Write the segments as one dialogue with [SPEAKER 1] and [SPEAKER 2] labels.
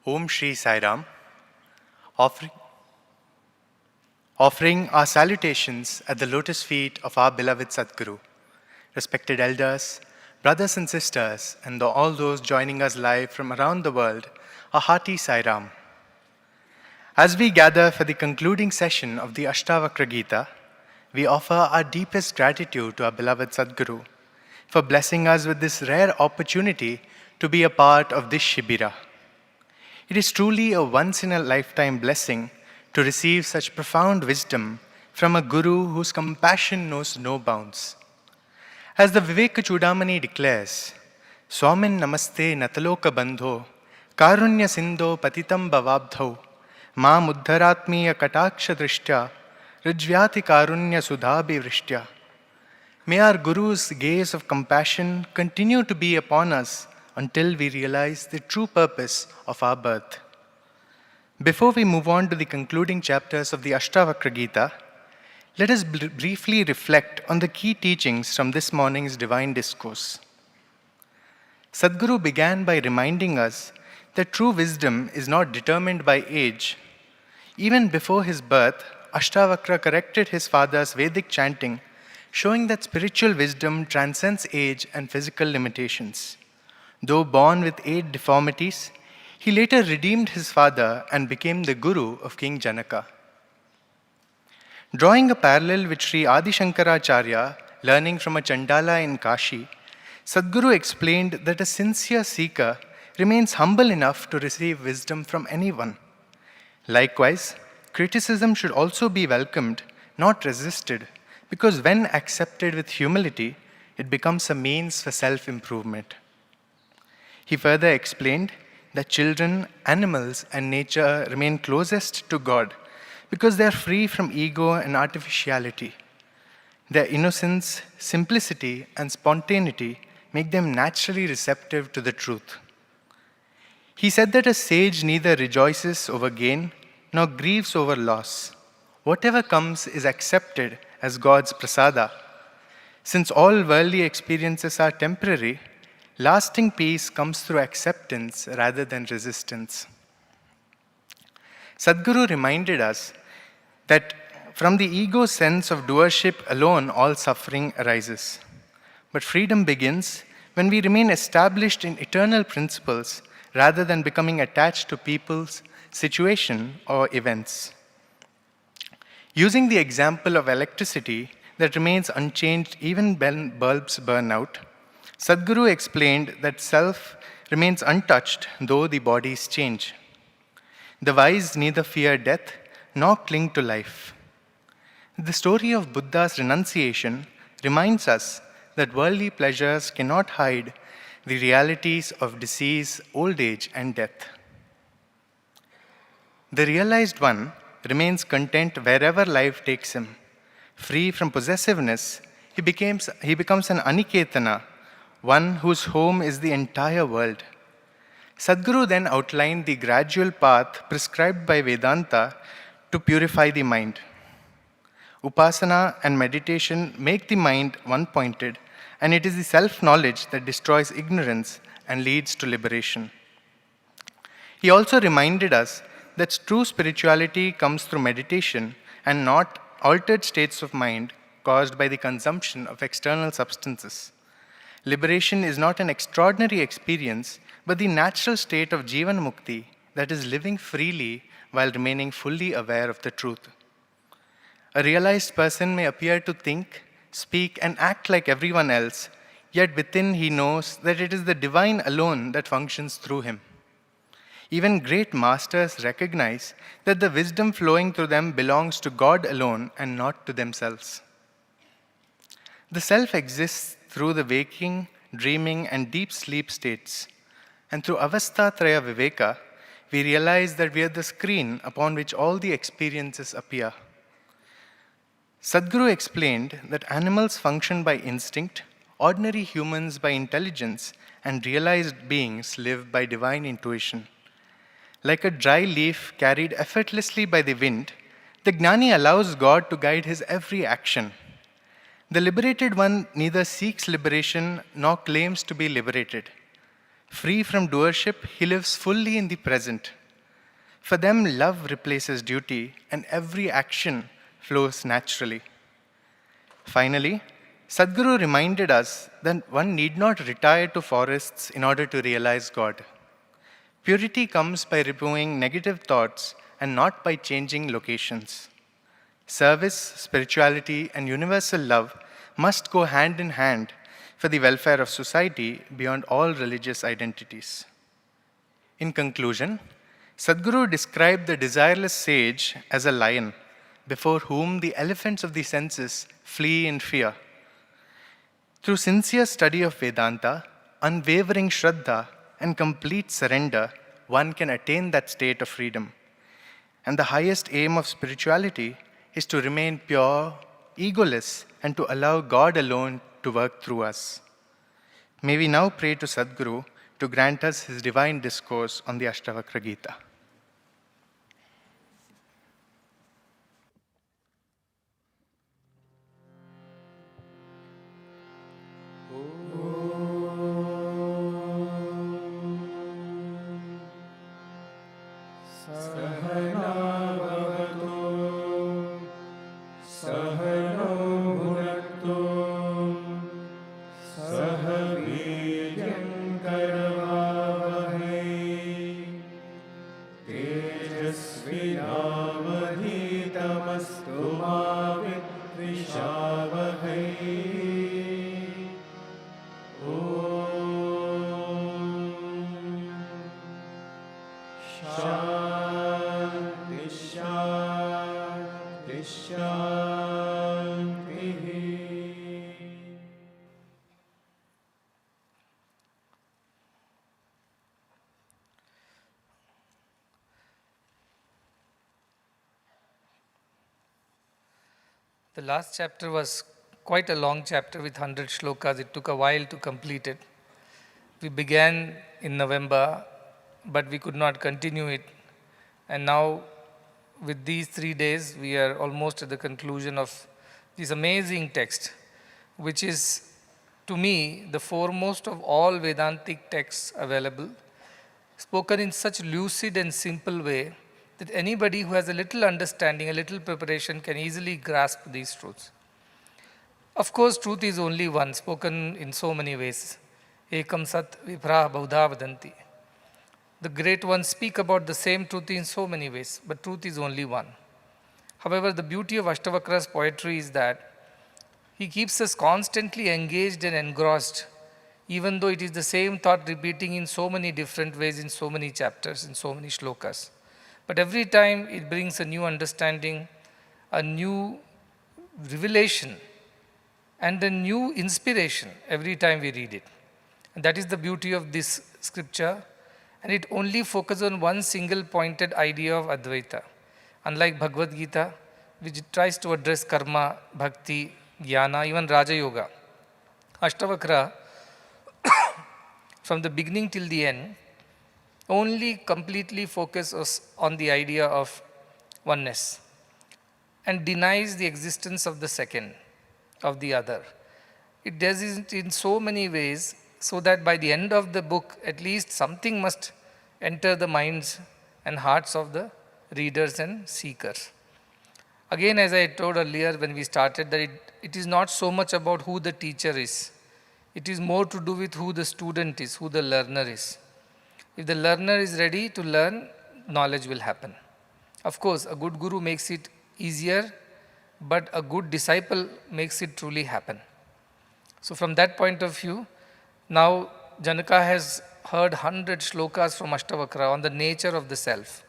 [SPEAKER 1] Om Shri Sai Ram, offering our salutations at the lotus feet of our beloved Sadguru, respected elders, brothers and sisters, and all those joining us live from around the world, a hearty Sai Ram. As we gather for the concluding session of the Ashtavakra Gita, we offer our deepest gratitude to our beloved Sadguru for blessing us with this rare opportunity to be a part of this Shibira. It is truly a once-in-a-lifetime blessing to receive such profound wisdom from a Guru whose compassion knows no bounds. As the Viveka Chudamani declares, Swamin Namaste Nataloka Bandho, Karunya Sindho Patitam Bhavabdho, Ma Muddharatmiya Kataksha Drishtya, Rijvyati Karunya Sudhabhi Vrishtya. May our Guru's gaze of compassion continue to be upon us until we realize the true purpose of our birth. Before we move on to the concluding chapters of the Ashtavakra Gita, let us briefly reflect on the key teachings from this morning's divine discourse. Sadguru began by reminding us that true wisdom is not determined by age. Even before his birth, Ashtavakra corrected his father's Vedic chanting, showing that spiritual wisdom transcends age and physical limitations. Though born with 8 deformities, he later redeemed his father and became the Guru of King Janaka. Drawing a parallel with Sri Adi Shankaracharya, learning from a Chandala in Kashi, Sadguru explained that a sincere seeker remains humble enough to receive wisdom from anyone. Likewise, criticism should also be welcomed, not resisted, because when accepted with humility, it becomes a means for self-improvement. He further explained that children, animals, and nature remain closest to God because they are free from ego and artificiality. Their innocence, simplicity, and spontaneity make them naturally receptive to the truth. He said that a sage neither rejoices over gain nor grieves over loss. Whatever comes is accepted as God's prasada. Since all worldly experiences are temporary, lasting peace comes through acceptance rather than resistance. Sadguru reminded us that from the ego sense of doership alone, all suffering arises. But freedom begins when we remain established in eternal principles rather than becoming attached to people's situation or events. Using the example of electricity that remains unchanged even when bulbs burn out, Sadguru explained that self remains untouched though the bodies change. The wise neither fear death nor cling to life. The story of Buddha's renunciation reminds us that worldly pleasures cannot hide the realities of disease, old age, and death. The realized one remains content wherever life takes him. Free from possessiveness, he becomes an aniketana, one whose home is the entire world. Sadguru then outlined the gradual path prescribed by Vedanta to purify the mind. Upasana and meditation make the mind one-pointed, and it is the self-knowledge that destroys ignorance and leads to liberation. He also reminded us that true spirituality comes through meditation and not altered states of mind caused by the consumption of external substances. Liberation is not an extraordinary experience, but the natural state of Jivan Mukti, that is living freely while remaining fully aware of the truth. A realized person may appear to think, speak, and act like everyone else, yet within he knows that it is the divine alone that functions through him. Even great masters recognize that the wisdom flowing through them belongs to God alone and not to themselves. The self exists through the waking, dreaming, and deep sleep states. And through Avastatraya Viveka, we realize that we are the screen upon which all the experiences appear. Sadguru explained that animals function by instinct, ordinary humans by intelligence, and realized beings live by divine intuition. Like a dry leaf carried effortlessly by the wind, the Gnani allows God to guide his every action. The liberated one neither seeks liberation nor claims to be liberated. Free from doership, he lives fully in the present. For them, love replaces duty and every action flows naturally. Finally, Sadhguru reminded us that one need not retire to forests in order to realize God. Purity comes by removing negative thoughts and not by changing locations. Service, spirituality, and universal love must go hand in hand for the welfare of society beyond all religious identities. In conclusion, Sadhguru described the desireless sage as a lion before whom the elephants of the senses flee in fear. Through sincere study of Vedanta, unwavering Shraddha, and complete surrender, one can attain that state of freedom. And the highest aim of spirituality is to remain pure, egoless, and to allow God alone to work through us. May we now pray to Sadhguru to grant us his divine discourse on the Ashtavakra Gita.
[SPEAKER 2] The last chapter was quite a long chapter with 100 shlokas. It took a while to complete it. We began in November, but we could not continue it. And now, with these 3 days, we are almost at the conclusion of this amazing text, which is, to me, the foremost of all Vedantic texts available, spoken in such lucid and simple way that anybody who has a little understanding, a little preparation can easily grasp these truths. Of course, truth is only one, spoken in so many ways. Ekam sat vipra baudha vadanti. The great ones speak about the same truth in so many ways, but truth is only one. However, the beauty of Ashtavakra's poetry is that he keeps us constantly engaged and engrossed, even though it is the same thought repeating in so many different ways, in so many chapters, in so many shlokas. But every time it brings a new understanding, a new revelation, and a new inspiration every time we read it. And that is the beauty of this scripture. And it only focuses on one single pointed idea of Advaita. Unlike Bhagavad Gita, which tries to address karma, bhakti, jnana, even Raja Yoga, Ashtavakra, from the beginning till the end, only completely focuses on the idea of oneness and denies the existence of the second, of the other. It does it in so many ways so that by the end of the book, at least something must enter the minds and hearts of the readers and seekers. Again, as I told earlier when we started, that it is not so much about who the teacher is. It is more to do with who the student is, who the learner is. If the learner is ready to learn, knowledge will happen. Of course, a good guru makes it easier, but a good disciple makes it truly happen. So from that point of view, now Janaka has heard 100 shlokas from Ashtavakra on the nature of the self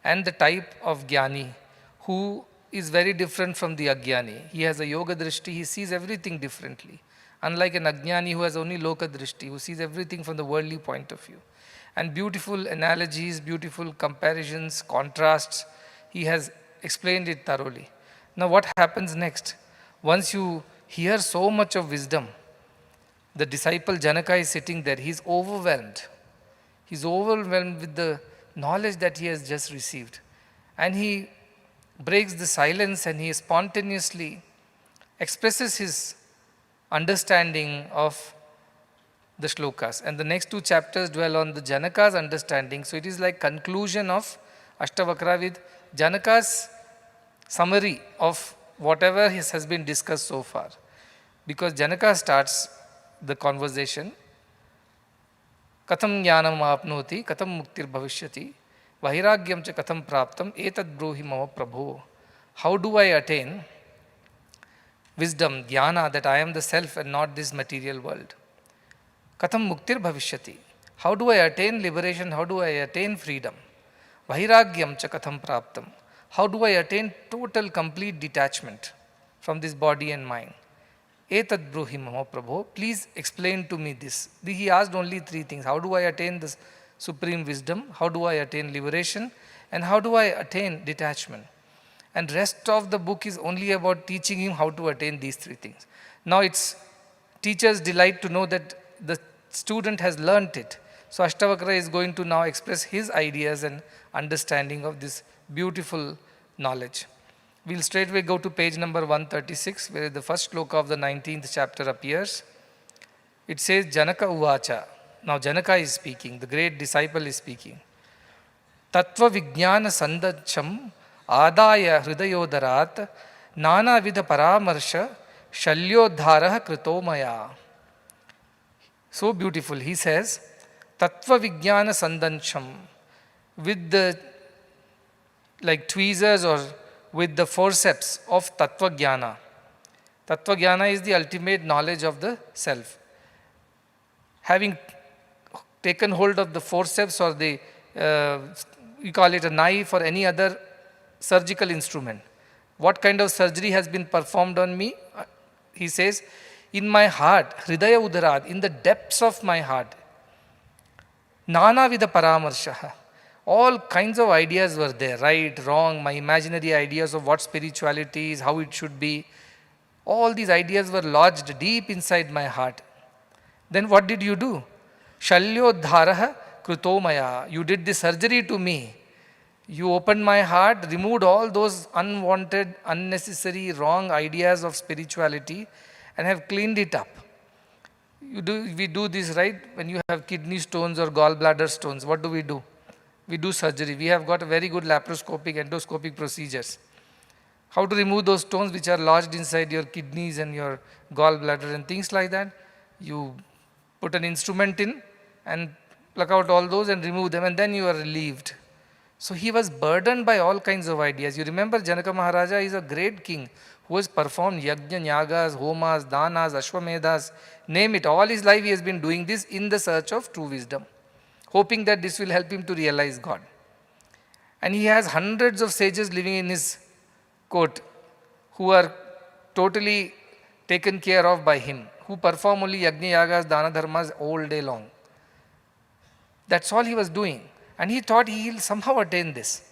[SPEAKER 2] and the type of jnani who is very different from the ajnani. He has a yoga drishti, he sees everything differently. Unlike an ajnani who has only loka drishti, who sees everything from the worldly point of view. And beautiful analogies, beautiful comparisons, contrasts, he has explained it thoroughly. Now what happens next? Once you hear so much of wisdom, the disciple Janaka is sitting there, he is overwhelmed. He is overwhelmed with the knowledge that he has just received. And he breaks the silence and he spontaneously expresses his understanding of the shlokas. And the next 2 chapters dwell on the Janaka's understanding. So it is like conclusion of Ashtavakra with Janaka's summary of whatever has been discussed so far. Because Janaka starts the conversation, Katham jnanam apnoti, katham muktir bhavishyati, vairagyam cha katham praptam, etad brohi mama prabho. How do I attain wisdom, jnana, that I am the self and not this material world? Katham muktir bhavishyati. How do I attain liberation? How do I attain freedom? Vairagyam cha katham praptam. How do I attain total, complete detachment from this body and mind? Etad bruhi mama prabho. Please explain to me this. He asked only three things. How do I attain this supreme wisdom? How do I attain liberation? And how do I attain detachment? And rest of the book is only about teaching him how to attain these three things. Now it's teacher's delight to know that the student has learnt it. So Ashtavakra is going to now express his ideas and understanding of this beautiful knowledge. We'll straightway go to page number 136, where the first sloka of the 19th chapter appears. It says, Janaka Uvacha. Now Janaka is speaking, the great disciple is speaking. Tattva Vijnana Sandacham Adaya Hridayodarat Nana Vida Paramarsha Shalyodhara Kritomaya. So beautiful. He says, Tattva Vijnana Sandancham, with the like tweezers or with the forceps of Tattva Jnana. Tattva Jnana is the ultimate knowledge of the self. Having taken hold of the forceps or the, you call it a knife or any other surgical instrument. What kind of surgery has been performed on me? He says, in my heart, Hridaya Udarad, in the depths of my heart, Nana Vida Paramarsha. All kinds of ideas were there, right, wrong, my imaginary ideas of what spirituality is, how it should be. All these ideas were lodged deep inside my heart. Then what did you do? Shalyodharaha Krutomaya. You did the surgery to me. You opened my heart, removed all those unwanted, unnecessary, wrong ideas of spirituality and have cleaned it up. We do this, right? When you have kidney stones or gallbladder stones, what do? We do surgery. We have got very good laparoscopic, endoscopic procedures. How to remove those stones which are lodged inside your kidneys and your gallbladder and things like that? You put an instrument in and pluck out all those and remove them, and then you are relieved. So he was burdened by all kinds of ideas. You remember Janaka Maharaja is a great king who has performed yajna, yagas, homas, danas, ashwamedas, name it. All his life he has been doing this in the search of true wisdom, hoping that this will help him to realize God. And he has hundreds of sages living in his court who are totally taken care of by him, who perform only yajna, yagas, dana, dharmas all day long. That's all he was doing. And he thought he will somehow attain this.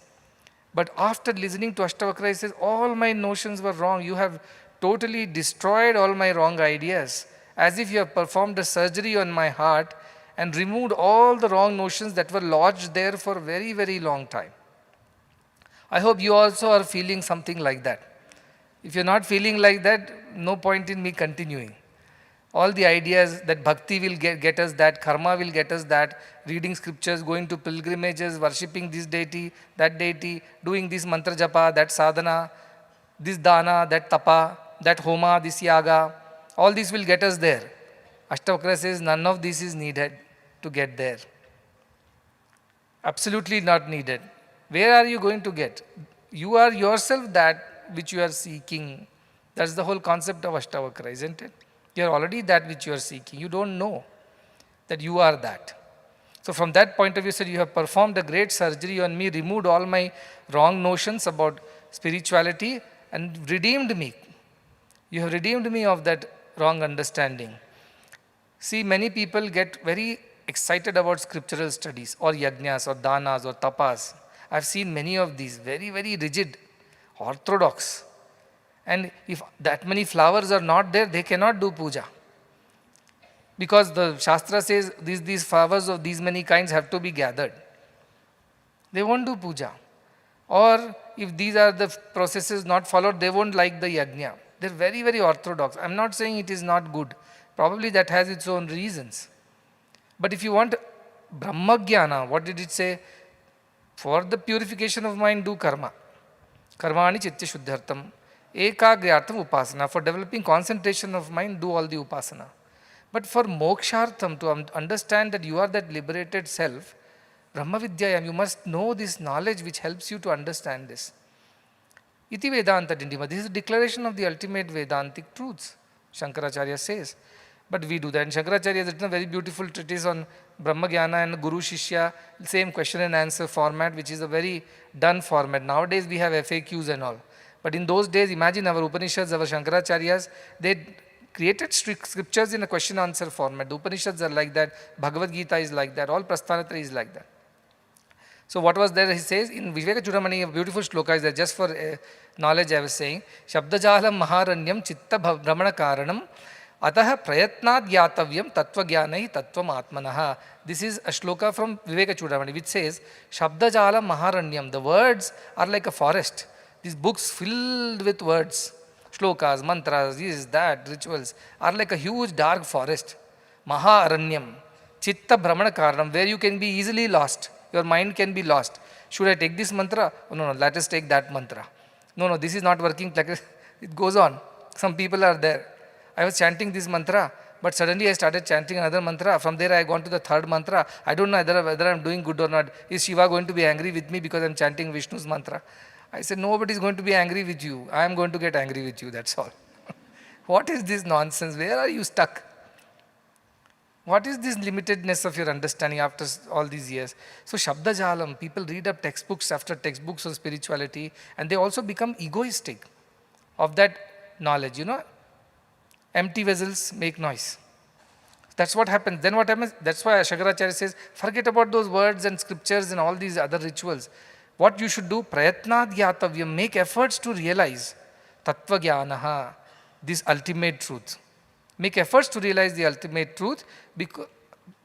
[SPEAKER 2] But after listening to Ashtavakra, he says, all my notions were wrong. You have totally destroyed all my wrong ideas, as if you have performed a surgery on my heart and removed all the wrong notions that were lodged there for a very, very long time. I hope you also are feeling something like that. If you're not feeling like that, no point in me continuing. All the ideas that bhakti will get us that, karma will get us that, reading scriptures, going to pilgrimages, worshipping this deity, doing this mantra japa, that sadhana, this dana, that tapa, that homa, this yaga, all this will get us there. Ashtavakra says none of this is needed to get there. Absolutely not needed. Where are you going to get? You are yourself that which you are seeking. That's the whole concept of Ashtavakra, isn't it? You are already that which you are seeking. You don't know that you are that. So from that point of view, said, you have performed a great surgery on me, removed all my wrong notions about spirituality and redeemed me. You have redeemed me of that wrong understanding. See, many people get very excited about scriptural studies or yajnas or danas or tapas. I've seen many of these, very, very rigid, orthodox. And if that many flowers are not there, they cannot do puja. Because the Shastra says these flowers of these many kinds have to be gathered. They won't do puja. Or if these are the processes not followed, they won't like the yajna. They're very, very orthodox. I'm not saying it is not good. Probably that has its own reasons. But if you want Brahmagyana, what did it say? For the purification of mind, do karma. Karmani chitta shuddhartam. Ekagriyartham upasana. For developing concentration of mind, do all the upasana. But for mokshartham, to understand that you are that liberated self, Brahma Vidyayam, you must know this knowledge which helps you to understand this. Iti Vedanta Dindima. This is a declaration of the ultimate Vedantic truths, Shankaracharya says. But we do that. And Shankaracharya has written a very beautiful treatise on Brahma Jnana and Guru Shishya, same question and answer format, which is a very done format. Nowadays we have FAQs and all. But in those days, imagine our Upanishads, our Shankaracharyas, they created scriptures in a question answer format. The Upanishads are like that, Bhagavad Gita is like that, all Prasthanatra is like that. So what was there? He says in Viveka Chudamani, a beautiful shloka is there, just for knowledge I was saying. Shabdajalam maharanyam chitta brahmana karanam ataha prayatnad gyatavyam tattva jnanai tattvam atmanaha. This is a shloka from Viveka Chudamani which says, Shabdajalam maharanyam, the words are like a forest. These books filled with words, shlokas, mantras, this, that, rituals, are like a huge dark forest. Maharanyam, chitta brahmana karanam, where you can be easily lost. Your mind can be lost. Should I take this mantra? Oh, no, let us take that mantra. No, this is not working. It goes on. Some people are there. I was chanting this mantra, but suddenly I started chanting another mantra. From there I gone to the third mantra. I don't know whether I'm doing good or not. Is Shiva going to be angry with me because I'm chanting Vishnu's mantra? I said, nobody is going to be angry with you. I am going to get angry with you, that's all. What is this nonsense? Where are you stuck? What is this limitedness of your understanding after all these years? So Shabda Jalam, people read up textbooks after textbooks on spirituality, and they also become egoistic of that knowledge, Empty vessels make noise. That's what happens. Then what happens? That's why Shankaracharya says, forget about those words and scriptures and all these other rituals. What you should do, prayatnad gyatavyam, make efforts to realize tattva jnanaha, this ultimate truth. Make efforts to realize the ultimate truth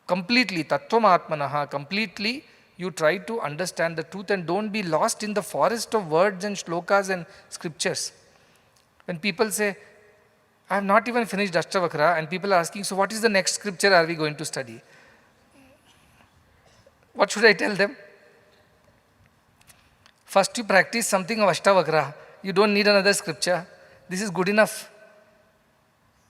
[SPEAKER 2] completely, tattvam atmanaha, completely you try to understand the truth and don't be lost in the forest of words and shlokas and scriptures. When people say, I have not even finished Ashtavakra, and people are asking, so what is the next scripture are we going to study? What should I tell them? First you practice something of Ashtavakra. You don't need another scripture. This is good enough.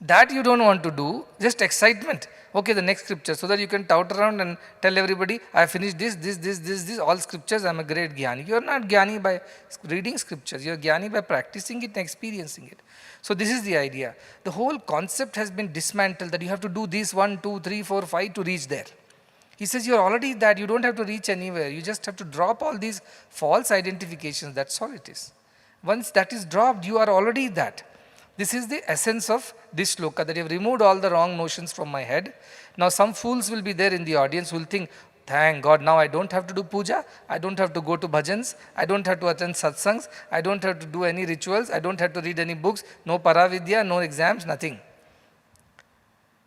[SPEAKER 2] That you don't want to do, just excitement. Okay, the next scripture, so that you can tout around and tell everybody, I have finished this, all scriptures, I am a great Jnani. You are not Jnani by reading scriptures, you are Jnani by practicing it and experiencing it. So this is the idea. The whole concept has been dismantled, that you have to do this 1, 2, 3, 4, 5 to reach there. He says you are already that, you don't have to reach anywhere, you just have to drop all these false identifications, that's all it is. Once that is dropped, you are already that. This is the essence of this shloka, that you have removed all the wrong notions from my head. Now some fools will be there in the audience who will think, thank God, now I don't have to do puja, I don't have to go to bhajans, I don't have to attend satsangs, I don't have to do any rituals, I don't have to read any books, no paravidya, no exams, nothing.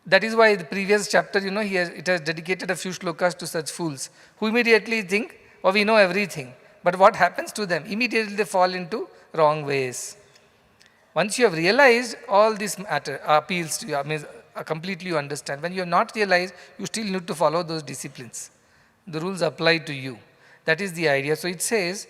[SPEAKER 2] That is why the previous chapter, it has dedicated a few shlokas to such fools who immediately think, oh, we know everything. But what happens to them? Immediately they fall into wrong ways. Once you have realized all this matter appeals to you, completely you understand. When you have not realized, you still need to follow those disciplines. The rules apply to you. That is the idea. So it says,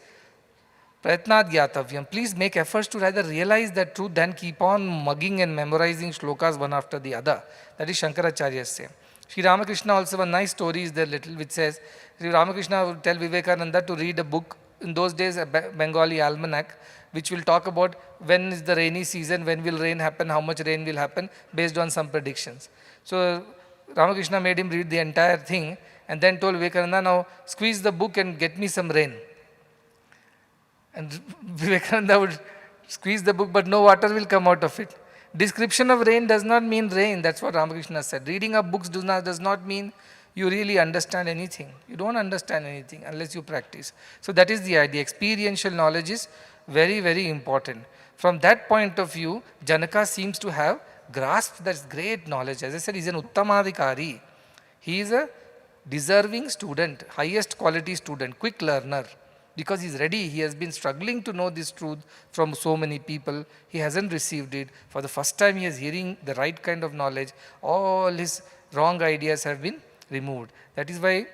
[SPEAKER 2] Prayatnad Gyatavyam, please make efforts to rather realize that truth than keep on mugging and memorizing shlokas one after the other. That is Shankaracharya's say. Sri Ramakrishna also, a nice story is there little which says, Sri Ramakrishna would tell Vivekananda to read a book, in those days a Bengali almanac, which will talk about when is the rainy season, when will rain happen, how much rain will happen, based on some predictions. So Ramakrishna made him read the entire thing and then told Vivekananda, now squeeze the book and get me some rain. And Vivekananda would squeeze the book, but no water will come out of it. Description of rain does not mean rain, that's what Ramakrishna said. Reading of books does not mean you really understand anything. You don't understand anything unless you practice. So that is the idea. Experiential knowledge is very, very important. From that point of view, Janaka seems to have grasped that great knowledge. As I said, he is an Uttamadhikari. He is a deserving student, highest quality student, quick learner. Because he is ready, he has been struggling to know this truth from so many people. He hasn't received it. For the first time he is hearing the right kind of knowledge. All his wrong ideas have been removed. That is why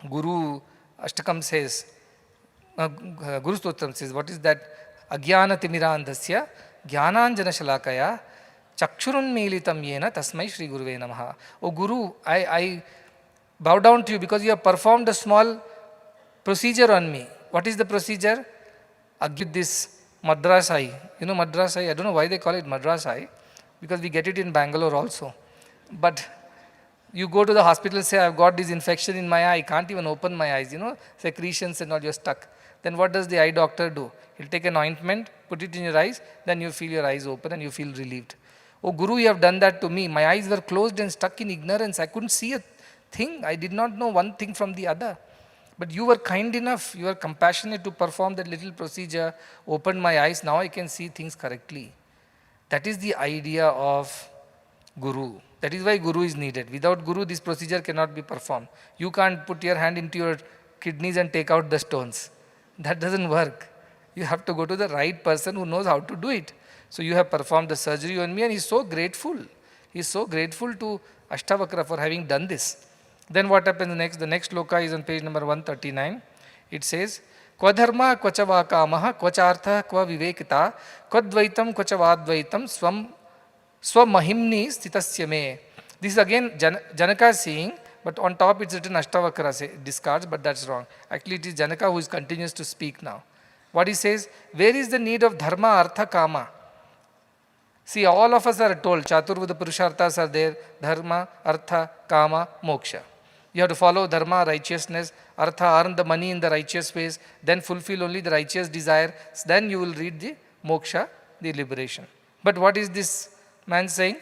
[SPEAKER 2] Guru Ashtakam says, Guru Stotram says, what is that? Agyana timirandhasya jnananjana shalakaya chakshurun militam yena tasmai Shri Guruve namaha. Oh Guru, I bow down to you because you have performed a small procedure on me. What is the procedure? I give this Madras eye. You know Madras eye? I don't know why they call it Madras eye, because we get it in Bangalore also. But you go to the hospital and say, I've got this infection in my eye, I can't even open my eyes, secretions and all, you're stuck. Then what does the eye doctor do? He'll take an ointment, put it in your eyes, then you feel your eyes open and you feel relieved. Oh Guru, you have done that to me. My eyes were closed and stuck in ignorance. I couldn't see a thing. I did not know one thing from the other. But you were kind enough, you were compassionate to perform that little procedure, opened my eyes, now I can see things correctly. That is the idea of Guru. That is why Guru is needed. Without Guru, this procedure cannot be performed. You can't put your hand into your kidneys and take out the stones. That doesn't work. You have to go to the right person who knows how to do it. So you have performed the surgery on me, and he's so grateful. He's so grateful to Ashtavakra for having done this. Then what happens next? The next sloka is on page number 139. It says, Kva dharma kvacha vakamaha kvacha artha kva vivekita kva kvacha vadvaitam swamahimni stitasya me. This is again Janaka saying, but on top it's written Ashtavakra discards, but that's wrong. Actually it is Janaka who continues to speak now. What he says, where is the need of dharma, artha, kama? See, all of us are told, Chaturveda Purusharthas are there, dharma, artha, kama, moksha. You have to follow dharma, righteousness, artha, earn the money in the righteous ways, then fulfill only the righteous desire, then you will read the moksha, the liberation. But what is this man saying?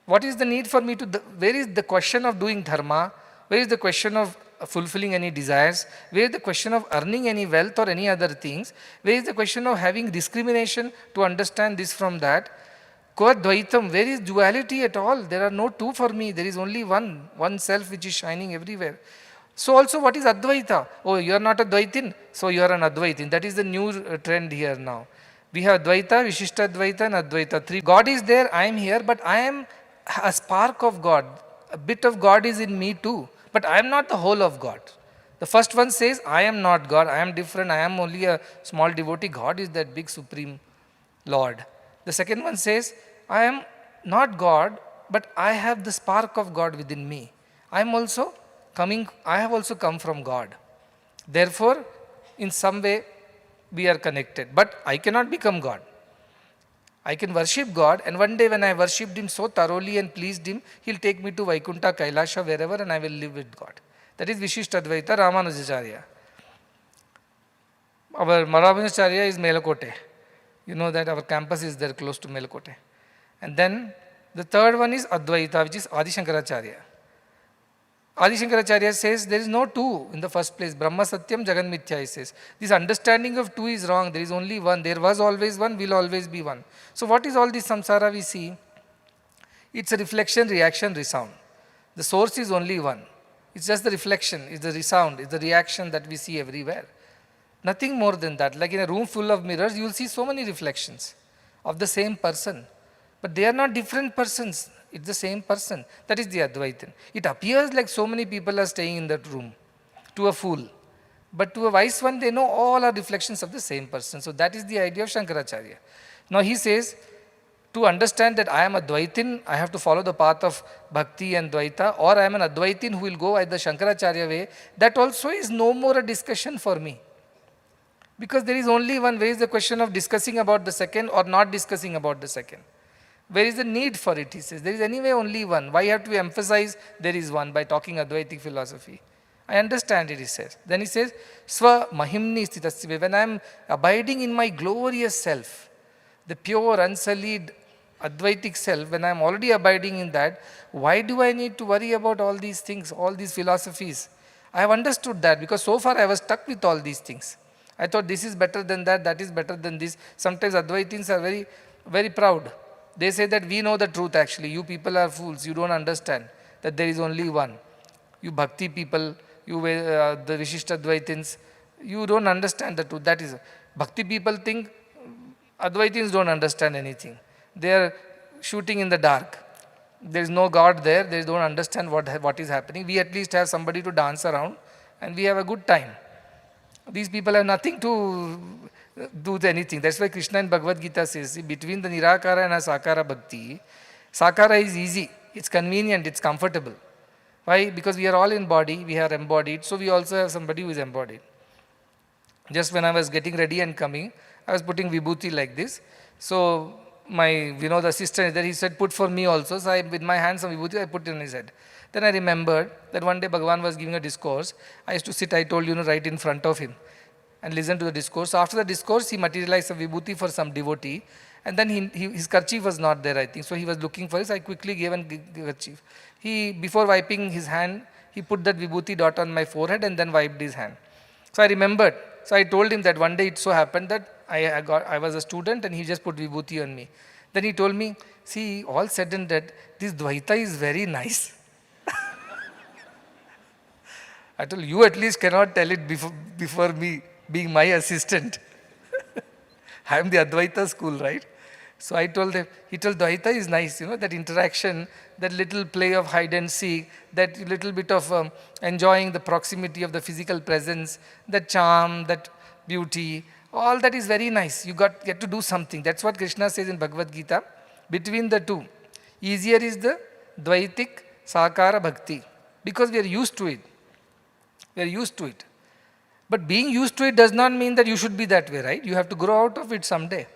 [SPEAKER 2] What is the need for me to, where is the question of doing dharma? Where is the question of fulfilling any desires? Where is the question of earning any wealth or any other things? Where is the question of having discrimination to understand this from that? Dvaitam, where is duality at all? There are no two for me. There is only one self which is shining everywhere. So also what is Advaita? Oh, you are not a Dvaitin, so you are an Advaitin. That is the new trend here now. We have Dvaita, Vishishta Dvaita and Advaita. Three. God is there, I am here, but I am a spark of God. A bit of God is in me too, but I am not the whole of God. The first one says, I am not God, I am different, I am only a small devotee. God is that big supreme Lord. The second one says, I am not God, but I have the spark of God within me. I have also come from God. Therefore, in some way, we are connected. But I cannot become God. I can worship God, and one day when I worshipped Him so thoroughly and pleased Him, He'll take me to Vaikuntha, Kailasha, wherever, and I will live with God. That is Vishishtadvaita Ramanujacharya. Our Ramanujacharya is Melakote. You know that our campus is there close to Melakote. And then the third one is Advaita, which is Adi Shankaracharya. Adi Shankaracharya says there is no two in the first place. Brahma Satyam Jagan Mithya, he says. This understanding of two is wrong. There is only one. There was always one, will always be one. So what is all this samsara we see? It's a reflection, reaction, resound. The source is only one. It's just the reflection, it's the resound, it's the reaction that we see everywhere. Nothing more than that. Like in a room full of mirrors, you will see so many reflections of the same person. But they are not different persons. It's the same person. That is the Advaitin. It appears like so many people are staying in that room to a fool. But to a wise one, they know all are reflections of the same person. So that is the idea of Shankaracharya. Now he says, to understand that I am a Dvaitin, I have to follow the path of Bhakti and Dvaita, or I am an Advaitin who will go at the Shankaracharya way. That also is no more a discussion for me. Because there is only one. Where is the question of discussing about the second or not discussing about the second? Where is the need for it, he says. There is anyway only one. Why have to emphasize there is one by talking Advaitic philosophy? I understand it, he says. Then he says, Swa mahimni stitasya. When I am abiding in my glorious self, the pure, unsullied, Advaitic self, when I am already abiding in that, why do I need to worry about all these things, all these philosophies? I have understood that because so far I was stuck with all these things. I thought this is better than that, that is better than this. Sometimes Advaitins are very, very proud. They say that we know the truth actually. You people are fools. You don't understand that there is only one. You Bhakti people, you the Vishishtadvaitins, you don't understand the truth. That is, Bhakti people think Advaitins don't understand anything. They are shooting in the dark. There is no God there. They don't understand what is happening. We at least have somebody to dance around and we have a good time. These people have nothing to do anything. That's why Krishna in Bhagavad Gita says, see, between the Nirakara and a Sakara Bhakti, Sakara is easy, it's convenient, it's comfortable. Why? Because we are all in body, we are embodied, so we also have somebody who is embodied. Just when I was getting ready and coming, I was putting vibhuti like this. So my, the assistant there, he said, put for me also. So I, with my hands some vibhuti, I put it in his head. Then I remembered that one day Bhagavan was giving a discourse. I used to sit, I told you, right in front of him and listen to the discourse. So after the discourse, he materialized some vibhuti for some devotee. And then his kerchief was not there, I think. So he was looking for it. So I quickly gave a kerchief. He, before wiping his hand, he put that vibhuti dot on my forehead and then wiped his hand. So I remembered. So I told him that one day it so happened that I was a student and he just put vibhuti on me. Then he told me, see, all said and done, this Dvaita is very nice. I told you at least cannot tell it before me being my assistant. I am the Advaita school, right? So I told him, he told Dvaita is nice, that interaction, that little play of hide and seek, that little bit of enjoying the proximity of the physical presence, that charm, that beauty, all that is very nice. You get to do something. That's what Krishna says in Bhagavad Gita. Between the two, easier is the Dvaitik Sakara Bhakti, because we are used to it. We are used to it. But being used to it does not mean that you should be that way, right? You have to grow out of it someday.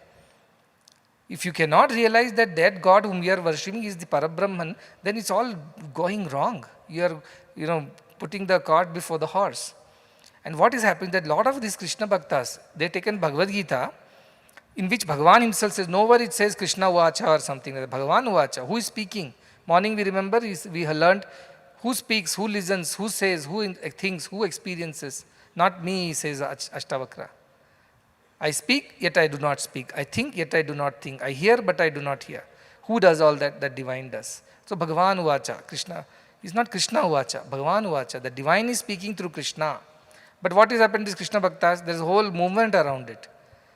[SPEAKER 2] If you cannot realize that that God whom you are worshipping is the Parabrahman, then it's all going wrong. You are, putting the cart before the horse. And what is happening that a lot of these Krishna Bhaktas, they taken Bhagavad Gita, in which Bhagavan himself says, nowhere it says Krishna Vacha or something like that. Bhagavan Vacha, who is speaking? Morning we remember, we learned who speaks, who listens, who says, who thinks, who experiences. Not me, says Ashtavakra. I speak, yet I do not speak. I think, yet I do not think. I hear, but I do not hear. Who does all that? That divine does. So Bhagavan Vacha, Krishna, is not Krishna Vacha, Bhagavan Vacha. The divine is speaking through Krishna. But what is happened is Krishna Bhaktas, there is a whole movement around it.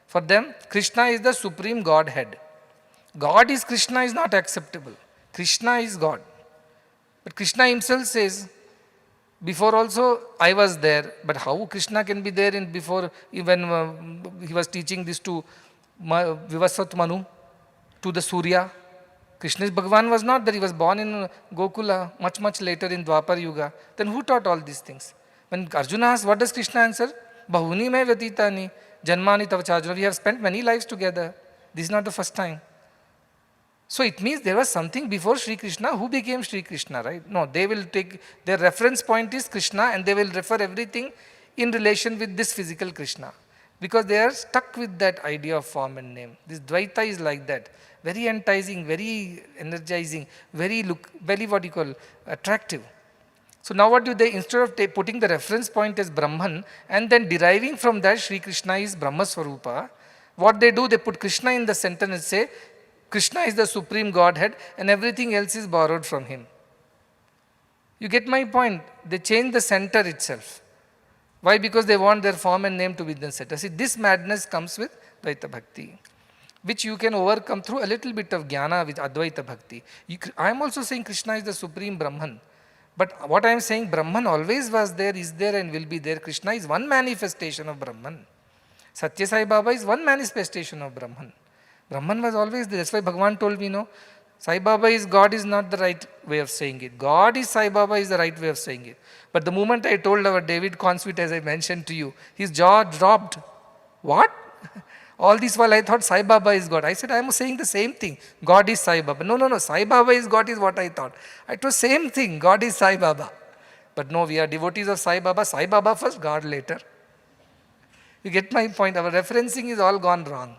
[SPEAKER 2] For them, Krishna is the supreme Godhead. God is Krishna is not acceptable. Krishna is God. But Krishna himself says, before also I was there, but how Krishna can be there in before, even he was teaching this to Vivasat Manu, to the Surya. Krishna's Bhagavan was not there, he was born in Gokula, much later in Dwapar Yuga. Then who taught all these things? When Arjuna asked, what does Krishna answer? Bahuni me vyatitani, janmani tavachajuna. We have spent many lives together. This is not the first time. So it means there was something before Sri Krishna who became Sri Krishna, right? No, they will take, their reference point is Krishna and they will refer everything in relation with this physical Krishna. Because they are stuck with that idea of form and name. This Dvaita is like that. Very enticing, very energizing, very attractive. So now what do they, instead of putting the reference point as Brahman and then deriving from that Sri Krishna is Brahma Swarupa, what they do, they put Krishna in the center and say, Krishna is the supreme Godhead and everything else is borrowed from him. You get my point? They change the center itself. Why? Because they want their form and name to be in the center. See, this madness comes with Dvaita Bhakti, which you can overcome through a little bit of jnana with Advaita Bhakti. I am also saying Krishna is the supreme Brahman. But what I am saying, Brahman always was there, is there and will be there. Krishna is one manifestation of Brahman. Sathya Sai Baba is one manifestation of Brahman. Brahman was always there. That's why Bhagavan told me, Sai Baba is God is not the right way of saying it. God is Sai Baba is the right way of saying it. But the moment I told our David Consweet, as I mentioned to you, his jaw dropped. What? All this while I thought Sai Baba is God. I said, I am saying the same thing. God is Sai Baba. No. Sai Baba is God is what I thought. It was same thing. God is Sai Baba. But no, we are devotees of Sai Baba. Sai Baba first, God later. You get my point. Our referencing is all gone wrong.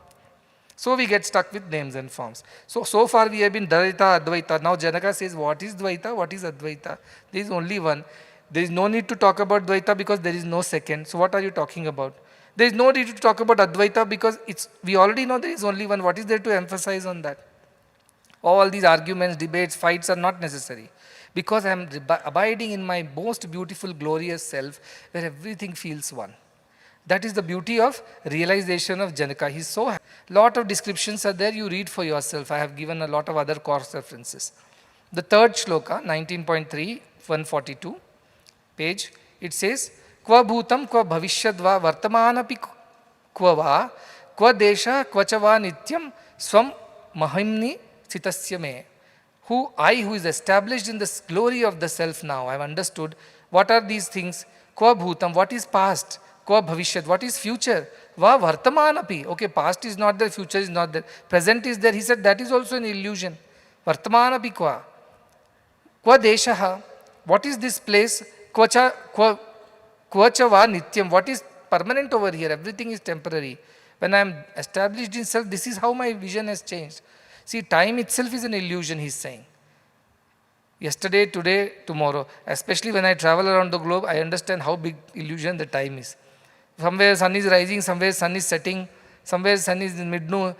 [SPEAKER 2] So we get stuck with names and forms. So far we have been Dvaita, Advaita. Now Janaka says, what is Dvaita? What is Advaita? There is only one. There is no need to talk about Dvaita because there is no second. So what are you talking about? There is no need to talk about Advaita because we already know there is only one. What is there to emphasize on that? All these arguments, debates, fights are not necessary. Because I am abiding in my most beautiful, glorious self where everything feels one. That is the beauty of realization of Janaka. He's so happy. Lot of descriptions are there, you read for yourself. I have given a lot of other course references. The third shloka, 19.3, 142 page, it says, Kva bhutam, kva bhavishyad va, vartamanapi kva va, kva desha, kva cha va nityam, swam mahimni citasya me. Who is established in the glory of the self now, I have understood what are these things. Kva bhutam, what is past? Kva bhavishyad, what is future? Va vartamanapi, okay, past is not there, future is not there, present is there. He said that is also an illusion. Vartamanapi kva. Kva deshaha, what is this place? Kvacha va nityam, what is permanent over here? Everything is temporary. When I am established in self, this is how my vision has changed. See, time itself is an illusion, he is saying. Yesterday, today, tomorrow. Especially when I travel around the globe, I understand how big illusion the time is. Somewhere sun is rising, somewhere sun is setting, somewhere sun is in mid-noon,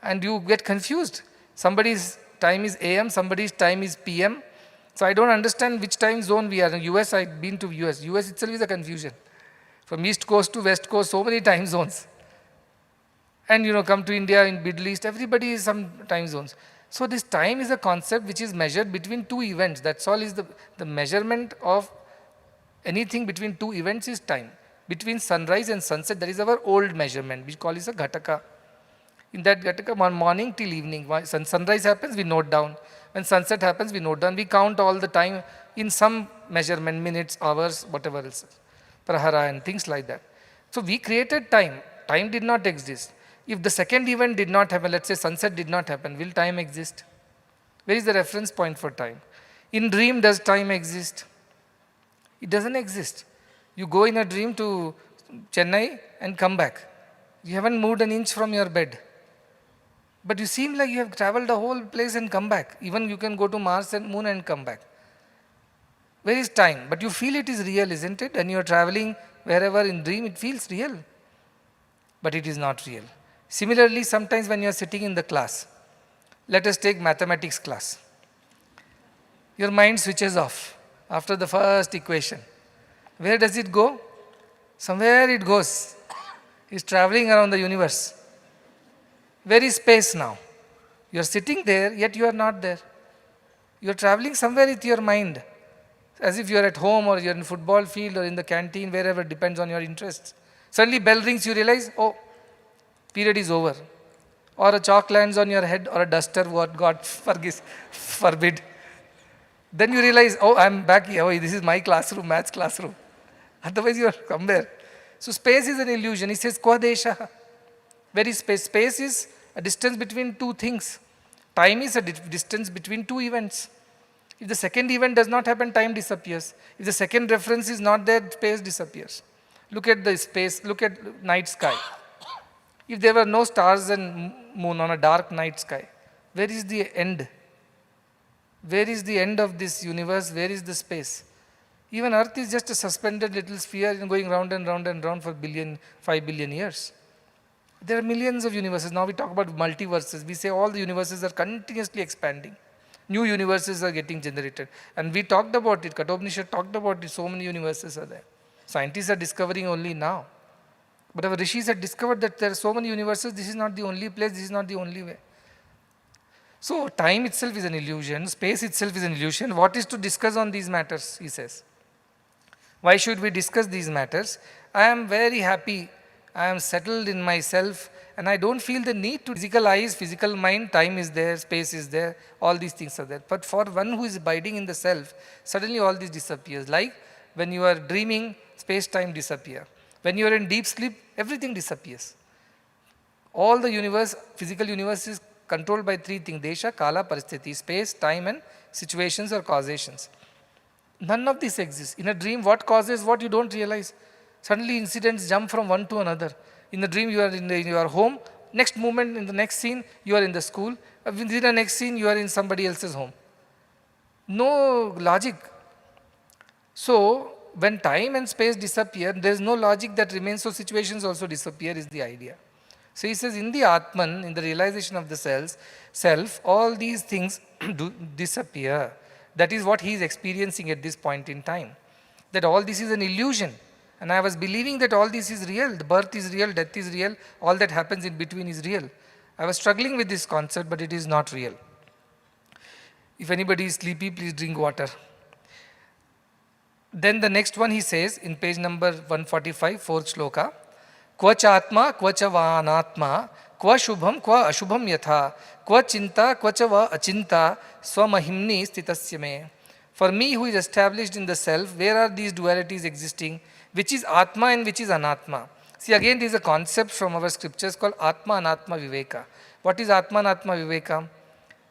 [SPEAKER 2] and you get confused. Somebody's time is AM, somebody's time is PM. So I don't understand which time zone we are. In US, I've been to US. US itself is a confusion. From East Coast to West Coast, so many time zones. And come to India, in Middle East, everybody is some time zones. So this time is a concept which is measured between two events. That's all is the measurement of anything between two events is time. Between sunrise and sunset, that is our old measurement, we call it a ghataka. In that ghataka, morning till evening, sunrise happens, we note down. When sunset happens, we note down. We count all the time in some measurement, minutes, hours, whatever else, prahara and things like that. So we created time. Time did not exist. If the second event did not happen, let's say sunset did not happen, will time exist? Where is the reference point for time? In dream, does time exist? It doesn't exist. You go in a dream to Chennai and come back. You haven't moved an inch from your bed. But you seem like you have traveled the whole place and come back. Even you can go to Mars and Moon and come back. Where is time? But you feel it is real, isn't it? And you are traveling wherever in dream, it feels real. But it is not real. Similarly, sometimes when you are sitting in the class, let us take mathematics class. Your mind switches off after the first equation. Where does it go? Somewhere it goes. It's traveling around the universe. Where is space now? You are sitting there, yet you are not there. You are traveling somewhere with your mind, as if you are at home or you are in football field or in the canteen, wherever, depends on your interests. Suddenly bell rings, you realize, oh, period is over. Or a chalk lands on your head, or a duster, what God forbid. Then you realize, oh, I'm back here. Oh, this is my classroom, maths classroom. Otherwise you are somewhere. So space is an illusion. He says, Kwa desha. Where is space? Space is a distance between two things. Time is a distance between two events. If the second event does not happen, time disappears. If the second reference is not there, space disappears. Look at the space, look at night sky. If there were no stars and moon on a dark night sky, where is the end? Where is the end of this universe? Where is the space? Even Earth is just a suspended little sphere going round and round and round for 5 billion years. There are millions of universes. Now we talk about multiverses. We say all the universes are continuously expanding. New universes are getting generated. And we talked about it. Kathopanishad talked about it. So many universes are there. Scientists are discovering only now. But our rishis had discovered that there are so many universes. This is not the only place. This is not the only way. So time itself is an illusion. Space itself is an illusion. What is to discuss on these matters, he says. Why should we discuss these matters? I am very happy. I am settled in myself and I don't feel the need to physical eyes, physical mind, time is there, space is there, all these things are there. But for one who is abiding in the self, suddenly all this disappears. Like when you are dreaming, space, time disappear. When you are in deep sleep, everything disappears. All the universe, physical universe is controlled by three things: desha, kala, paristhiti, space, time and situations or causations. None of this exists. In a dream, what causes what you don't realize. Suddenly incidents jump from one to another. In the dream, you are in your home. Next moment, in the next scene, you are in the school. In the next scene, you are in somebody else's home. No logic. So, when time and space disappear, there is no logic that remains, so situations also disappear is the idea. So he says, in the Atman, in the realization of the self, all these things do disappear. That is what he is experiencing at this point in time. That all this is an illusion. And I was believing that all this is real. The birth is real, death is real, all that happens in between is real. I was struggling with this concept, but it is not real. If anybody is sleepy, please drink water. Then the next one he says in page number 145, fourth shloka, Kva chatma, kva cha vanatma, kva shubham, kva ashubham yatha, kva chinta, kva cha va achinta, swamahimni stitasya me. For me who is established in the self, where are these dualities existing? Which is Atma and which is Anatma? See, again there is a concept from our scriptures called Atma Anatma Viveka. What is Atma Anatma Viveka?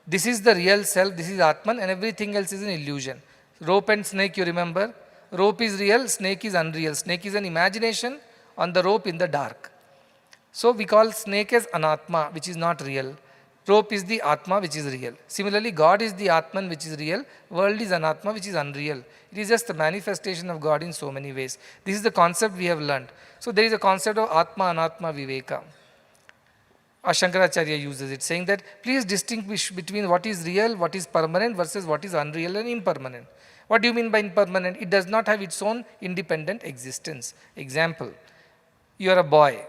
[SPEAKER 2] This is the real self, this is Atman, and everything else is an illusion. Rope and snake, you remember? Rope is real, snake is unreal. Snake is an imagination on the rope in the dark. So we call snake as Anatma, which is not real. Rope is the Atma, which is real. Similarly, God is the Atman, which is real. World is Anatma, which is unreal. It is just the manifestation of God in so many ways. This is the concept we have learned. So there is a concept of Atma Anatma Viveka. Shankaracharya uses it, saying that please distinguish between what is real, what is permanent versus what is unreal and impermanent. What do you mean by impermanent? It does not have its own independent existence. Example, you are a boy.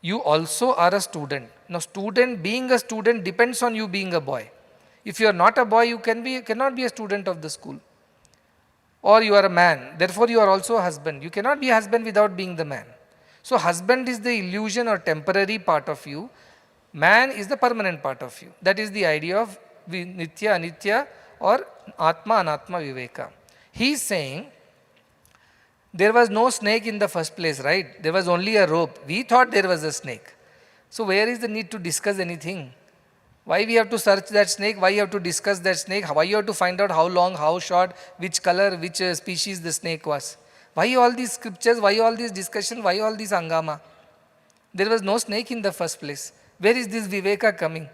[SPEAKER 2] You also are a student. Now, being a student depends on you being a boy. If you are not a boy, you cannot be a student of the school. Or you are a man, therefore you are also a husband. You cannot be a husband without being the man. So husband is the illusion or temporary part of you. Man is the permanent part of you. That is the idea of Nitya, Anitya or Atma, Anatma, Viveka. He is saying, there was no snake in the first place, right? There was only a rope. We thought there was a snake. So where is the need to discuss anything? Why we have to search that snake? Why you have to discuss that snake? Why you have to find out how long, how short, which color, which species the snake was? Why all these scriptures? Why all these discussion? Why all this hangama? There was no snake in the first place. Where is this Viveka coming?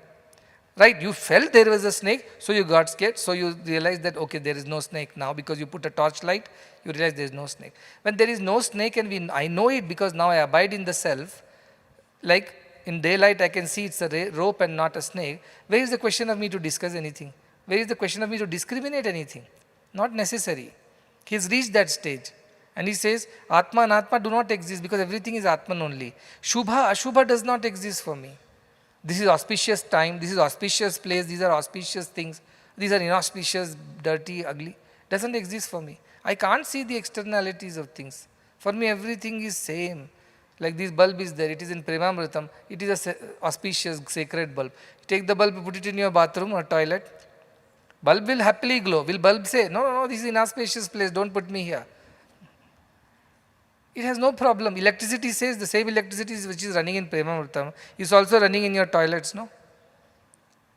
[SPEAKER 2] Right, you felt there was a snake, so you got scared, so you realized that, okay, there is no snake now because you put a torchlight, you realize there is no snake. When there is no snake and I know it because now I abide in the self, like in daylight I can see it's a rope and not a snake, where is the question of me to discuss anything? Where is the question of me to discriminate anything? Not necessary. He's reached that stage. And he says, Atma and Atma do not exist because everything is Atman only. Shubha, Ashubha does not exist for me. This is auspicious time, this is auspicious place, these are auspicious things, these are inauspicious, dirty, ugly. Doesn't exist for me. I can't see the externalities of things. For me, everything is same. Like this bulb is there, it is in Premamrutham, it is a auspicious, sacred bulb. Take the bulb, put it in your bathroom or toilet. Bulb will happily glow. Will bulb say, no, this is inauspicious place, don't put me here. It has no problem. Electricity says the same electricity which is running in Premamrutham is also running in your toilets, no?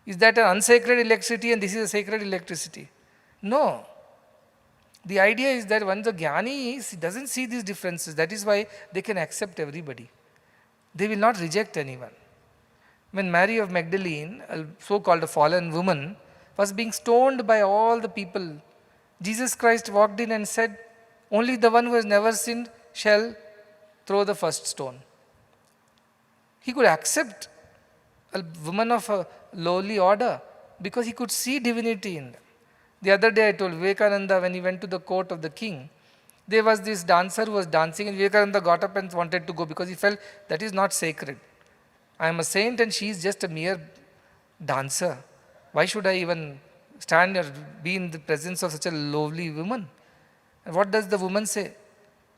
[SPEAKER 2] Is that an unsacred electricity and this is a sacred electricity? No. The idea is that when the jnani doesn't see these differences, that is why they can accept everybody. They will not reject anyone. When Mary of Magdalene, a so-called fallen woman, was being stoned by all the people, Jesus Christ walked in and said, only the one who has never sinned shall throw the first stone. He could accept a woman of a lowly order because he could see divinity in them. The other day I told Vivekananda, when he went to the court of the king, there was this dancer who was dancing and Vivekananda got up and wanted to go because he felt that is not sacred. I am a saint and she is just a mere dancer. Why should I even stand or be in the presence of such a lovely woman? And what does the woman say?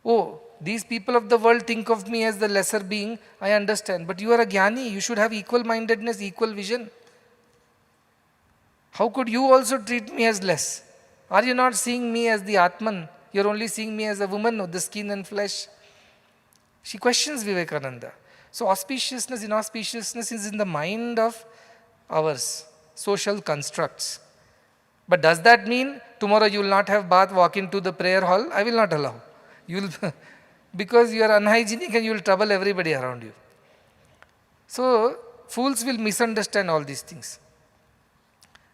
[SPEAKER 2] Oh, these people of the world think of me as the lesser being, I understand. But you are a jnani, you should have equal mindedness, equal vision. How could you also treat me as less? Are you not seeing me as the Atman? You are only seeing me as a woman of the skin and flesh. She questions Vivekananda. So auspiciousness, inauspiciousness is in the mind of ours, social constructs. But does that mean tomorrow you will not have bath, walk into the prayer hall? I will not allow. You will because you are unhygienic and you will trouble everybody around you. So fools will misunderstand all these things.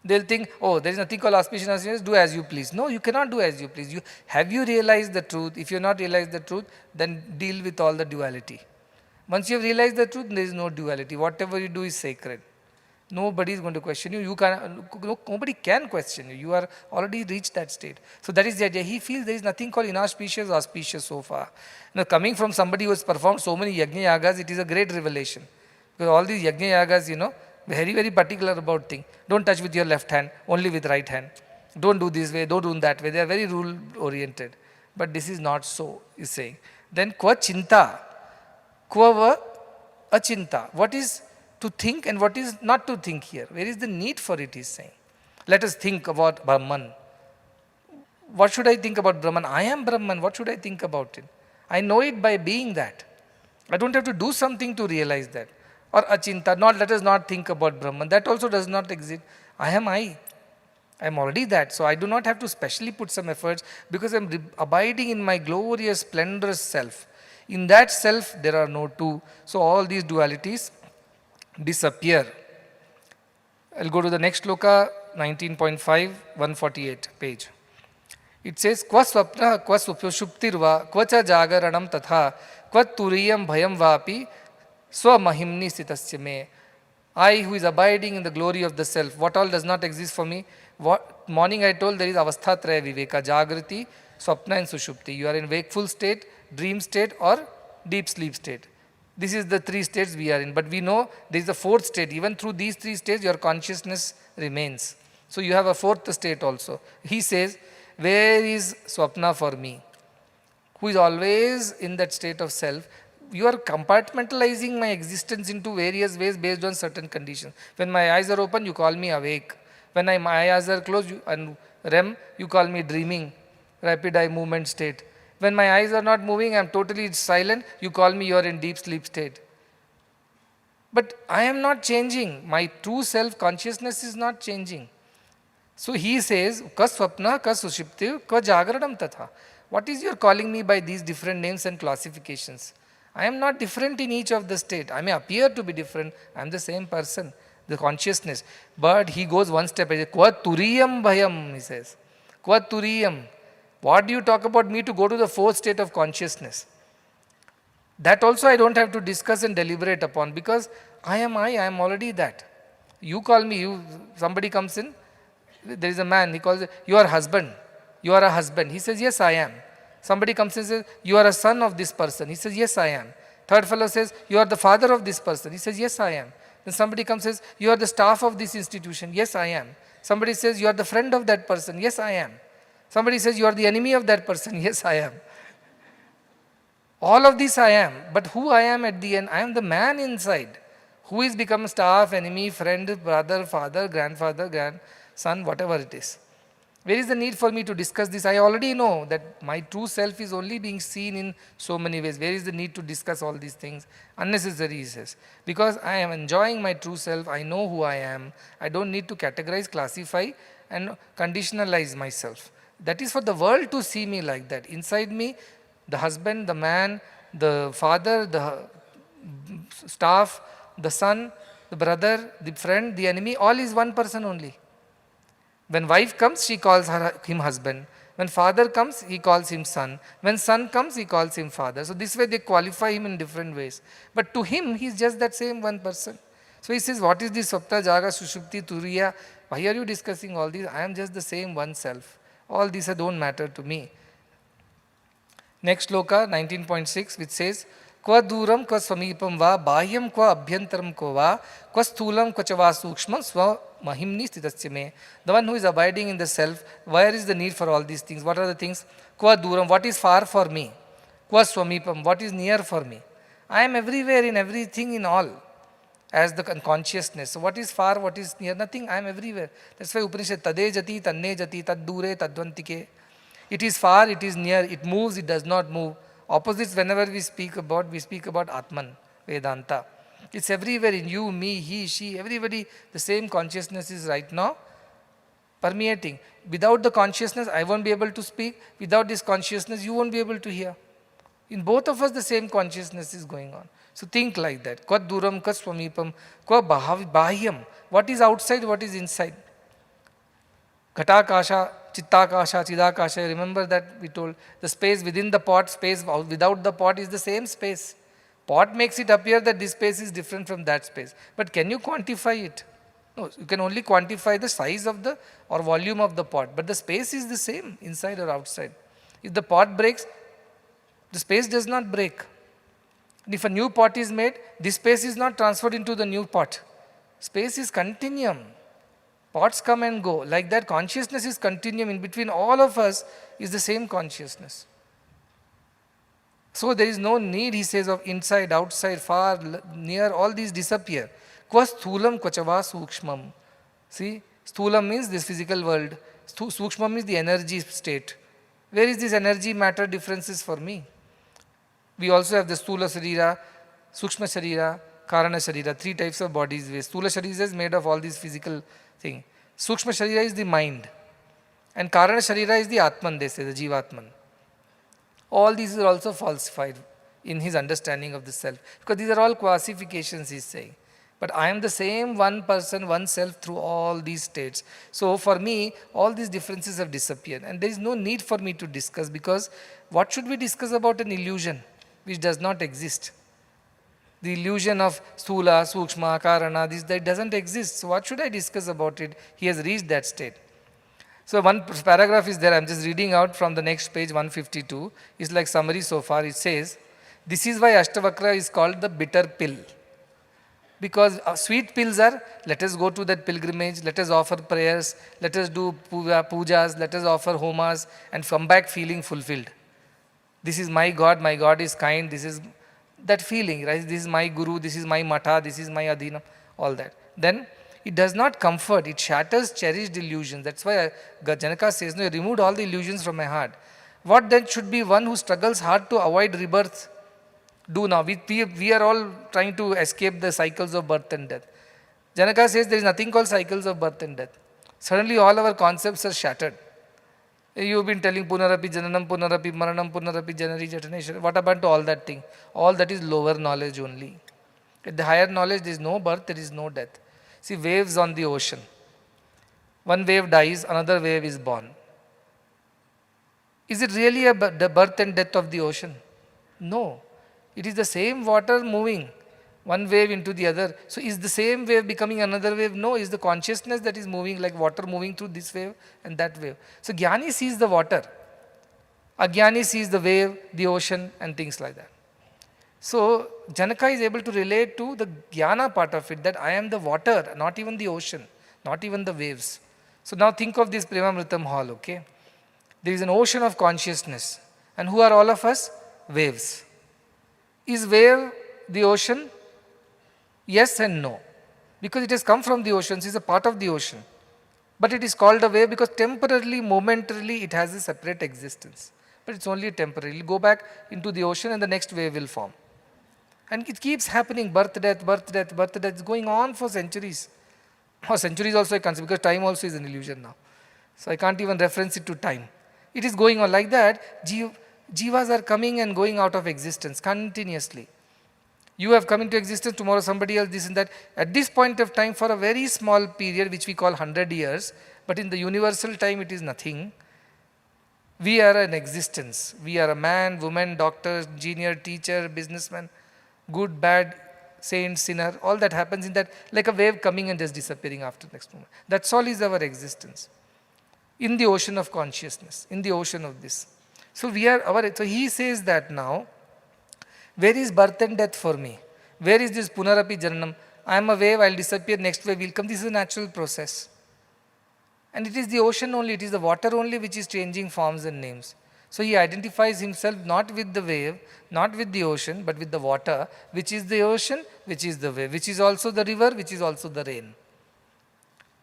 [SPEAKER 2] They'll think, oh, there is nothing called auspiciousness, do as you please. No, you cannot do as you please. Have you realized the truth? If you have not realized the truth, then deal with all the duality. Once you have realized the truth, there is no duality. Whatever you do is sacred. Nobody is going to question you. Nobody can question you. You are already reached that state. So that is the idea. He feels there is nothing called inauspicious or auspicious so far. Now, coming from somebody who has performed so many yajna yagas, it is a great revelation. Because all these yajna yagas, very, very particular about things. Don't touch with your left hand, only with right hand. Don't do this way, don't do that way. They are very rule oriented. But this is not so, is saying. Then kva chinta, kva va achinta. What is to think and what is not to think here? Where is the need for it, is saying. Let us think about Brahman. What should I think about Brahman? I am Brahman. What should I think about it? I know it by being that. I don't have to do something to realize that. Or achinta, not let us not think about Brahman. That also does not exist. I am I. I am already that. So I do not have to specially put some efforts because I am abiding in my glorious, splendorous self. In that self, there are no two. So all these dualities disappear. I'll go to the next sloka, 19.5, 148 page. It says, Kva swapna, kva sushuptirva, kva cha jagaranam tatha, kva turiyam bhayam vapi, swamahimni sitasya me. I who is abiding in the glory of the self, what all does not exist for me? What morning I told there is avasthatraya viveka, jagriti, swapna and sushupti. You are in wakeful state, dream state or deep sleep state. This is the three states we are in. But we know there is a fourth state. Even through these three states, your consciousness remains. So you have a fourth state also. He says, where is swapna for me? Who is always in that state of self. You are compartmentalizing my existence into various ways based on certain conditions. When my eyes are open, you call me awake. When my eyes are closed and REM, you call me dreaming, rapid eye movement state. When my eyes are not moving, I am totally silent, you call me you are in deep sleep state. But I am not changing. My true self consciousness is not changing. So he says, Ka swapna, ka sushipti, ka jagaranam tatha. What is your calling me by these different names and classifications? I am not different in each of the state. I may appear to be different. I am the same person, the consciousness. But he goes one step ahead. Kva turiyam bhayam, he says. Kva turiyam. What do you talk about me to go to the fourth state of consciousness? That also I don't have to discuss and deliberate upon because I am already that. You call me, somebody comes in, there is a man, he calls it, you are husband. You are a husband. He says, yes, I am. Somebody comes and says, you are a son of this person. He says, yes, I am. Third fellow says, you are the father of this person. He says, yes, I am. Then somebody comes and says, you are the staff of this institution. Yes, I am. Somebody says, you are the friend of that person. Yes, I am. Somebody says, you are the enemy of that person. Yes, I am. All of this I am. But who I am at the end? I am the man inside. Who is become staff, enemy, friend, brother, father, grandfather, grandson, whatever it is. Where is the need for me to discuss this? I already know that my true self is only being seen in so many ways. Where is the need to discuss all these things? Unnecessary, he says. Because I am enjoying my true self. I know who I am. I don't need to categorize, classify and conditionalize myself. That is for the world to see me like that. Inside me, the husband, the man, the father, the staff, the son, the brother, the friend, the enemy, all is one person only. When wife comes, she calls him husband. When father comes, he calls him son. When son comes, he calls him father. So this way they qualify him in different ways. But to him, he is just that same one person. So he says, what is this Swapna, Jaga, Sushupti, Turiya? Why are you discussing all these? I am just the same one self. All these don't matter to me. Next sloka, 19.6, which says, Kva duram kva samipam va, bahyam kva abhyantaram ko va, kva sthulam kva chava sukshmam sva mahimni stitasya me. The one who is abiding in the self, where is the need for all these things? What are the things? Kva duram, what is far for me? Kva swamipam, what is near for me? I am everywhere in everything in all as the consciousness. So what is far, what is near? Nothing, I am everywhere. That's why Upanishad, tade jati, tanne jati, tad dure, tadvantike. It is far, it is near, it moves, it does not move. Opposites, whenever we speak about Atman, Vedanta. It's everywhere in you, me, he, she, everybody, the same consciousness is right now permeating. Without the consciousness, I won't be able to speak. Without this consciousness, you won't be able to hear. In both of us, the same consciousness is going on. So think like that. Kvat duram, kvat swamipam, kvat bahyam. What is outside, what is inside? Ghatakasha, Chittakasha, Chidakasha. Remember that we told the space within the pot, space without the pot is the same space. Pot makes it appear that this space is different from that space. But can you quantify it? No, you can only quantify the size of the or volume of the pot. But the space is the same inside or outside. If the pot breaks, the space does not break. And if a new pot is made, this space is not transferred into the new pot. Space is continuum. Thoughts come and go. Like that, consciousness is continuum. In between all of us is the same consciousness. So there is no need, he says, of inside, outside, far, near, all these disappear. Kva sthulam kvachava sukshmam. See, sthulam means this physical world. Sukshmam means the energy state. Where is this energy matter differences for me? We also have the Sthula Sharira, Sukshma Sharira, Karana Sharira, 3 types of bodies. Sthula Sharira is made of all these physical things. Sukshma Sharira is the mind. And Karana Sharira is the Atman, they say, the Jivatman. All these are also falsified in his understanding of the self. Because these are all classifications, he is saying. But I am the same one person, one self through all these states. So for me, all these differences have disappeared. And there is no need for me to discuss, because what should we discuss about an illusion which does not exist? The illusion of Sthula, Sukshma, Karana, that doesn't exist. So what should I discuss about it? He has reached that state. So one paragraph is there, I am just reading out from the next page, 152. It's like summary so far. It says, this is why Ashtavakra is called the bitter pill. Because sweet pills are, let us go to that pilgrimage, let us offer prayers, let us do pujas, let us offer homas, and come back feeling fulfilled. This is my God is kind, this is that feeling, right? This is my Guru, this is my Matha, this is my Adhina, all that. Then it does not comfort, it shatters cherished illusions. That's why Janaka says, no, you removed all the illusions from my heart. What then should be one who struggles hard to avoid rebirth? Do now. We are all trying to escape the cycles of birth and death. Janaka says there is nothing called cycles of birth and death. Suddenly all our concepts are shattered. You've been telling Punarapi Jananam, Punarapi Maranam, Punarapi Janari Jataneshwara. What about all that thing? All that is lower knowledge only. At the higher knowledge, there is no birth, there is no death. See, waves on the ocean. One wave dies, another wave is born. Is it really the birth and death of the ocean? No. It is the same water moving, one wave into the other. So is the same wave becoming another wave? No, it's the consciousness that is moving, like water moving through this wave and that wave. So Jnani sees the water. Ajnani sees the wave, the ocean, and things like that. So Janaka is able to relate to the Jnana part of it, that I am the water, not even the ocean, not even the waves. So now think of this Premamrutham hall, okay? There is an ocean of consciousness. And who are all of us? Waves. Is wave the ocean? Yes and no. Because it has come from the ocean, it is a part of the ocean. But it is called a wave because temporarily, momentarily, it has a separate existence. But it's only temporary. It will go back into the ocean and the next wave will form. And it keeps happening, birth, death, birth, death, birth, death. It's going on for centuries. Or centuries also I can't say, because time also is an illusion now. So I can't even reference it to time. It is going on like that. Jivas are coming and going out of existence continuously. You have come into existence, tomorrow somebody else, this and that. At this point of time, for a very small period, which we call 100 years, but in the universal time it is nothing. We are an existence. We are a man, woman, doctor, engineer, teacher, businessman, good, bad, saint, sinner. All that happens in that, like a wave coming and just disappearing after the next moment. That's all is our existence. In the ocean of consciousness, in the ocean of this. So he says that now, where is birth and death for me? Where is this Punarapi Jananam? I am a wave, I will disappear, next wave will come. This is a natural process. And it is the ocean only, it is the water only which is changing forms and names. So he identifies himself not with the wave, not with the ocean, but with the water, which is the ocean, which is the wave, which is also the river, which is also the rain.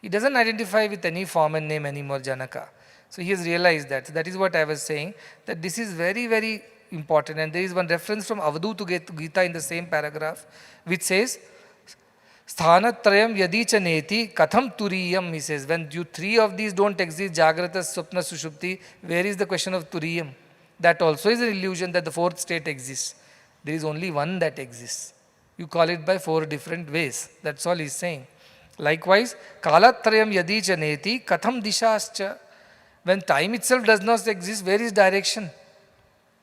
[SPEAKER 2] He doesn't identify with any form and name anymore, Janaka. So he has realized that. So that is what I was saying, that this is very, very important. And there is one reference from Avadhuta Gita in the same paragraph, which says, Sthanatrayam yadicha neti katham turiyam, he says. When you three of these don't exist, Jagrata, Swapna, Sushupti, where is the question of turiyam? That also is an illusion that the fourth state exists. There is only one that exists. You call it by 4 different ways. That's all he is saying. Likewise, Kalatrayam yadicha neti katham dishascha. When time itself does not exist, where is direction?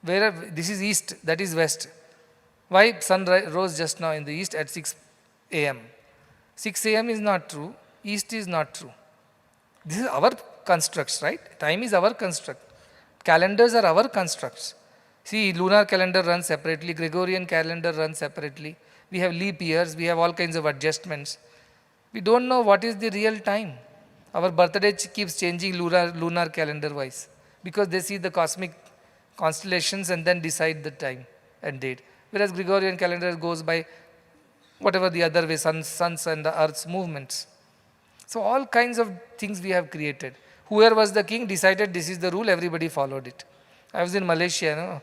[SPEAKER 2] This is east, that is west. Why sun rose just now in the east at 6 a.m.? 6 a.m. is not true, east is not true. This is our constructs, right? Time is our construct. Calendars are our constructs. See, lunar calendar runs separately, Gregorian calendar runs separately. We have leap years, we have all kinds of adjustments. We don't know what is the real time. Our birthday keeps changing lunar calendar wise because they see the cosmic constellations and then decide the time and date. Whereas Gregorian calendar goes by whatever the other way, suns and the earth's movements. So all kinds of things we have created. Whoever was the king decided this is the rule, everybody followed it. I was in Malaysia, no?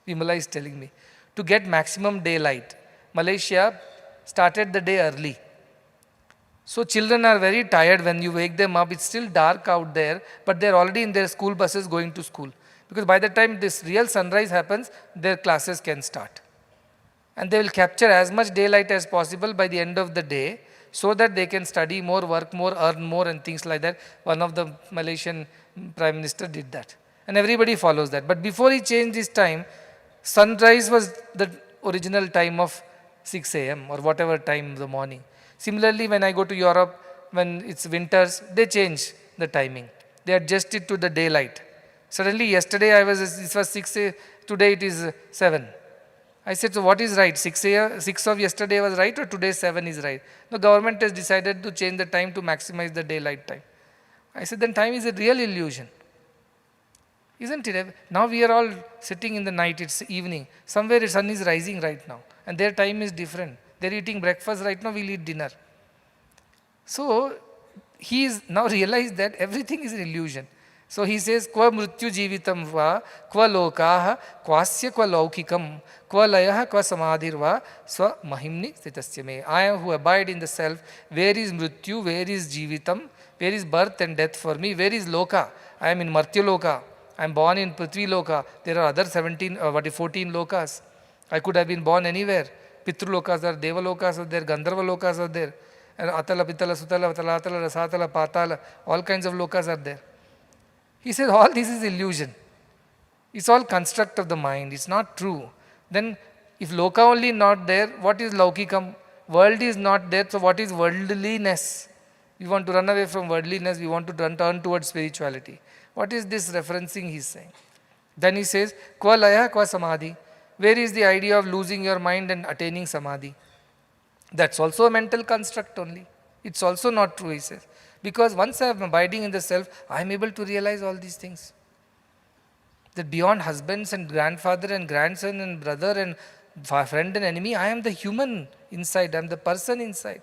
[SPEAKER 2] Vimala is telling me. To get maximum daylight, Malaysia started the day early. So children are very tired when you wake them up. It's still dark out there, but they're already in their school buses going to school. Because by the time this real sunrise happens, their classes can start. And they will capture as much daylight as possible by the end of the day so that they can study more, work more, earn more and things like that. One of the Malaysian Prime Minister did that. And everybody follows that. But before he changed his time, sunrise was the original time of 6 a.m. or whatever time in the morning. Similarly, when I go to Europe, when it's winters, they change the timing. They adjust it to the daylight. Suddenly, yesterday it was 6 a.m., today it is 7. I said, so what is right? 6 of yesterday was right or today 7 is right? The government has decided to change the time to maximize the daylight time. I said, then time is a real illusion. Isn't it? Now we are all sitting in the night, it's evening. Somewhere the sun is rising right now and their time is different. They're eating breakfast right now, we'll eat dinner. So he is now realized that everything is an illusion. So he says, Kva mrityu jivitam va, kva lokaha, kvasya kva laukikam, kva layaha kva samadhir va, swa mahimni stitasya me. I am who abide in the self. Where is mrityu? Where is jivitam? Where is birth and death for me? Where is loka? I am in Martya loka. I am born in Prithvi loka. There are other 14 lokas. I could have been born anywhere. Pitru lokas are, Deva lokas are there, Gandharva lokas are there. And Atala, Pitala, Sutala, Talatala, Rasatala, Patala, all kinds of lokas are there. He says all this is illusion. It's all construct of the mind. It's not true. Then if loka only not there, what is laukikam? World is not there, so what is worldliness? We want to run away from worldliness, we want to turn towards spirituality. What is this referencing he's saying? Then he says, Kva laya kva samadhi. Where is the idea of losing your mind and attaining samadhi? That's also a mental construct only. It's also not true, he says. Because once I am abiding in the self, I am able to realize all these things. That beyond husbands and grandfather and grandson and brother and friend and enemy, I am the human inside, I am the person inside.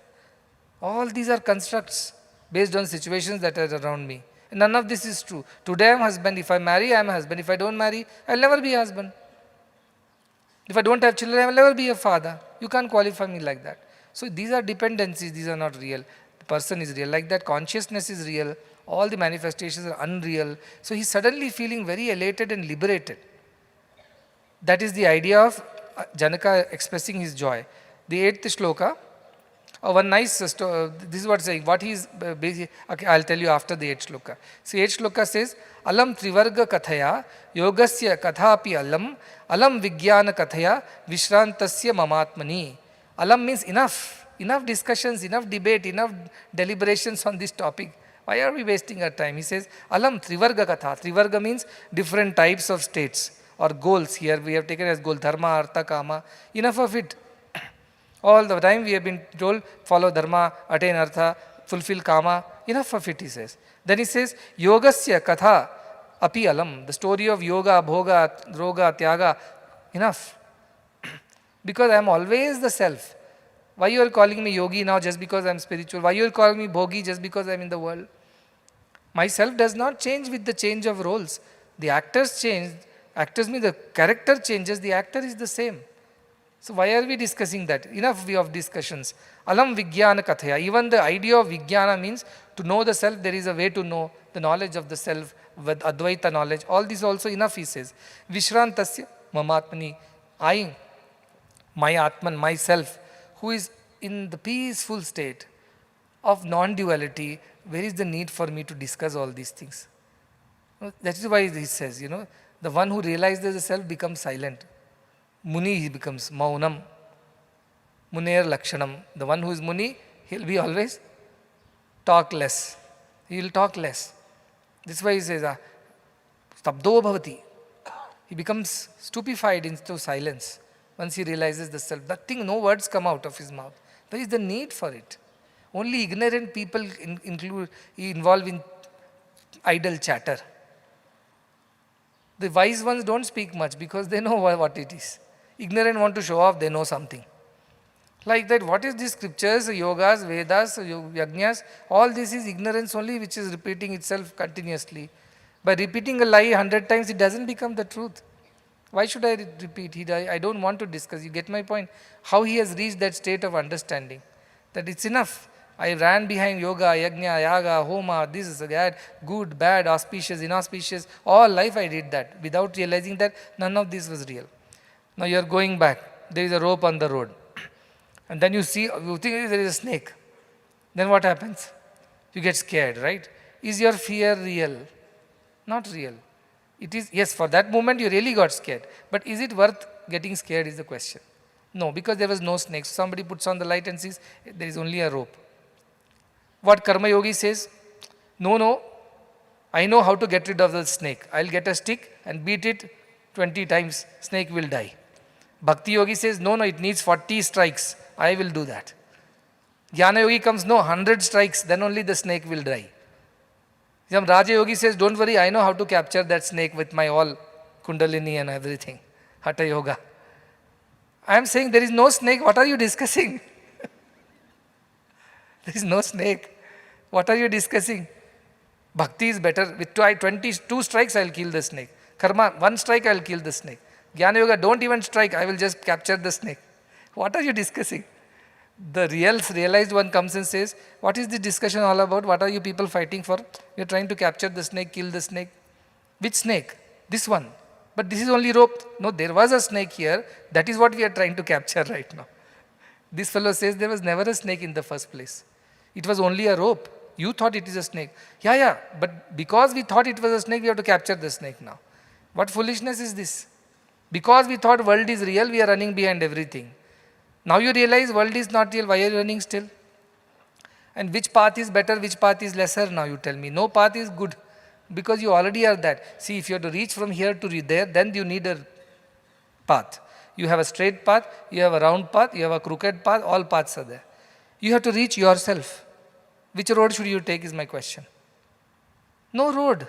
[SPEAKER 2] All these are constructs based on situations that are around me. And none of this is true. Today I am husband, if I marry, I am a husband. If I don't marry, I will never be a husband. If I don't have children, I will never be a father. You can't qualify me like that. So these are dependencies, these are not real. The person is real. Like that, consciousness is real. All the manifestations are unreal. So he's suddenly feeling very elated and liberated. That is the idea of Janaka expressing his joy. The 8th shloka, one nice, this is what saying, what he is basically, okay, I'll tell you after the 8th shloka. So 8th shloka says, Alam trivarga kathaya, yogasya kathapi alam vigyana kathaya, vishrantasya mamatmani. Alam means enough discussions, enough debate, enough deliberations on this topic. Why are we wasting our time? He says, Alam trivarga katha. Trivarga means different types of states or goals. Here we have taken as goal, dharma, artha, kama. Enough of it. All the time we have been told, follow dharma, attain artha, fulfill kama. Enough of it, he says. Then he says, yogasya katha api alam. The story of yoga, bhoga, droga, tyaga. Enough. Because I am always the self. Why you are calling me yogi now just because I am spiritual? Why you are calling me bhogi just because I am in the world? Myself does not change with the change of roles. The actors change. Actors mean the character changes, the actor is the same. So why are we discussing that? Enough of discussions. Alam Vijnana Kathaya. Even the idea of Vijnana means to know the self, there is a way to know the knowledge of the self with Advaita knowledge. All this also enough, he says. Vishrantasya mamatmani. I, my Atman, myself, who is in the peaceful state of non-duality, where is the need for me to discuss all these things? That is why he says, the one who realizes the self becomes silent. Muni, he becomes maunam. Munair lakshanam. The one who is Muni, he'll be always talk less. He will talk less. This is why he says, stabdo bhavati. He becomes stupefied into silence once he realizes the self. That thing, no words come out of his mouth. There is the need for it. Only ignorant people involve in idle chatter. The wise ones don't speak much because they know what it is. Ignorant want to show off, they know something. Like that, what is these scriptures, yogas, Vedas, yajnas? All this is ignorance only which is repeating itself continuously. By repeating a lie 100 times, it doesn't become the truth. Why should I repeat? I don't want to discuss. You get my point? How he has reached that state of understanding. That it's enough. I ran behind yoga, yajna, yaga, homa, this is that, good, bad, auspicious, inauspicious. All life I did that without realizing that none of this was real. Now you are going back. There is a rope on the road. And then you think there is a snake. Then what happens? You get scared, right? Is your fear real? Not real. It is, yes, for that moment you really got scared. But is it worth getting scared is the question. No, because there was no snake. Somebody puts on the light and sees there is only a rope. What Karma Yogi says? No, I know how to get rid of the snake. I'll get a stick and beat it 20 times. Snake will die. Bhakti Yogi says, no, it needs 40 strikes. I will do that. Jnana Yogi comes, no, 100 strikes, then only the snake will die. Some Raja Yogi says, don't worry, I know how to capture that snake with my all Kundalini and everything. Hatha Yoga. I am saying there is no snake, what are you discussing? There is no snake. What are you discussing? Bhakti is better. With 22 strikes, I will kill the snake. Karma, 1 strike, I will kill the snake. Jnana Yoga, don't even strike, I will just capture the snake. What are you discussing? The realized one comes and says, what is the discussion all about? What are you people fighting for? You are trying to capture the snake, kill the snake. Which snake? This one. But this is only rope. No, there was a snake here. That is what we are trying to capture right now. This fellow says there was never a snake in the first place. It was only a rope. You thought it is a snake. Yeah, but because we thought it was a snake, we have to capture the snake now. What foolishness is this? Because we thought world is real, we are running behind everything. Now you realize world is not real, why are you running still? And which path is better, which path is lesser now you tell me. No path is good because you already are that. See, if you have to reach from here to there, then you need a path. You have a straight path, you have a round path, you have a crooked path, all paths are there. You have to reach yourself. Which road should you take is my question. No road.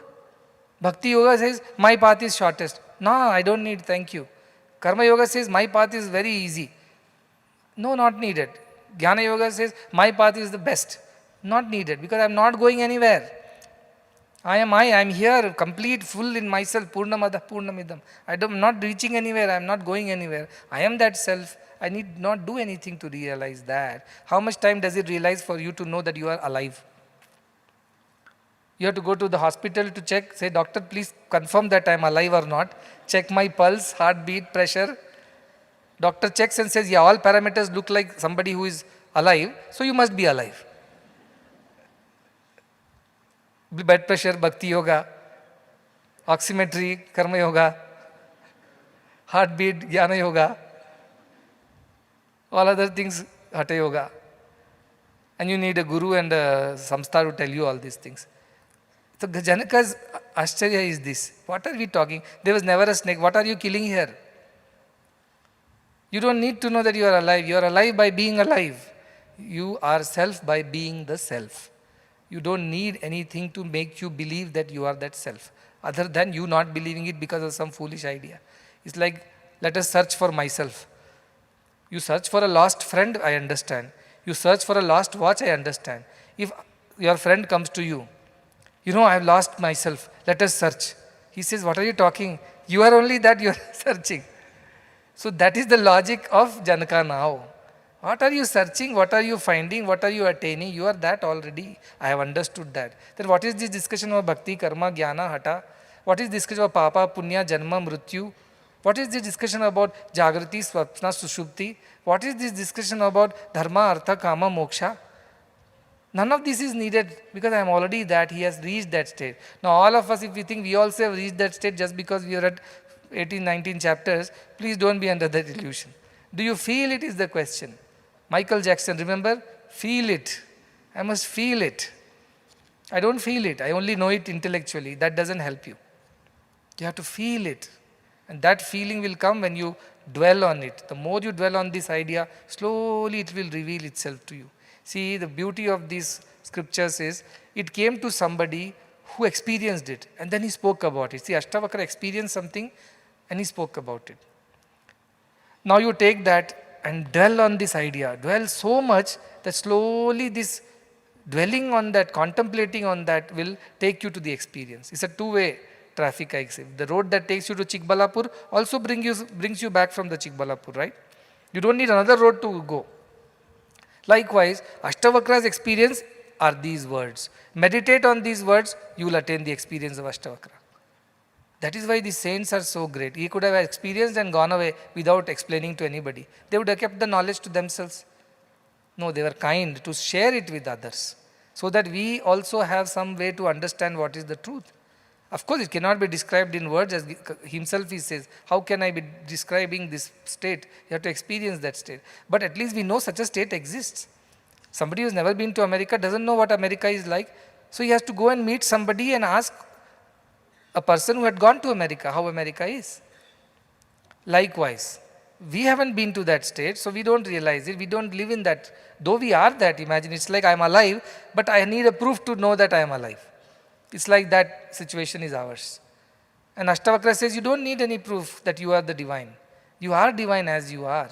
[SPEAKER 2] Bhakti Yoga says, my path is shortest. No, I don't need, thank you. Karma Yoga says, my path is very easy. No, not needed. Jnana Yoga says, my path is the best. Not needed, because I am not going anywhere. I am here, complete, full in myself, Purnamada, Purnamidam. I am not reaching anywhere, I am not going anywhere. I am that self. I need not do anything to realize that. How much time does it realize for you to know that you are alive? You have to go to the hospital to check, say, doctor, please confirm that I am alive or not. Check my pulse, heartbeat, pressure. Doctor checks and says, yeah, all parameters look like somebody who is alive, so you must be alive. Blood pressure, Bhakti Yoga. Oximetry, Karma Yoga. Heartbeat, Jnana Yoga. All other things, Hatha Yoga. And you need a guru and a samstha to tell you all these things. So Janaka's Ashtarya is this. What are we talking? There was never a snake. What are you killing here? You don't need to know that you are alive. You are alive by being alive. You are self by being the self. You don't need anything to make you believe that you are that self, other than you not believing it because of some foolish idea. It's like, let us search for myself. You search for a lost friend, I understand. You search for a lost watch, I understand. If your friend comes to you, I have lost myself, let us search. He says, what are you talking? You are only that, you are searching. So that is the logic of Janaka now. What are you searching? What are you finding? What are you attaining? You are that already. I have understood that. Then what is this discussion of bhakti, karma, jnana, hatha? What is discussion of papa, punya, janma, mrityu? What is this discussion about jagrati, swapna, sushupti? What is this discussion about dharma, artha, kama, moksha? None of this is needed because I am already that. He has reached that state. Now all of us, if we think we also have reached that state just because we are at 18, 19 chapters, please don't be under that illusion. Do you feel it is the question? Michael Jackson, remember? Feel it. I must feel it. I don't feel it. I only know it intellectually. That doesn't help you. You have to feel it. And that feeling will come when you dwell on it. The more you dwell on this idea, slowly it will reveal itself to you. See, the beauty of these scriptures is, it came to somebody who experienced it and then he spoke about it. See, Ashtavakra experienced something and he spoke about it. Now you take that and dwell on this idea, dwell so much that slowly this dwelling on that, contemplating on that will take you to the experience. It's a two-way traffic, I say. The road that takes you to Chikbalapur also brings you back from the Chikbalapur, right? You don't need another road to go. Likewise, Ashtavakra's experience are these words. Meditate on these words, you will attain the experience of Ashtavakra. That is why the saints are so great. He could have experienced and gone away without explaining to anybody. They would have kept the knowledge to themselves. No, they were kind to share it with others, so that we also have some way to understand what is the truth. Of course, it cannot be described in words, as himself he says. How can I be describing this state? You have to experience that state. But at least we know such a state exists. Somebody who has never been to America doesn't know what America is like. So he has to go and meet somebody and ask a person who had gone to America how America is. Likewise, we haven't been to that state, so we don't realize it. We don't live in that. Though we are that, imagine, it's like I am alive, but I need a proof to know that I am alive. It's like that situation is ours. And Ashtavakra says, you don't need any proof that you are the divine. You are divine as you are.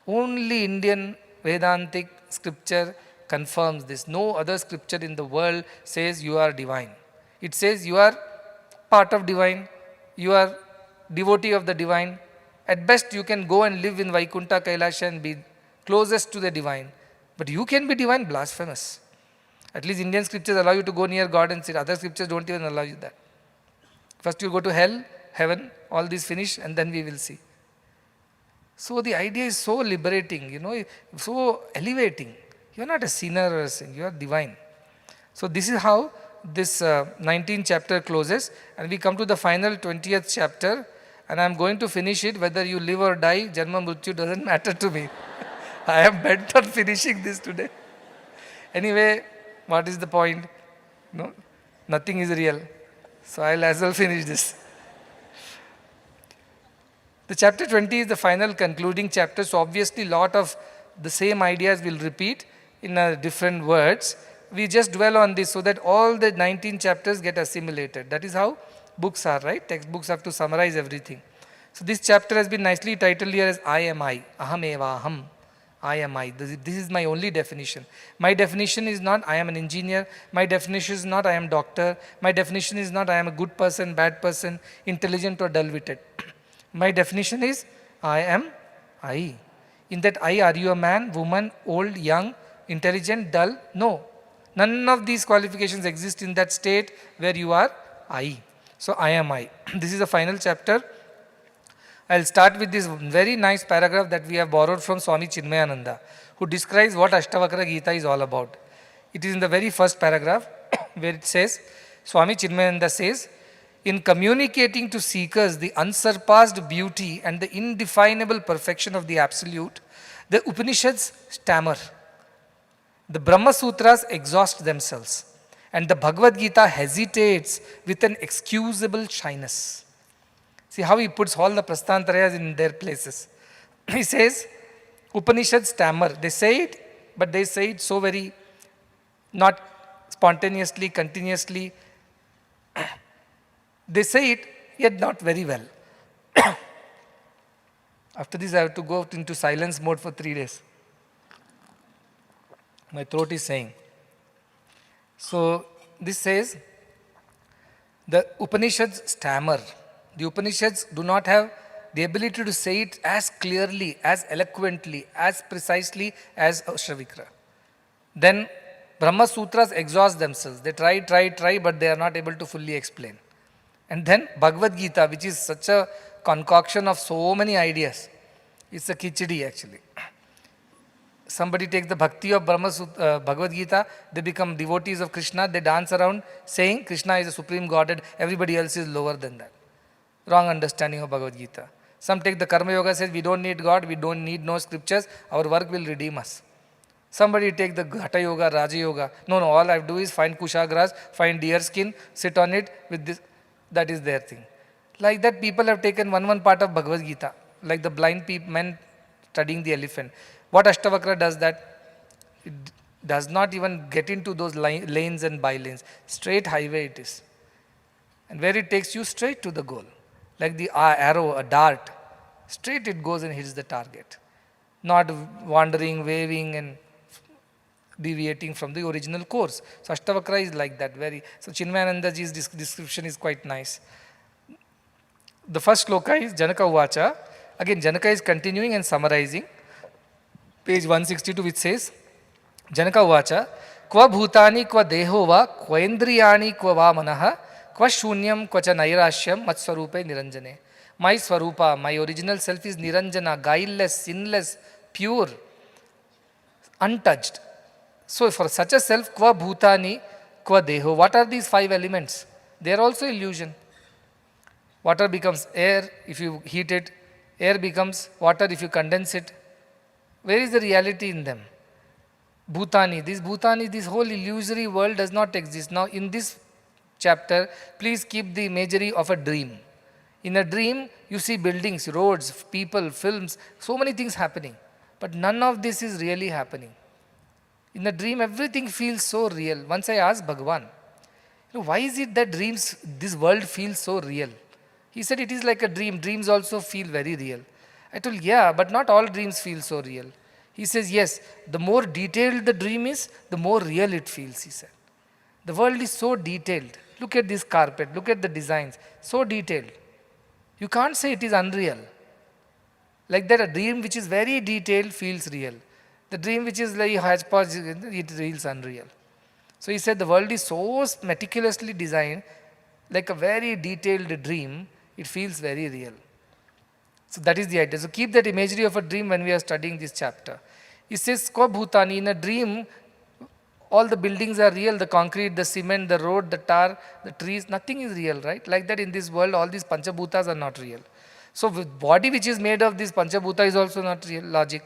[SPEAKER 2] Only Indian Vedantic scripture confirms this. No other scripture in the world says you are divine. It says you are part of divine, you are devotee of the divine. At best you can go and live in Vaikuntha Kailasha and be closest to the divine. But you can be divine, blasphemous. At least Indian scriptures allow you to go near God and sit. Other scriptures don't even allow you that. First you go to hell, heaven, all these finish, and then we will see. So the idea is so liberating, so elevating. You are not a sinner or a sin, you are divine. So this is how this 19th chapter closes, and we come to the final 20th chapter, and I am going to finish it. Whether you live or die, Janma Mrityu doesn't matter to me. I am bent on finishing this today. Anyway, what is the point? No, nothing is real. So I'll as well finish this. The chapter 20 is the final concluding chapter, so obviously lot of the same ideas will repeat in different words. We just dwell on this so that all the 19 chapters get assimilated. That is how books are, right? Textbooks have to summarize everything. So this chapter has been nicely titled here as I am I, Aham eva aham. I am I. This is my only definition. My definition is not I am an engineer. My definition is not I am doctor. My definition is not I am a good person, bad person, intelligent or dull-witted. My definition is I am I. In that I, are you a man, woman, old, young, intelligent, dull? No. None of these qualifications exist in that state where you are I. So I am I. This is the final chapter. I'll start with this very nice paragraph that we have borrowed from Swami Chinmayananda, who describes what Ashtavakra Gita is all about. It is in the very first paragraph where it says, Swami Chinmayananda says, in communicating to seekers the unsurpassed beauty and the indefinable perfection of the Absolute, the Upanishads stammer. The Brahma Sutras exhaust themselves, and the Bhagavad Gita hesitates with an excusable shyness. See how he puts all the Prasthantarayas in their places. He says, Upanishads stammer. They say it, but they say it so very, not spontaneously, continuously. They say it, yet not very well. After this, I have to go into silence mode for 3 days. My throat is saying. So, this says, the Upanishads stammer. The Upanishads do not have the ability to say it as clearly, as eloquently, as precisely as Ashtavakra. Then Brahma Sutras exhaust themselves. They try, but they are not able to fully explain. And then Bhagavad Gita, which is such a concoction of so many ideas. It's a khichdi actually. Somebody takes the bhakti of Bhagavad Gita, they become devotees of Krishna, they dance around saying Krishna is a supreme Godhead, everybody else is lower than that. Wrong understanding of Bhagavad Gita. Some take the Karma Yoga, says we don't need God, we don't need no scriptures, our work will redeem us. Somebody take the Hatha Yoga, Raja Yoga. No, all I have to do is find kusha grass, find deer skin, sit on it with this. That is their thing. Like that, people have taken one part of Bhagavad Gita, like the blind men studying the elephant. What Ashtavakra does that, it does not even get into those lanes and by-lanes. Straight highway it is. And where it takes you straight to the goal. Like the arrow, a dart, straight it goes and hits the target. Not wandering, waving and deviating from the original course. So Ashtavakra is like that. So Chinmayanandaji's description is quite nice. The first shloka is Janaka Uvacha. Again, Janaka is continuing and summarizing. Page 162, which says, Janaka Uvacha, Kva bhutani kva deho va, kva indriyani kva va manaha, kva shunyam kva cha nairashyam mat swarupe niranjane. My swarupa, my original self is niranjana, guileless, sinless, pure, untouched. So for such a self, kva bhutani kva deho. What are these 5 elements? They are also illusion. Water becomes air if you heat it. Air becomes water if you condense it. Where is the reality in them? Bhutani, this whole illusory world does not exist. Now in this chapter, please keep the imagery of a dream. In a dream, you see buildings, roads, people, films, so many things happening. But none of this is really happening. In a dream, everything feels so real. Once I asked Bhagavan, why is it that this world feels so real? He said it is like a dream. Dreams also feel very real. I told, yeah, but not all dreams feel so real. He says, yes, the more detailed the dream is, the more real it feels, he said. The world is so detailed. Look at this carpet, look at the designs, so detailed. You can't say it is unreal. Like that, a dream which is very detailed feels real. The dream which is like hodgepodge, it feels unreal. So he said the world is so meticulously designed, like a very detailed dream, it feels very real. So that is the idea. So keep that imagery of a dream when we are studying this chapter. He says, Ko bhutani, in a dream, all the buildings are real, the concrete, the cement, the road, the tar, the trees, nothing is real, right? Like that in this world, all these panchabhutas are not real. So with body which is made of this panchabhuta is also not real, logic.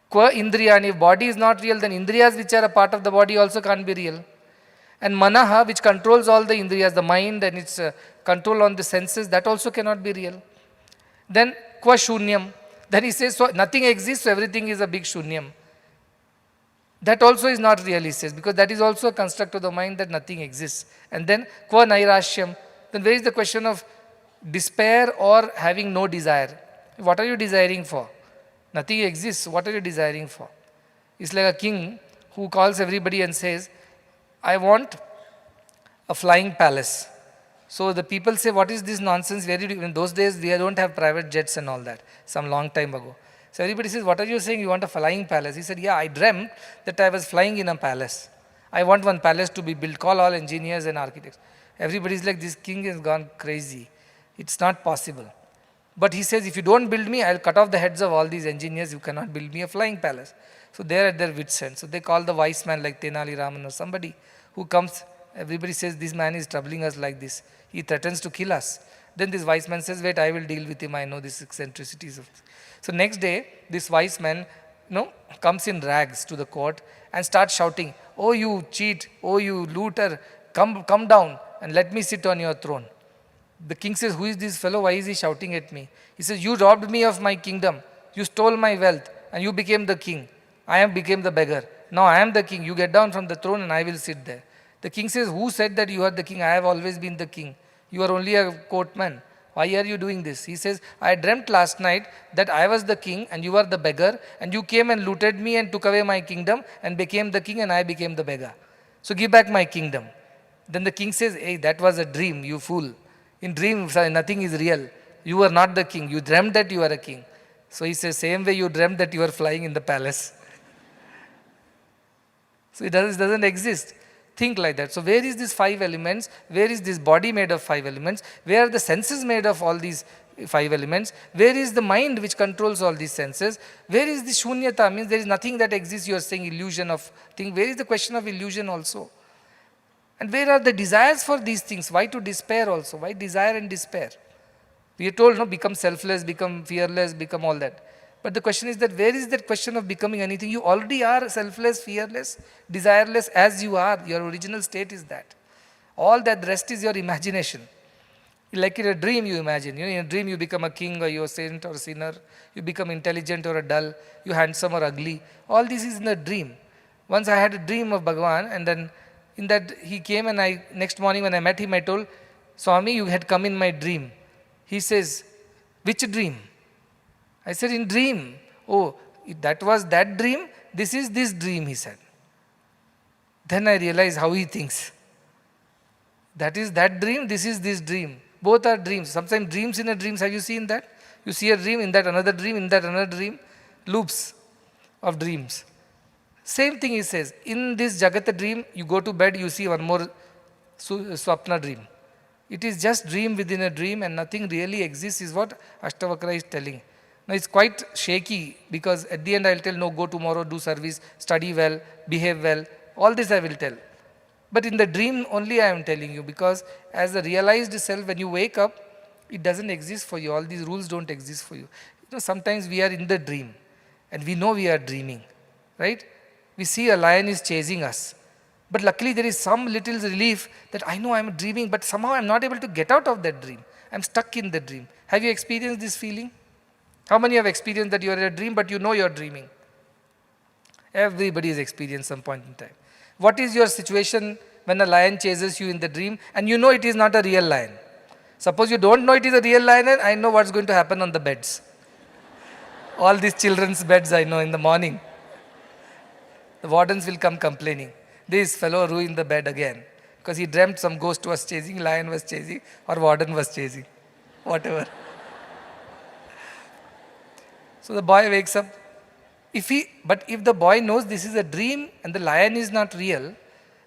[SPEAKER 2] Qua indriyani, if body is not real, then indriyas which are a part of the body also can't be real. And manaha, which controls all the indriyas, the mind and its control on the senses, that also cannot be real. Then qua shunyam, then he says, so nothing exists, so everything is a big shunyam. That also is not real, he says, because that is also a construct of the mind that nothing exists. And then qua nairashyam, then where is the question of despair or having no desire? What are you desiring for? Nothing exists, what are you desiring for? It's like a king who calls everybody and says, I want a flying palace. So the people say, what is this nonsense? In those days, we don't have private jets and all that, some long time ago. So everybody says, what are you saying? You want a flying palace? He said, yeah, I dreamt that I was flying in a palace. I want one palace to be built. Call all engineers and architects. Everybody's like, this king has gone crazy. It's not possible. But he says, if you don't build me, I'll cut off the heads of all these engineers. You cannot build me a flying palace. So they're at their wits' end. So they call the wise man like Tenali Raman or somebody who comes. Everybody says, this man is troubling us like this. He threatens to kill us. Then this wise man says, wait, I will deal with him. I know these eccentricities of this. So next day, this wise man comes in rags to the court and starts shouting, oh, you cheat, oh, you looter, come down and let me sit on your throne. The king says, who is this fellow? Why is he shouting at me? He says, you robbed me of my kingdom. You stole my wealth and you became the king. I became the beggar. Now I am the king. You get down from the throne and I will sit there. The king says, who said that you are the king? I have always been the king. You are only a courtman. Why are you doing this? He says, I dreamt last night that I was the king and you are the beggar and you came and looted me and took away my kingdom and became the king and I became the beggar. So give back my kingdom. Then the king says, hey, that was a dream, you fool. In dreams, nothing is real. You are not the king. You dreamt that you are a king. So he says, same way you dreamt that you are flying in the palace. So it doesn't exist. Think like that. So where is these 5 elements? Where is this body made of 5 elements? Where are the senses made of all these 5 elements? Where is the mind which controls all these senses? Where is the shunyata? Means there is nothing that exists. You are saying illusion of thing. Where is the question of illusion also? And where are the desires for these things? Why to despair also? Why desire and despair? We are told, no, become selfless, become fearless, become all that. But the question is that where is that question of becoming anything? You already are selfless, fearless, desireless as you are. Your original state is that. All that rest is your imagination. Like in a dream, you imagine. In a dream, you become a king, or you're a saint or a sinner. You become intelligent or a dull. You handsome or ugly. All this is in a dream. Once I had a dream of Bhagavan, and then in that he came, and next morning when I met him, I told, Swami, you had come in my dream. He says, which dream? I said, in dream. Oh, that was that dream. This is this dream, he said. Then I realized how he thinks. That is that dream, this is this dream. Both are dreams. Sometimes dreams in a dream, have you seen that? You see a dream, in that another dream, in that another dream. Loops of dreams. Same thing he says. In this Jagata dream, you go to bed, you see one more Swapna dream. It is just dream within a dream, and nothing really exists, is what Ashtavakra is telling. Now it's quite shaky, because at the end I will tell, no, go tomorrow, do service, study well, behave well. All this I will tell. But in the dream only I am telling you, because as a realized self, when you wake up, it doesn't exist for you. All these rules don't exist for you. Sometimes we are in the dream and we know we are dreaming, right? We see a lion is chasing us. But luckily there is some little relief that I know I am dreaming, but somehow I am not able to get out of that dream. I am stuck in the dream. Have you experienced this feeling? How many have experienced that you are in a dream, but you know you are dreaming? Everybody has experienced some point in time. What is your situation when a lion chases you in the dream and you know it is not a real lion? Suppose you don't know it is a real lion, and I know what's going to happen on the beds. All these children's beds I know in the morning. The wardens will come complaining. This fellow ruined the bed again because he dreamt some ghost was chasing, lion was chasing, or warden was chasing. Whatever. So the boy wakes up. But if the boy knows this is a dream and the lion is not real,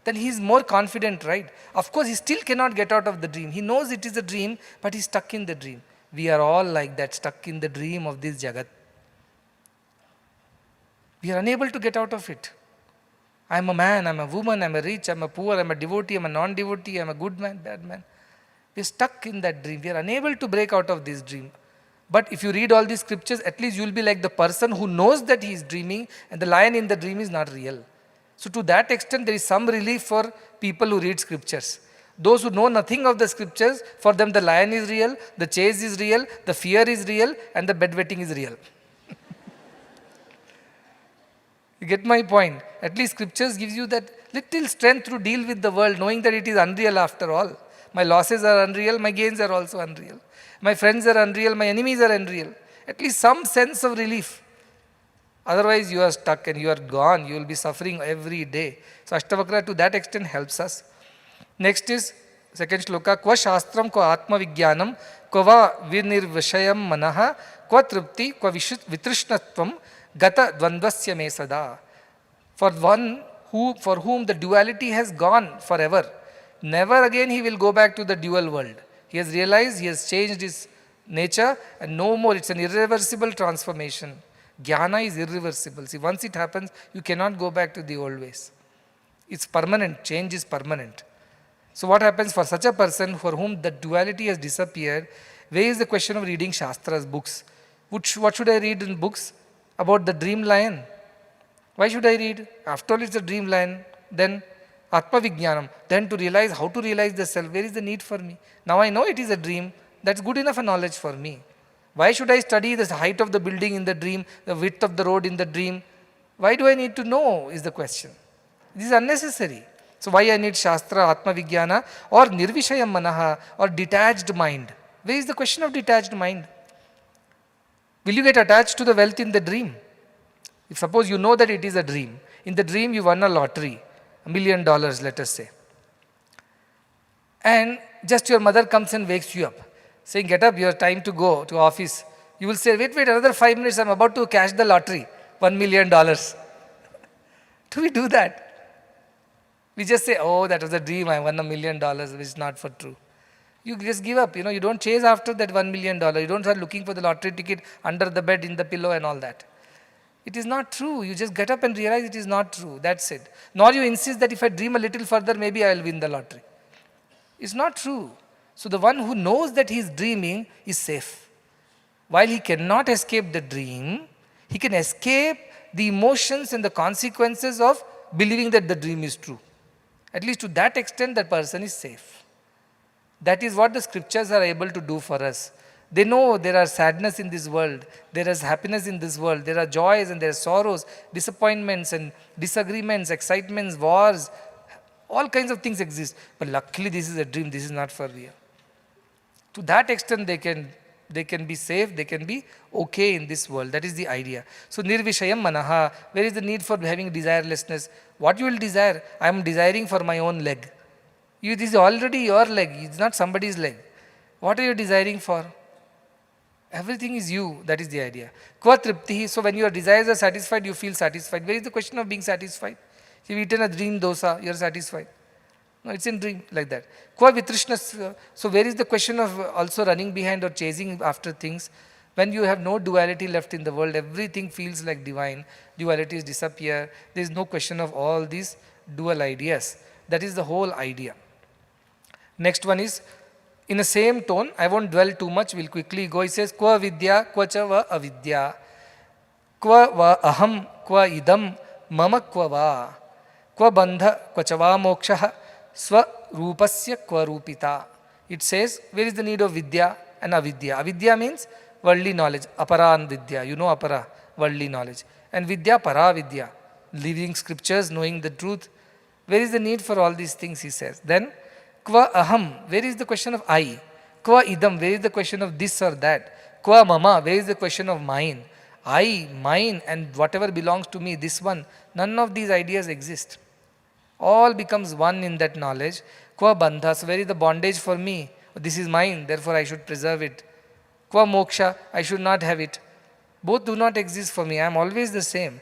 [SPEAKER 2] then he is more confident, right? Of course, he still cannot get out of the dream. He knows it is a dream, but he's stuck in the dream. We are all like that, stuck in the dream of this Jagat. We are unable to get out of it. I am a man, I am a woman, I am a rich, I am a poor, I am a devotee, I am a non-devotee, I am a good man, bad man. We are stuck in that dream. We are unable to break out of this dream. But if you read all these scriptures, at least you will be like the person who knows that he is dreaming and the lion in the dream is not real. So to that extent, there is some relief for people who read scriptures. Those who know nothing of the scriptures, for them the lion is real, the chase is real, the fear is real, and the bedwetting is real. You get my point? At least scriptures gives you that little strength to deal with the world, knowing that it is unreal after all. My losses are unreal, my gains are also unreal. My friends are unreal, my enemies are unreal. At least some sense of relief. Otherwise you are stuck and you are gone. You will be suffering every day. So Ashtavakra to that extent helps us. Next is second shloka. Kva shastram kva atma vijnanam kva va vinirvishayam manaha kva tripti kva vitrishnatvam gata dvandvasya me sada. For one for whom the duality has gone forever, never again he will go back to the dual world. He has realized, he has changed his nature, and no more. It's an irreversible transformation. Jnana is irreversible. See, once it happens, you cannot go back to the old ways. It's permanent. Change is permanent. So what happens for such a person for whom the duality has disappeared? Where is the question of reading Shastras, books? What should I read in books? About the dream lion. Why should I read? After all, it's a dream lion. Then Atma Vijnanam. Then to realize how to realize the self. Where is the need for me? Now I know it is a dream. That's good enough a knowledge for me. Why should I study the height of the building in the dream, the width of the road in the dream? Why do I need to know is the question. This is unnecessary. So why I need Shastra, Atma Vijnana, or Nirvishayam Manaha, or detached mind? Where is the question of detached mind? Will you get attached to the wealth in the dream? If suppose you know that it is a dream. In the dream you won a lottery, $1 million, let us say. And just your mother comes and wakes you up, saying, get up, your time to go to office. You will say, wait, another 5 minutes, I'm about to cash the lottery, $1 million. Do we do that? We just say, oh, that was a dream, I won $1 million, which is not for true. You just give up, you don't chase after that $1 million. You don't start looking for the lottery ticket under the bed, in the pillow and all that. It is not true. You just get up and realize it is not true. That's it. Nor you insist that if I dream a little further, maybe I will win the lottery. It's not true. So the one who knows that he is dreaming is safe. While he cannot escape the dream, he can escape the emotions and the consequences of believing that the dream is true. At least to that extent, that person is safe. That is what the scriptures are able to do for us. They know there are sadness in this world, there is happiness in this world, there are joys and there are sorrows, disappointments and disagreements, excitements, wars, all kinds of things exist. But luckily this is a dream, this is not for real. To that extent they can be safe, they can be okay in this world. That is the idea. So nirvishayam manaha, where is the need for having desirelessness? What you will desire? I am desiring for my own leg. This is already your leg, it's not somebody's leg. What are you desiring for? Everything is you, that is the idea. Kva triptihi, so when your desires are satisfied, you feel satisfied. Where is the question of being satisfied? You've eaten a dream dosa, you are satisfied. No, it's in dream, like that. Kva vitrishna, so where is the question of also running behind or chasing after things? When you have no duality left in the world, everything feels like divine, dualities disappear, there is no question of all these dual ideas. That is the whole idea. Next one is, in the same tone, I won't dwell too much, we'll quickly go. He says, Kva vidya, kva cha va avidya, kva va aham, kva idam, mama kva va, kva bandha, kva cha va moksha, swa rupasya kva rupita. It says, where is the need of vidya and avidya? Avidya means worldly knowledge, apara and vidya, you know apara, worldly knowledge. And vidya, para vidya, living scriptures, knowing the truth. Where is the need for all these things, he says. Then, Kva aham, where is the question of I? Kva idam, where is the question of this or that? Kva mama, where is the question of mine? I, mine, and whatever belongs to me, this one. None of these ideas exist. All becomes one in that knowledge. Kva bandha, so where is the bondage for me? This is mine, therefore I should preserve it. Kva moksha, I should not have it. Both do not exist for me, I am always the same.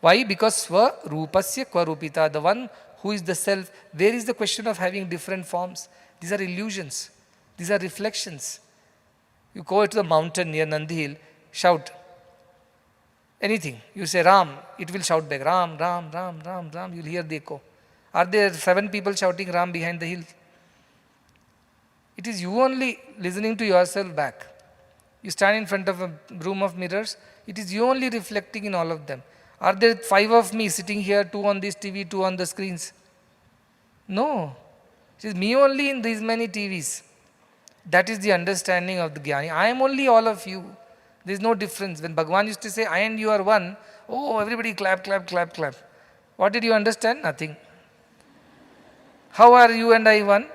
[SPEAKER 2] Why? Because swa rupasya kva rupita, the one who is the self. Where is the question of having different forms? These are illusions. These are reflections. You go to the mountain near Nandi Hill, shout anything. You say Ram, it will shout back, Ram, Ram, Ram, Ram, Ram. You will hear the echo. Are there 7 people shouting Ram behind the hill? It is you only listening to yourself back. You stand in front of a room of mirrors, it is you only reflecting in all of them. Are there 5 of me sitting here, 2 on this TV, 2 on the screens? No. It is me only in these many TVs. That is the understanding of the Jnani. I am only all of you. There is no difference. When Bhagavan used to say, I and you are one, oh, everybody clap, clap, clap, clap. What did you understand? Nothing. How are you and I one?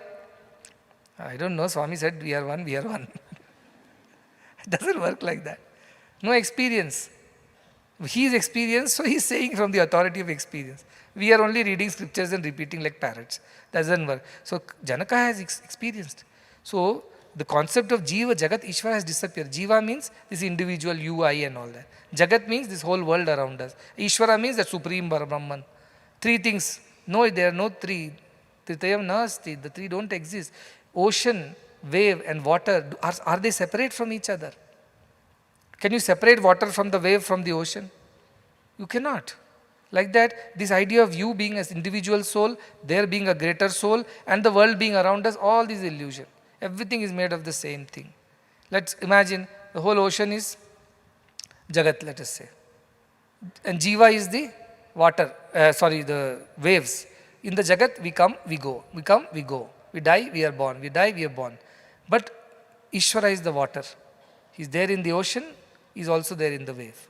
[SPEAKER 2] I don't know. Swami said, we are one, we are one. It doesn't work like that. No experience. He is experienced, so he is saying from the authority of experience. We are only reading scriptures and repeating like parrots. Doesn't work. So Janaka has experienced. So the concept of Jiva, Jagat, Ishvara has disappeared. Jiva means this individual, you, I and all that. Jagat means this whole world around us. Ishvara means the supreme Brahman. 3 things. No, there are no 3. Tritayam nasti. The 3 don't exist. Ocean, wave and water, are they separate from each other? Can you separate water from the wave from the ocean? You cannot. Like that, this idea of you being as individual soul, there being a greater soul, and the world being around us, all these illusion. Everything is made of the same thing. Let's imagine the whole ocean is Jagat, let us say. And Jiva is the water, the waves. In the Jagat, we come, we go. We come, we go. We die, we are born. We die, we are born. But Ishvara is the water. He is there in the ocean, he is also there in the wave.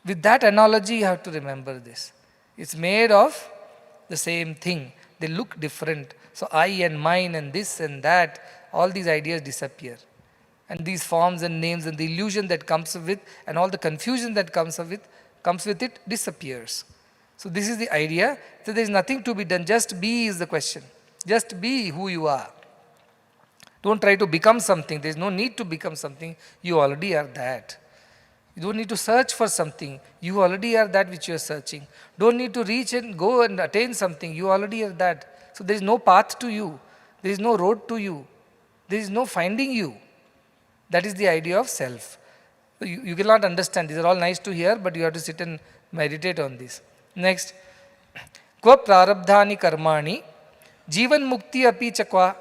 [SPEAKER 2] With that analogy, you have to remember this. It's made of the same thing. They look different. So I and mine and this and that, all these ideas disappear. And these forms and names and the illusion that comes with and all the confusion that comes with it disappears. So this is the idea. So there is nothing to be done. Just be is the question. Just be who you are. Don't try to become something. There is no need to become something. You already are that. You don't need to search for something. You already are that which you are searching. Don't need to reach and go and attain something. You already are that. So there is no path to you. There is no road to you. There is no finding you. That is the idea of self. You cannot understand. These are all nice to hear, but you have to sit and meditate on this. Next. Kva prarabdhani karmani jivan mukti api chakva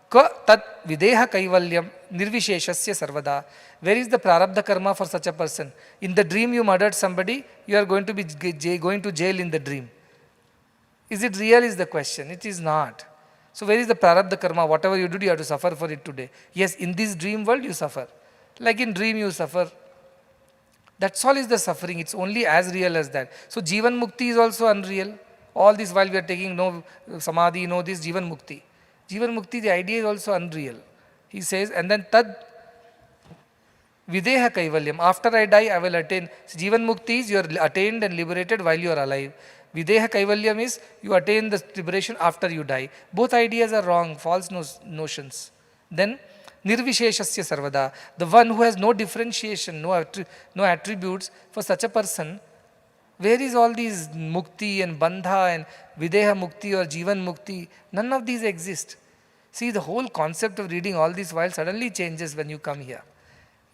[SPEAKER 2] ka tat videha kaivalyam nirvisheshasya sarvada. Where is the prarabdha karma for such a person? In the dream you murdered somebody, you are going to be going to jail in the dream. Is it real is the question. It is not. So where is the prarabdha karma? Whatever you did, you have to suffer for it today. Yes, in this dream world you suffer. Like in dream you suffer. That's all is the suffering. It's only as real as that. So Jivan Mukti is also unreal. All this while we are taking no samadhi, no this Jivan Mukti. Jivan Mukti, the idea is also unreal. He says, and then Tad Videha Kaivalyam. After I die, I will attain. So Jivan Mukti is you are attained and liberated while you are alive. Videha Kaivalyam is you attain the liberation after you die. Both ideas are wrong, false notions. Then Nirvisheshasya Sarvada, the one who has no differentiation, no attributes, for such a person, where is all these mukti and bandha and videha mukti or jivan mukti? None of these exist. See, the whole concept of reading all these while suddenly changes when you come here.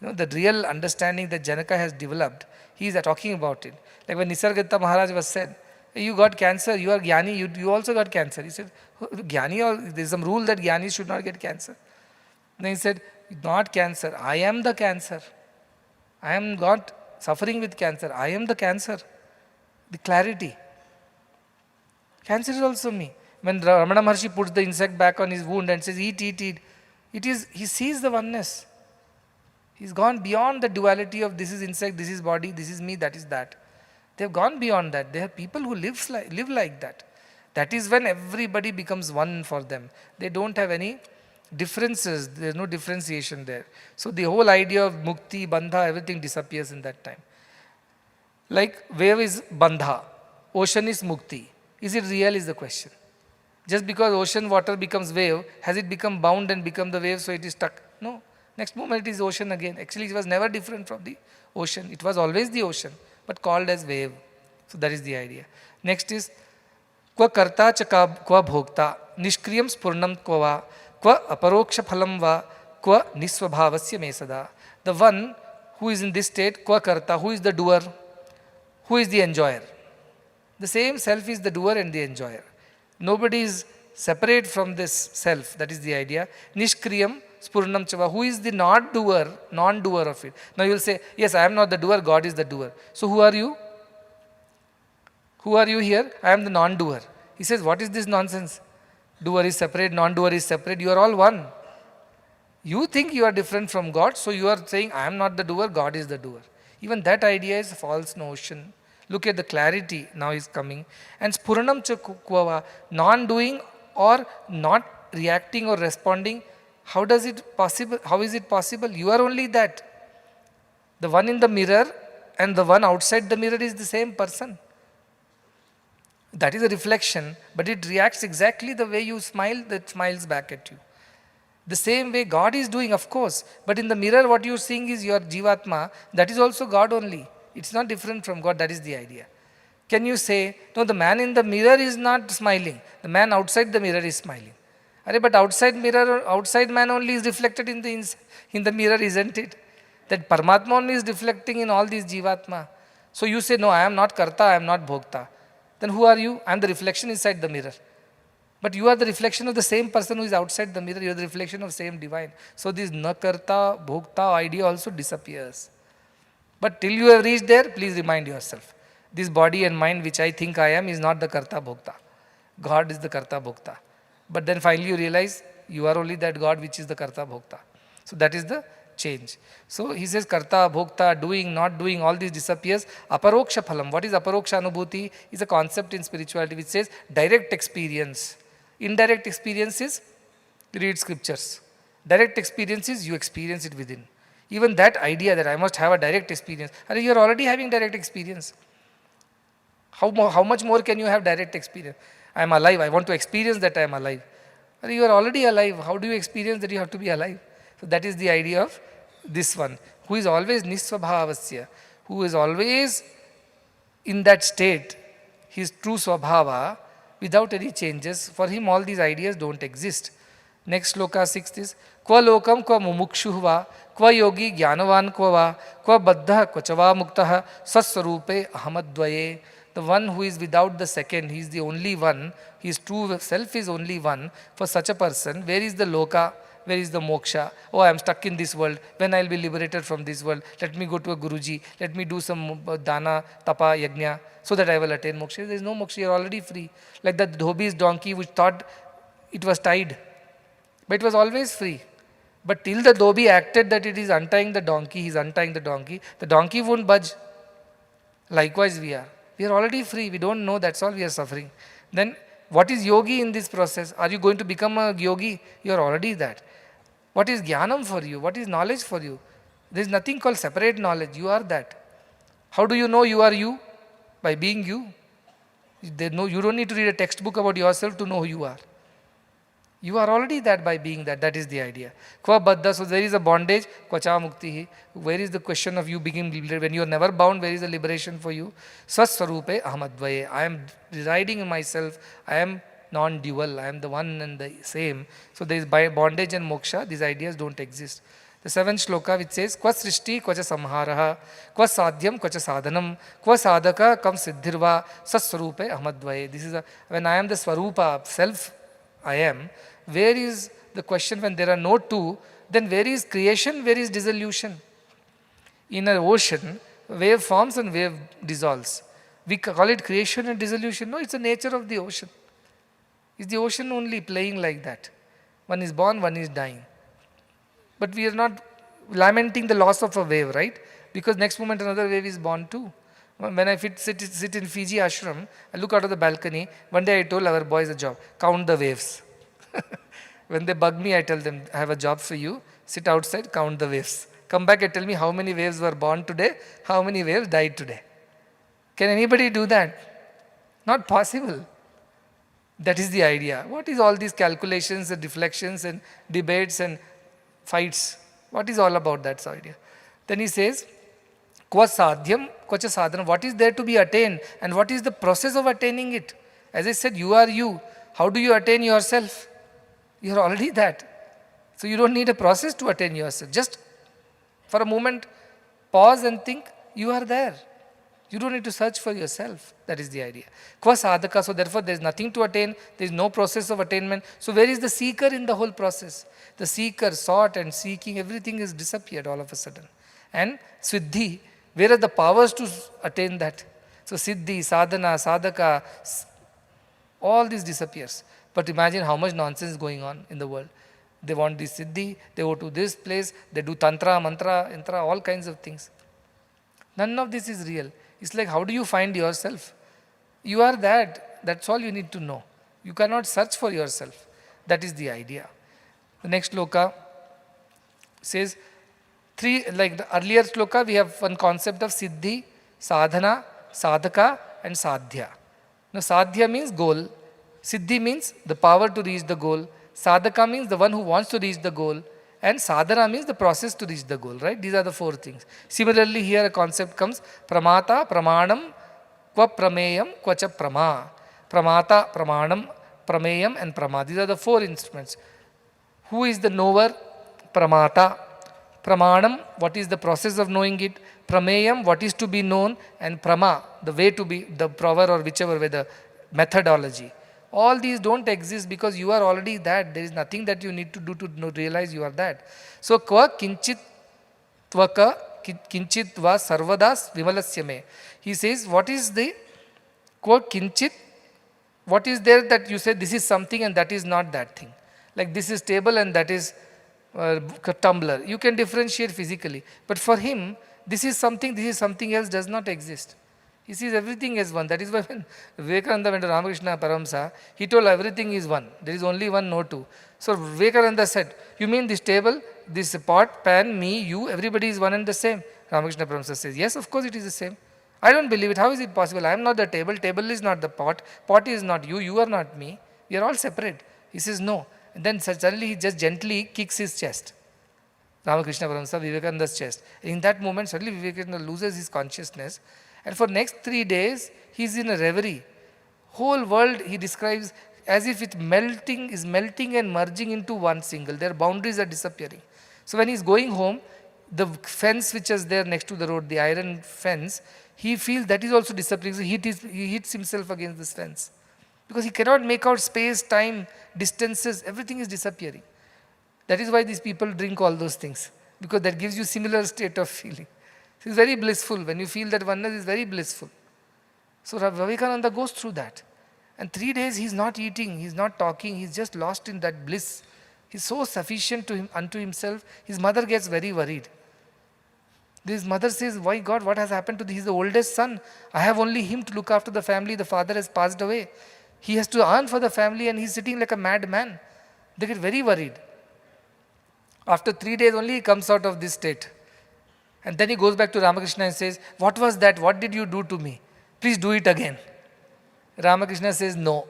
[SPEAKER 2] The real understanding that Janaka has developed, he is talking about it. Like when Nisargadatta Maharaj was said, you got cancer, you are Jnani, you also got cancer. He said, Jnani, there is some rule that Jnanis should not get cancer. Then he said, not cancer, I am the cancer. I am not suffering with cancer, I am the cancer. The clarity. Cancer is also me. When Ramana Maharshi puts the insect back on his wound and says, eat, he sees the oneness. He's gone beyond the duality of this is insect, this is body, this is me, that is that. They have gone beyond that. There are people who live like that. That is when everybody becomes one for them. They don't have any differences. There is no differentiation there. So the whole idea of mukti, bandha, everything disappears in that time. Like wave is bandha, ocean is mukti. Is it real is the question. Just because ocean water becomes wave, has it become bound and become the wave so it is stuck? No. Next moment it is ocean again. Actually it was never different from the ocean. It was always the ocean, but called as wave. So that is the idea. Next is Kva karta cha kva bhokta nishkriyam spurnam kva kva aparoksha phalam va kva nisvabhavasya mesada. The one who is in this state, kva karta, who is the doer? Who is the enjoyer? The same self is the doer and the enjoyer. Nobody is separate from this self. That is the idea. Nishkriyam spurnam chava. Who is the non-doer of it? Now you will say, yes, I am not the doer, God is the doer. So who are you? Who are you here? I am the non-doer. He says, what is this nonsense? Doer is separate, non-doer is separate. You are all one. You think you are different from God, so you are saying, I am not the doer, God is the doer. Even that idea is a false notion. Look at the clarity now is coming. And spuranam chakvava, non-doing or not reacting or responding, how is it possible? You are only that. The one in the mirror and the one outside the mirror is the same person. That is a reflection, but it reacts exactly the way you smile, that smiles back at you. The same way God is doing, of course, but in the mirror what you are seeing is your Jivatma, that is also God only. It's not different from God, that is the idea. Can you say, no, the man in the mirror is not smiling, the man outside the mirror is smiling. But outside man only is reflected in the mirror, isn't it? That Paramatma only is reflecting in all these Jivatma. So you say, no, I am not Karta, I am not Bhokta. Then who are you? I am the reflection inside the mirror. But you are the reflection of the same person who is outside the mirror. You are the reflection of same divine. So this nakarta, bhokta idea also disappears. But till you have reached there, please remind yourself. This body and mind which I think I am is not the karta bhokta. God is the karta bhokta. But then finally you realize you are only that God which is the karta bhokta. So that is the change. So he says karta, bhokta, doing, not doing, all this disappears. Aparoksha phalam. What is aparoksha anubhuti? Is a concept in spirituality which says direct experience. Indirect experience is read scriptures. Direct experience is you experience it within. Even that idea that I must have a direct experience. You are already having direct experience. How much more can you have direct experience? I am alive. I want to experience that I am alive. You are already alive. How do you experience that you have to be alive? So that is the idea of this one. Who is always nisvabhavasya. Who is always in that state. His true swabhava. Without any changes, for him all these ideas don't exist. Next sloka 6th is Kva lokam kva mumukshuhva, kva yogi jnanavan kva va, kva baddha kvachava muktaha, saswarupe ahamadvaye. The one who is without the second, he is the only one, his true self is only one. For such a person, where is the loka? Where is the moksha? Oh, I am stuck in this world. When I will be liberated from this world? Let me go to a Guruji. Let me do some dana, tapa, yajna, so that I will attain moksha. There is no moksha. You are already free. Like that Dhobi's donkey which thought it was tied, but it was always free. But till the dhobi acted that it is untying the donkey, he is untying the donkey won't budge. Likewise we are. We are already free, we don't know, that's all we are suffering. Then what is yogi in this process? Are you going to become a yogi? You are already that. What is jnanam for you? What is knowledge for you? There is nothing called separate knowledge, you are that. How do you know you are you? By being you. You don't need to read a textbook about yourself to know who you are. You are already that by being that. That is the idea. Kva baddha, so there is a bondage, kvacha muktihi. Where is the question of you being liberated? When you are never bound, where is the liberation for you? Swaswarupe ahamadvaye. I am residing in myself. I am non-dual. I am the one and the same. So there is by bondage and moksha, these ideas don't exist. The seventh shloka which says, Kva srishti kvacha samharaha, kva sadhyam kvacha sadhanam, kva sadhaka kam siddhirva, saswarupe ahamadvaye. This is when I am the swarupa, self I am, where is the question when there are no two, then where is creation, where is dissolution? In an ocean, wave forms and wave dissolves. We call it creation and dissolution. No, it's the nature of the ocean. Is the ocean only playing like that? One is born, one is dying. But we are not lamenting the loss of a wave, right? Because next moment another wave is born too. When I sit in Fiji ashram, I look out of the balcony. One day I told our boys a job, count the waves. When they bug me, I tell them, I have a job for you. Sit outside, count the waves. Come back and tell me how many waves were born today, how many waves died today. Can anybody do that? Not possible. That is the idea. What is all these calculations and reflections and debates and fights? What is all about that idea? Then he says, Kva sadhyam, kvacha sadhanam. What is there to be attained and what is the process of attaining it? As I said, you are you. How do you attain yourself? You are already that. So you don't need a process to attain yourself. Just for a moment, pause and think, you are there. You don't need to search for yourself. That is the idea. Kva sadhaka, so therefore there is nothing to attain. There is no process of attainment. So where is the seeker in the whole process? The seeker sought and seeking, everything is disappeared all of a sudden. And siddhi, where are the powers to attain that? So siddhi, sadhana, sadhaka, all this disappears. But imagine how much nonsense is going on in the world. They want this siddhi, they go to this place, they do tantra, mantra, yantra, all kinds of things. None of this is real. It's like, how do you find yourself? You are that. That's all you need to know. You cannot search for yourself. That is the idea. The next sloka says, like the earlier sloka, we have one concept of siddhi, sadhana, sadhaka and sadhya. Now sadhya means goal. Siddhi means the power to reach the goal. Sadhaka means the one who wants to reach the goal. And sadhana means the process to reach the goal, right? These are the four things. Similarly, here a concept comes, pramata, pramanam, kva prameyam, kvacha prama. Pramata, pramanam, prameyam and prama. These are the four instruments. Who is the knower? Pramata. Pramanam, what is the process of knowing it? Prameyam, what is to be known? And prama, the way to be, the prover or whichever way, the methodology. All these don't exist because you are already that. There is nothing that you need to do to realize you are that. So, kva kinchit tvaka kinchit va sarvadas vimalasya me. He says, what is the kva kinchit? What is there that you say this is something and that is not that thing? Like this is table and that is tumbler. You can differentiate physically. But for him, this is something else does not exist. He sees everything as one. That is why when Vivekananda went to Ramakrishna Paramsa, he told everything is one. There is only one, no two. So Vivekananda said, you mean this table, this pot, pan, me, you, everybody is one and the same? Ramakrishna Paramsa says, yes, of course it is the same. I don't believe it. How is it possible? I am not the table. Table is not the pot. Pot is not you. You are not me. We are all separate. He says, no. And then suddenly he just gently kicks his chest. Ramakrishna Paramsa, Vivekananda's chest. And in that moment, suddenly Vivekananda loses his consciousness. And for next 3 days, he is in a reverie. Whole world he describes as if it is melting and merging into one single. Their boundaries are disappearing. So when he is going home, the fence which is there next to the road, the iron fence, he feels that is also disappearing. So he hits himself against this fence. Because he cannot make out space, time, distances, everything is disappearing. That is why these people drink all those things. Because that gives you similar state of feeling. It's very blissful. When you feel that oneness is very blissful. So Vivekananda goes through that. And 3 days he's not eating, he's not talking, he's just lost in that bliss. He's so sufficient to him unto himself. His mother gets very worried. His mother says, why God, what has happened to this? He's the oldest son. I have only him to look after the family. The father has passed away. He has to earn for the family and he's sitting like a madman. They get very worried. After 3 days only he comes out of this state. And then he goes back to Ramakrishna and says, what was that? What did you do to me? Please do it again. Ramakrishna says, no.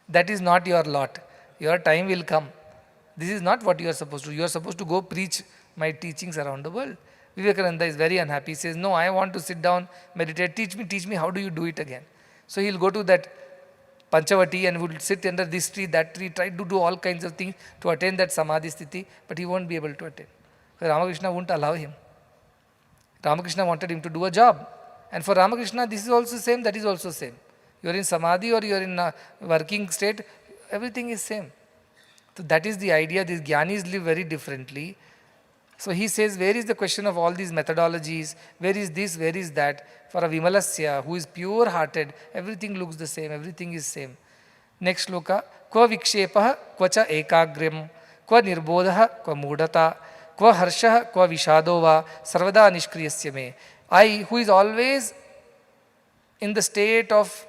[SPEAKER 2] That is not your lot. Your time will come. This is not what you are supposed to do. You are supposed to go preach my teachings around the world. Vivekananda is very unhappy. He says, no, I want to sit down, meditate. Teach me, how do you do it again? So he'll go to that Panchavati and would sit under this tree, that tree, try to do all kinds of things to attain that Samadhi Sthiti, but he won't be able to attain. Ramakrishna won't allow him. Ramakrishna wanted him to do a job. And for Ramakrishna, this is also same, that is also same. You are in Samadhi or you are in a working state, everything is same. So that is the idea. These Jnanis live very differently. So he says, where is the question of all these methodologies? Where is this? Where is that? For a Vimalasya, who is pure-hearted, everything looks the same, everything is same. Next shloka. Kva vikshepah kvacha ekagram, kva nirbodha kva mudata, kva harshah kva vishado va, sarvada nishkriyasya me. I, who is always in the state of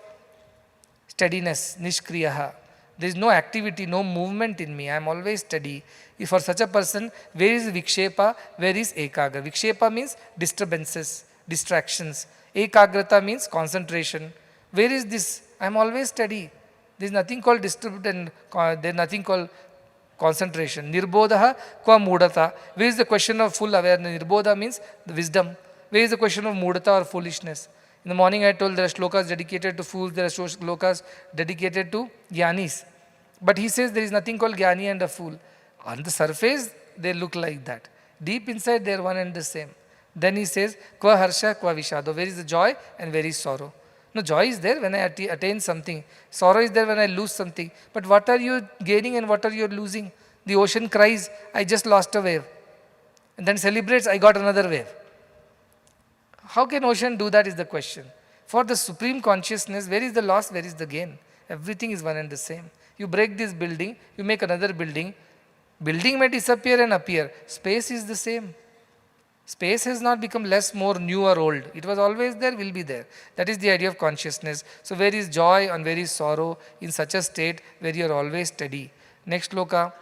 [SPEAKER 2] steadiness, nishkriyaha. There is no activity, no movement in me. I am always steady. If for such a person, where is vikshepa? Where is ekagra? Vikshepa means disturbances, distractions. Ekagrata means concentration. Where is this? I am always steady. There is nothing called disturbed and there is nothing called concentration. Nirbodha kwa mudata. Where is the question of full awareness? Nirbodha means the wisdom. Where is the question of mudata or foolishness? In the morning I told there are shlokas dedicated to fools, there are shlokas dedicated to jnanis. But he says there is nothing called jnani and a fool. On the surface, they look like that. Deep inside, they are one and the same. Then he says, Kva harsha, kva vishado. Where is the joy and where is sorrow? No, joy is there when I attain something. Sorrow is there when I lose something. But what are you gaining and what are you losing? The ocean cries, I just lost a wave. And then celebrates, I got another wave. How can ocean do that is the question. For the supreme consciousness, where is the loss, where is the gain? Everything is one and the same. You break this building, you make another building. Building may disappear and appear. Space is the same. Space has not become less, more, new or old. It was always there, will be there. That is the idea of consciousness. So where is joy and where is sorrow in such a state where you are always steady. Next shloka.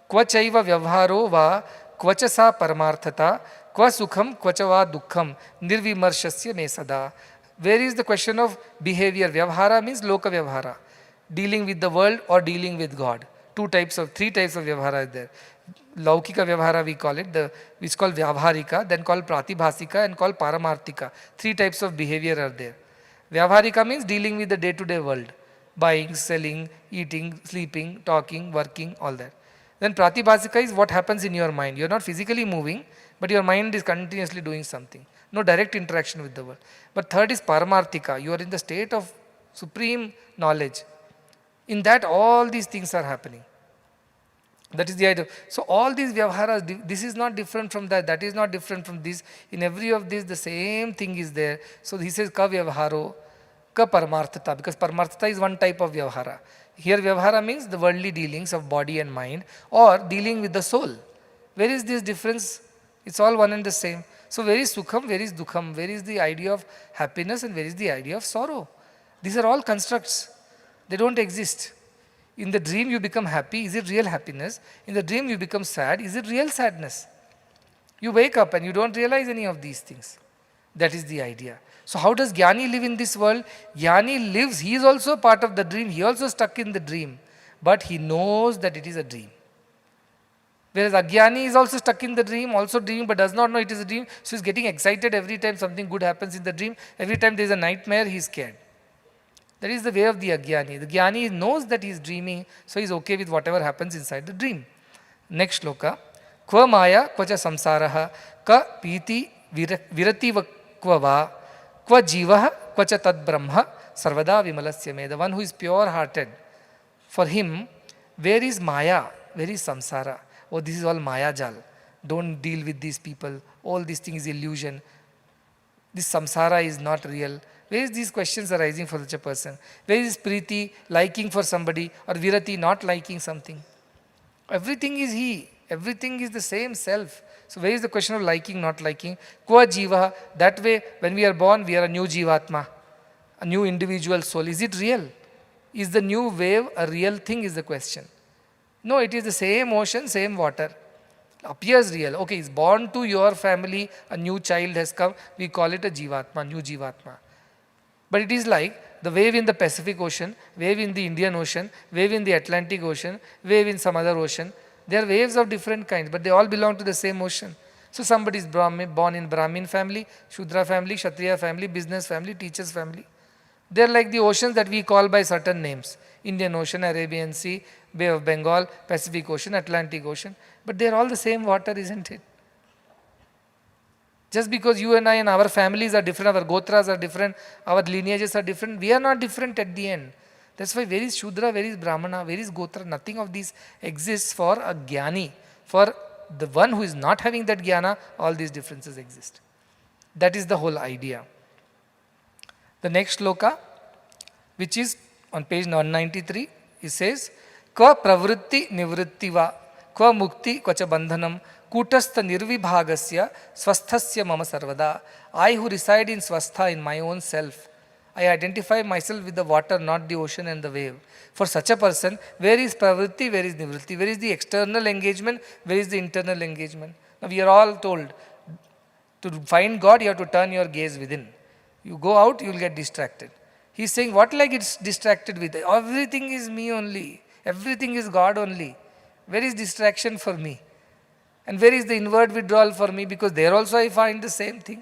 [SPEAKER 2] Kva chaiva vyavharo va kvacha sa paramarthata kva sukham kvacha va dukkham nirvimarshasya me sada. Where is the question of behavior? Vyavhara means loka vyavhara. Dealing with the world or dealing with God. Three types of vyavhara is there. Laukika vyavhara we call it, which is called vyavharika, then called pratibhasika and called paramarthika. 3 types of behavior are there. Vyavharika means dealing with the day-to-day world. Buying, selling, eating, sleeping, talking, working, all that. Then pratibhasika is what happens in your mind. You are not physically moving, but your mind is continuously doing something. No direct interaction with the world. But third is paramarthika. You are in the state of supreme knowledge. In that, all these things are happening. That is the idea. So all these vyavharas, this is not different from that, that is not different from this. In every of these, the same thing is there. So he says, ka vyavharo, ka paramarthata, because paramarthata is one type of vyavhara. Here vyavhara means the worldly dealings of body and mind, or dealing with the soul. Where is this difference? It's all one and the same. So where is sukham, where is dukkham, where is the idea of happiness and where is the idea of sorrow? These are all constructs. They don't exist. In the dream you become happy, is it real happiness? In the dream you become sad, is it real sadness? You wake up and you don't realize any of these things. That is the idea. So how does Jnani live in this world? Jnani lives, he is also part of the dream, he also stuck in the dream. But he knows that it is a dream. Whereas Ajnani is also stuck in the dream, also dreaming, but does not know it is a dream. So he is getting excited every time something good happens in the dream. Every time there is a nightmare, he is scared. That is the way of the Ajnani. The Jnani knows that he is dreaming, so he is okay with whatever happens inside the dream. Next shloka. Kva maya kvacha samsaraha ka piti virati kva va kva jivaha kvacha tad brahma sarvada vimalasya me. The one who is pure-hearted. For him, where is maya? Where is samsara? Oh, this is all maya jal. Don't deal with these people. All these things is illusion. This samsara is not real. Where is these questions arising for such a person? Where is Preeti liking for somebody or Virati not liking something? Everything is he. Everything is the same self. So where is the question of liking, not liking? Kva jiva. That way, when we are born, we are a new jivatma, a new individual soul. Is it real? Is the new wave a real thing is the question. No, it is the same ocean, same water. Appears real. Okay, it's born to your family, a new child has come, we call it a jivatma, new jivatma. But it is like the wave in the Pacific Ocean, wave in the Indian Ocean, wave in the Atlantic Ocean, wave in some other ocean. They are waves of different kinds, but they all belong to the same ocean. So somebody is born in Brahmin family, Shudra family, Kshatriya family, business family, teacher's family. They are like the oceans that we call by certain names. Indian Ocean, Arabian Sea, Bay of Bengal, Pacific Ocean, Atlantic Ocean. But they are all the same water, isn't it? Just because you and I and our families are different, our gotras are different, our lineages are different, we are not different at the end. That's why where is Shudra, where is Brahmana, where is Gotra? Nothing of these exists for a Jnani. For the one who is not having that Jnana, all these differences exist. That is the whole idea. The next sloka, which is on page 193, it says, Kva pravritti nivritti va, kva mukti kvacha bandhanam, kutastha nirvibhagasya swasthasya mama sarvada. I who reside in swastha, in my own self, I identify myself with the water, not the ocean and the wave. For such a person, where is pravritti, where is nivritti? Where is the external engagement, where is the internal engagement? Now we are all told, to find God, you have to turn your gaze within. You go out, you will get distracted. He is saying, what like it's distracted with? Everything is me only. Everything is God only. Where is distraction for me? And where is the inward withdrawal for me? Because there also I find the same thing.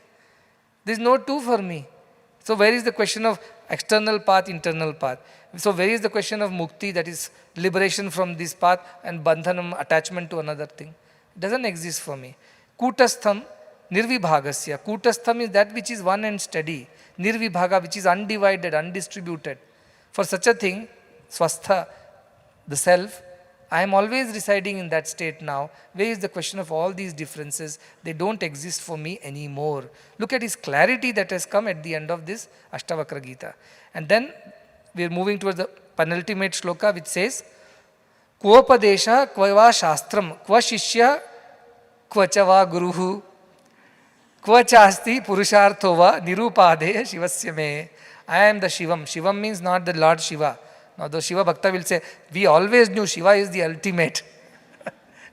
[SPEAKER 2] There is no two for me. So where is the question of external path, internal path? So where is the question of mukti, that is liberation from this path, and bandhanam, attachment to another thing? It doesn't exist for me. Kutastham nirvibhagasya. Kutastham is that which is one and steady. Nirvibhaga, which is undivided, undistributed. For such a thing, swastha, the self, I am always residing in that state now. Where is the question of all these differences? They don't exist for me anymore. Look at his clarity that has come at the end of this Ashtavakra Gita. And then we are moving towards the penultimate shloka, which says, Kvopadesha kvava shastram, kva shishya kvachava guruhu, kvachasti purusharthova nirupade shivasya me. I am the Shivam. Shivam means not the Lord Shiva. Now the Shiva Bhakta will say, we always knew Shiva is the ultimate.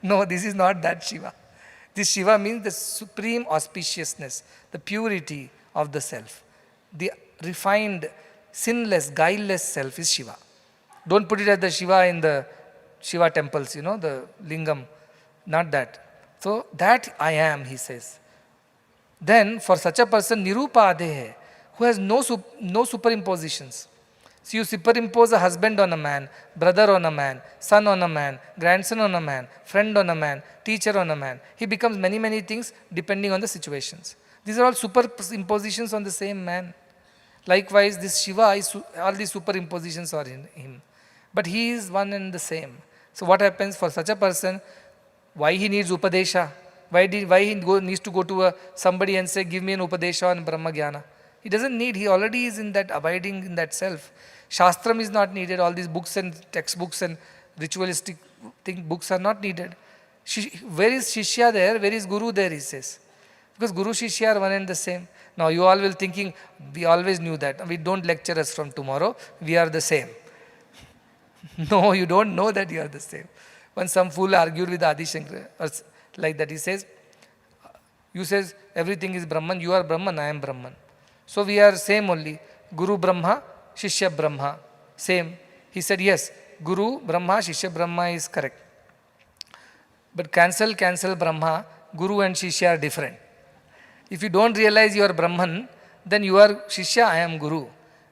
[SPEAKER 2] No, this is not that Shiva. This Shiva means the supreme auspiciousness, the purity of the self. The refined, sinless, guileless self is Shiva. Don't put it as the Shiva in the Shiva temples, the lingam. Not that. So that I am, he says. Then for such a person, nirupadehe, who has no superimpositions. So you superimpose a husband on a man, brother on a man, son on a man, grandson on a man, friend on a man, teacher on a man. He becomes many, many things depending on the situations. These are all superimpositions on the same man. Likewise, this Shiva, all these superimpositions are in him. But he is one and the same. So what happens for such a person? Why he needs Upadesha? Why he needs to go to somebody and say, give me an Upadesha on Brahma Jnana? He doesn't need, he already is in that, abiding in that self. Shastram is not needed, all these books and textbooks and ritualistic books are not needed. Where is Shishya there? Where is Guru there, he says. Because Guru Shishya are one and the same. Now you all will thinking, we always knew that. We don't lecture us from tomorrow, we are the same. No, you don't know that you are the same. When some fool argued with Adi Shankara, or like that, he says, you says everything is Brahman, you are Brahman, I am Brahman. So we are same only. Guru Brahma, Shishya Brahma. Same. He said, yes, Guru Brahma, Shishya Brahma is correct. But cancel Brahma, Guru and Shishya are different. If you don't realize you are Brahman, then you are Shishya, I am Guru.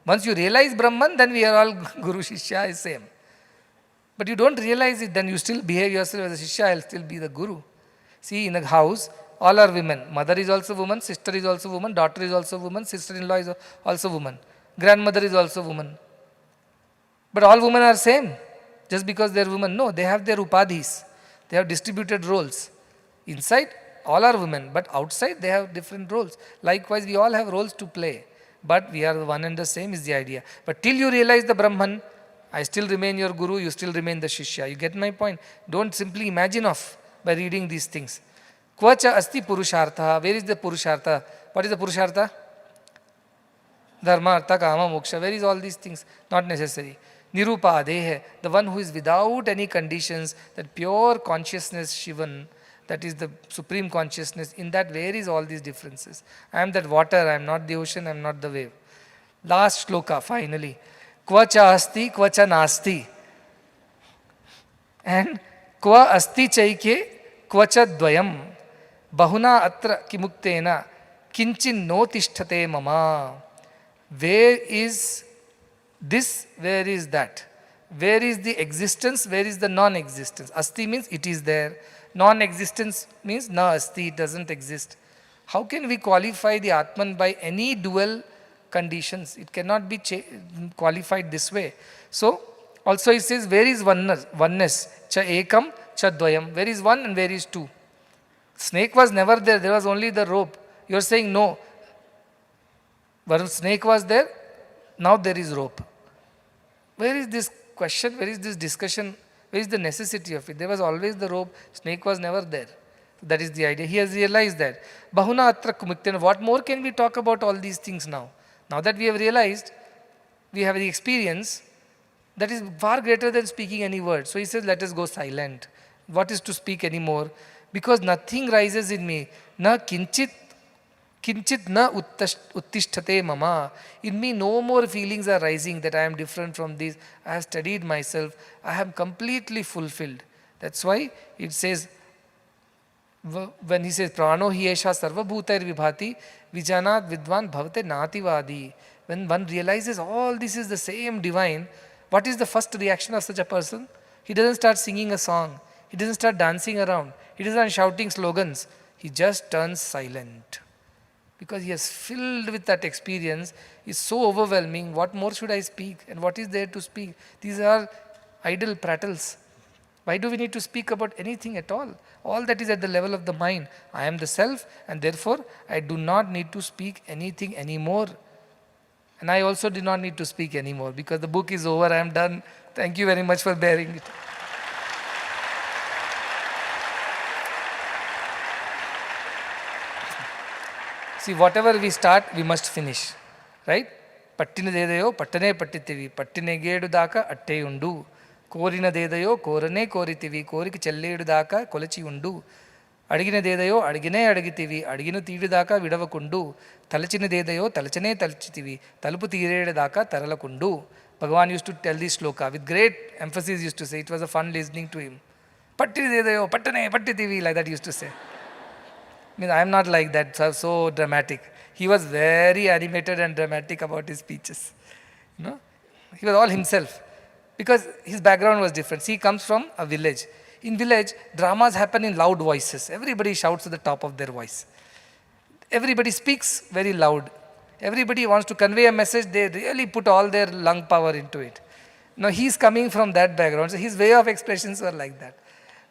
[SPEAKER 2] Once you realize Brahman, then we are all Guru, Shishya is same. But you don't realize it, then you still behave yourself as a Shishya, I will still be the Guru. See, in a house, all are women. Mother is also woman, sister is also woman, daughter is also woman, sister-in-law is also woman, grandmother is also woman. But all women are same, just because they are women. No, they have their upadhis. They have distributed roles. Inside, all are women, but outside they have different roles. Likewise, we all have roles to play. but we are the one and the same is the idea. But till you realize the Brahman, I still remain your guru, you still remain the Shishya. You get my point? Don't simply imagine off by reading these things. Kvacha asti purushartha. Where is the purushartha? What is the purushartha? Dharma, artha, kama, moksha. Where is all these things? Not necessary. Nirupadeha, the one who is without any conditions, that pure consciousness, Shivan, that is the supreme consciousness. In that, where is all these differences? I am that water, I am not the ocean, I am not the wave. Last shloka, finally. Kvacha asti, kvacha nasti. And kva asti chaike, kvacha dvayam. Bahuna atra kimuktena, kinchin no tishthate mama. Where is this? Where is that? Where is the existence? Where is the non-existence? Asti means it is there. Non-existence means na asti, it doesn't exist. How can we qualify the Atman by any dual conditions? It cannot be qualified this way. So, also it says, where is oneness? Cha ekam, cha dvayam. Where is one and where is two? Snake was never there, there was only the rope. You are saying no. But snake was there, now there is rope. Where is this question? Where is this discussion? Where is the necessity of it? There was always the rope, snake was never there. That is the idea. He has realized that. Bahuna atra kumiktena. What more can we talk about all these things now? Now that we have realized, we have the experience, that is far greater than speaking any word. So he says, let us go silent. What is to speak anymore? Because nothing rises in me. Na kinchit na uttishthate mama. In me no more feelings are rising that I am different from these. I have studied myself. I am completely fulfilled. That's why it says, when he says, prano hi esha sarva bhutair vibhati, vijanat vidvan bhavate nativadi. When one realizes all this is the same divine, what is the first reaction of such a person? He doesn't start singing a song. He doesn't start dancing around. He doesn't start shouting slogans. He just turns silent. Because he is filled with that experience, is so overwhelming. What more should I speak? And what is there to speak? These are idle prattles. Why do we need to speak about anything at all? All that is at the level of the mind. I am the self, and therefore I do not need to speak anything anymore. And I also do not need to speak anymore because the book is over, I am done. Thank you very much for bearing it. See, whatever we start, we must finish. Right? Pattine dedayo, pattane pattitivi. Pattine gedu daka, atte undu. Korina dedayo, korane koritivi. Koriki chelledu daka, kolachi undu. Adigine dedayo, adigine adigitivi. Adiginu teedu daka, vidavakundu. Talachine dedayo, talachane talachitivi. Talupu teeredu daka, taralakundu. Bhagavan used to tell this shloka with great emphasis, used to say. It was a fun listening to him. Pattine dedayo, pattane pattitivi, like that he used to say. I am not like that, so dramatic. He was very animated and dramatic about his speeches. He was all himself. Because his background was different. He comes from a village. In village, dramas happen in loud voices. Everybody shouts at the top of their voice. Everybody speaks very loud. Everybody wants to convey a message. They really put all their lung power into it. Now he's coming from that background. So his way of expressions were like that.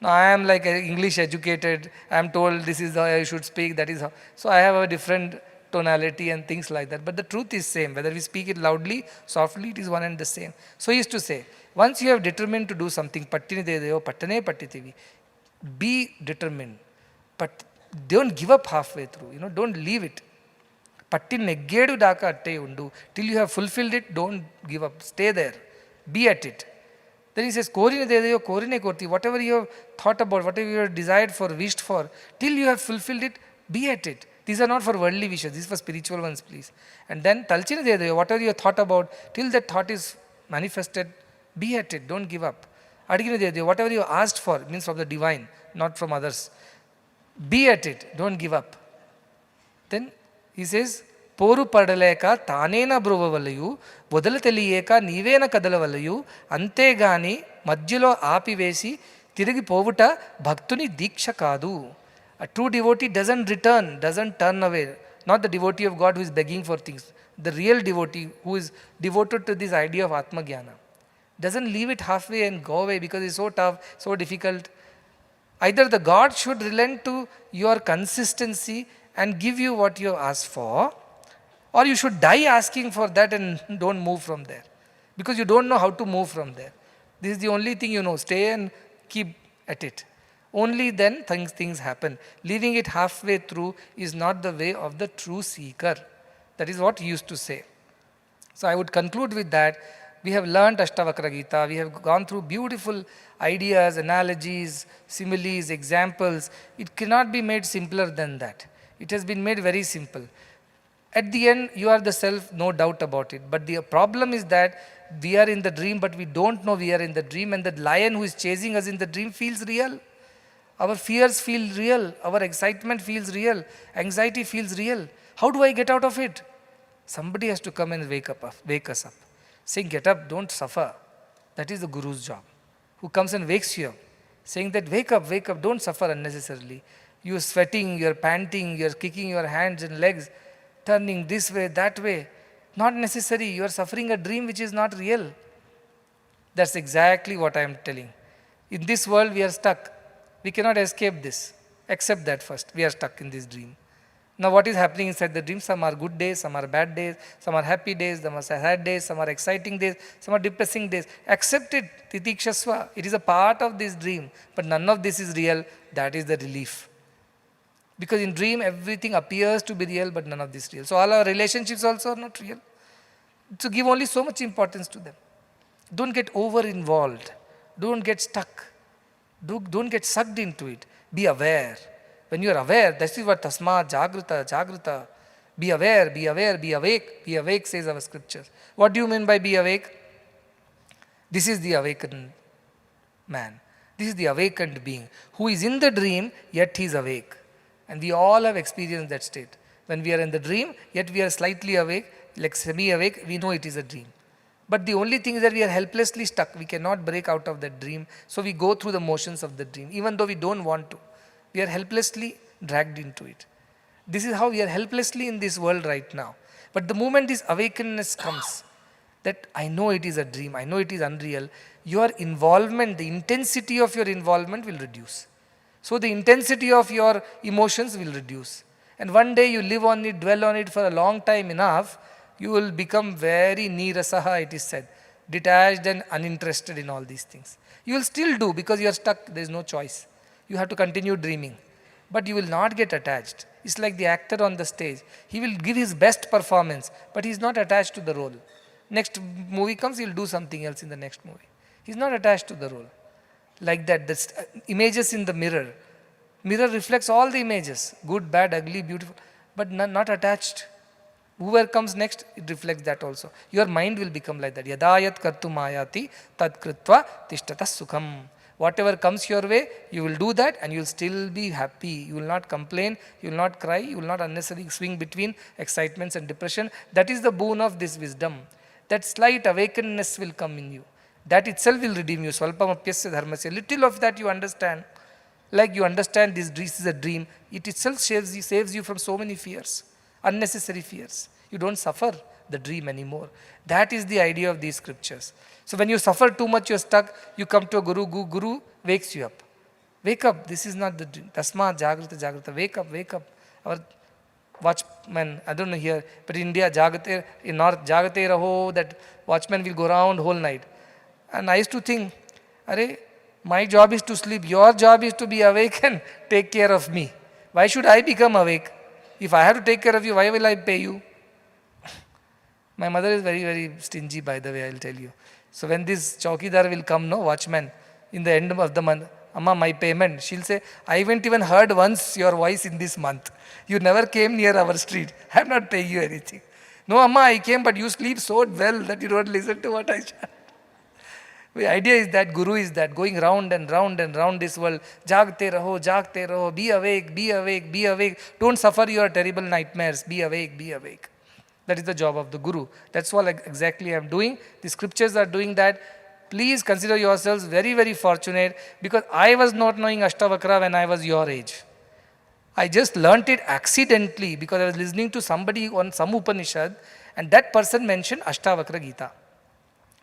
[SPEAKER 2] Now I am like English educated. I am told this is how I should speak. That is how. So I have a different tonality and things like that. But the truth is same. Whether we speak it loudly, softly, it is one and the same. So he used to say, once you have determined to do something, pattini dedayo, pattane pattitivi, be determined. But don't give up halfway through. Don't leave it. Patti neggedu daka atte undu. Till you have fulfilled it, don't give up. Stay there. Be at it. Then he says, Korine dedayo, korine korti. Whatever you have thought about, whatever you have desired for, wished for, till you have fulfilled it, be at it. These are not for worldly wishes, these are for spiritual ones, please. And then, talchine dedayo, whatever you have thought about, till that thought is manifested, be at it, don't give up. Adigine dedayo, whatever you asked for, means from the divine, not from others. Be at it, don't give up. Then he says, పోరు పడలేక తానేన బ్రువవలయు వదల తెలియక నీవేన కదలవలయు అంతేగాని మధ్యలో ఆపివేసి తిరిగి పోవుట భక్తుని దీక్ష కాదు. A true devotee doesn't turn away. Not the devotee of God who is begging for things. The real devotee who is devoted to this idea of Atma Jnana doesn't leave it halfway and go away because it's so tough, so difficult. Either the God should relent to your consistency and give you what you have asked for, Or you should die asking for that and don't move from there. Because you don't know how to move from there. This is the only thing you know. Stay and keep at it. Only then things happen. Leaving it halfway through is not the way of the true seeker. That is what he used to say. So I would conclude with that. We have learned Ashtavakra Gita. We have gone through beautiful ideas, analogies, similes, examples. It cannot be made simpler than that. It has been made very simple. At the end, you are the self, no doubt about it. But the problem is that we are in the dream, but we don't know we are in the dream. And the lion who is chasing us in the dream feels real. Our fears feel real. Our excitement feels real. Anxiety feels real. How do I get out of it? Somebody has to come and wake us up. Saying, get up, don't suffer. That is the Guru's job. Who comes and wakes you up. Saying that, wake up, don't suffer unnecessarily. You are sweating, you are panting, you are kicking your hands and legs, turning this way, that way. Not necessary. You are suffering a dream which is not real. That's exactly what I am telling. In this world, we are stuck. We cannot escape this. Accept that first. We are stuck in this dream. Now what is happening inside the dream? Some are good days, some are bad days, some are happy days, some are sad days, some are exciting days, some are depressing days. Accept it, titikshasva. It is a part of this dream, but none of this is real. That is the relief. Because in dream, everything appears to be real, but none of this is real. So all our relationships also are not real. So give only so much importance to them. Don't get over-involved. Don't get stuck. Don't get sucked into it. Be aware. When you are aware, that is what tasma, jagrata. Be aware, be awake. Be awake, says our scriptures. What do you mean by be awake? This is the awakened man. This is the awakened being who is in the dream, yet he is awake. And we all have experienced that state. When we are in the dream, yet we are slightly awake, like semi-awake, we know it is a dream. But the only thing is that we are helplessly stuck. We cannot break out of that dream. So we go through the motions of the dream, even though we don't want to. We are helplessly dragged into it. This is how we are helplessly in this world right now. But the moment this awakeness comes, that I know it is a dream, I know it is unreal, your involvement, the intensity of your involvement will reduce. So the intensity of your emotions will reduce. And one day you live on it, dwell on it for a long time enough, you will become very nirasaha, it is said, detached and uninterested in all these things. You will still do because you are stuck, there is no choice. You have to continue dreaming. But you will not get attached. It's like the actor on the stage. He will give his best performance, but he is not attached to the role. Next movie comes, he will do something else in the next movie. He is not attached to the role. Like that, the images in the mirror. Mirror reflects all the images, good, bad, ugly, beautiful, but not attached. Whoever comes next, it reflects that also. Your mind will become like that. Yadayat kartum ayati tad kritva tishtata sukham. Whatever comes your way, you will do that and you will still be happy. You will not complain, you will not cry, you will not unnecessarily swing between excitements and depression. That is the boon of this wisdom. That slight awakeness will come in you. That itself will redeem you. Swalpamapyasya dharmasya. Little of that you understand. Like you understand this is a dream. It itself saves you from so many fears. Unnecessary fears. You don't suffer the dream anymore. That is the idea of these scriptures. So when you suffer too much, you're stuck, you come to a guru wakes you up. Wake up, this is not the dream. Tasma, jagrata, wake up. Our watchman, I don't know here, but in India, in North, jagate raho, that watchman will go around whole night. And I used to think, my job is to sleep, your job is to be awake and take care of me. Why should I become awake? If I have to take care of you, why will I pay you? My mother is very, very stingy, by the way, I'll tell you. So when this chowkidar will come, watchman, in the end of the month, Amma, my payment, she'll say, I haven't even heard once your voice in this month. You never came near our street. I'm not paying you anything. No, Amma, I came, but you sleep so well that you don't listen to what I say. The idea is that Guru is that, going round and round and round this world. Jagte raho, be awake. Don't suffer your terrible nightmares. Be awake. That is the job of the Guru. That's what exactly I am doing. The scriptures are doing that. Please consider yourselves very, very fortunate, because I was not knowing Ashtavakra when I was your age. I just learnt it accidentally because I was listening to somebody on some Upanishad, and that person mentioned Ashtavakra Gita.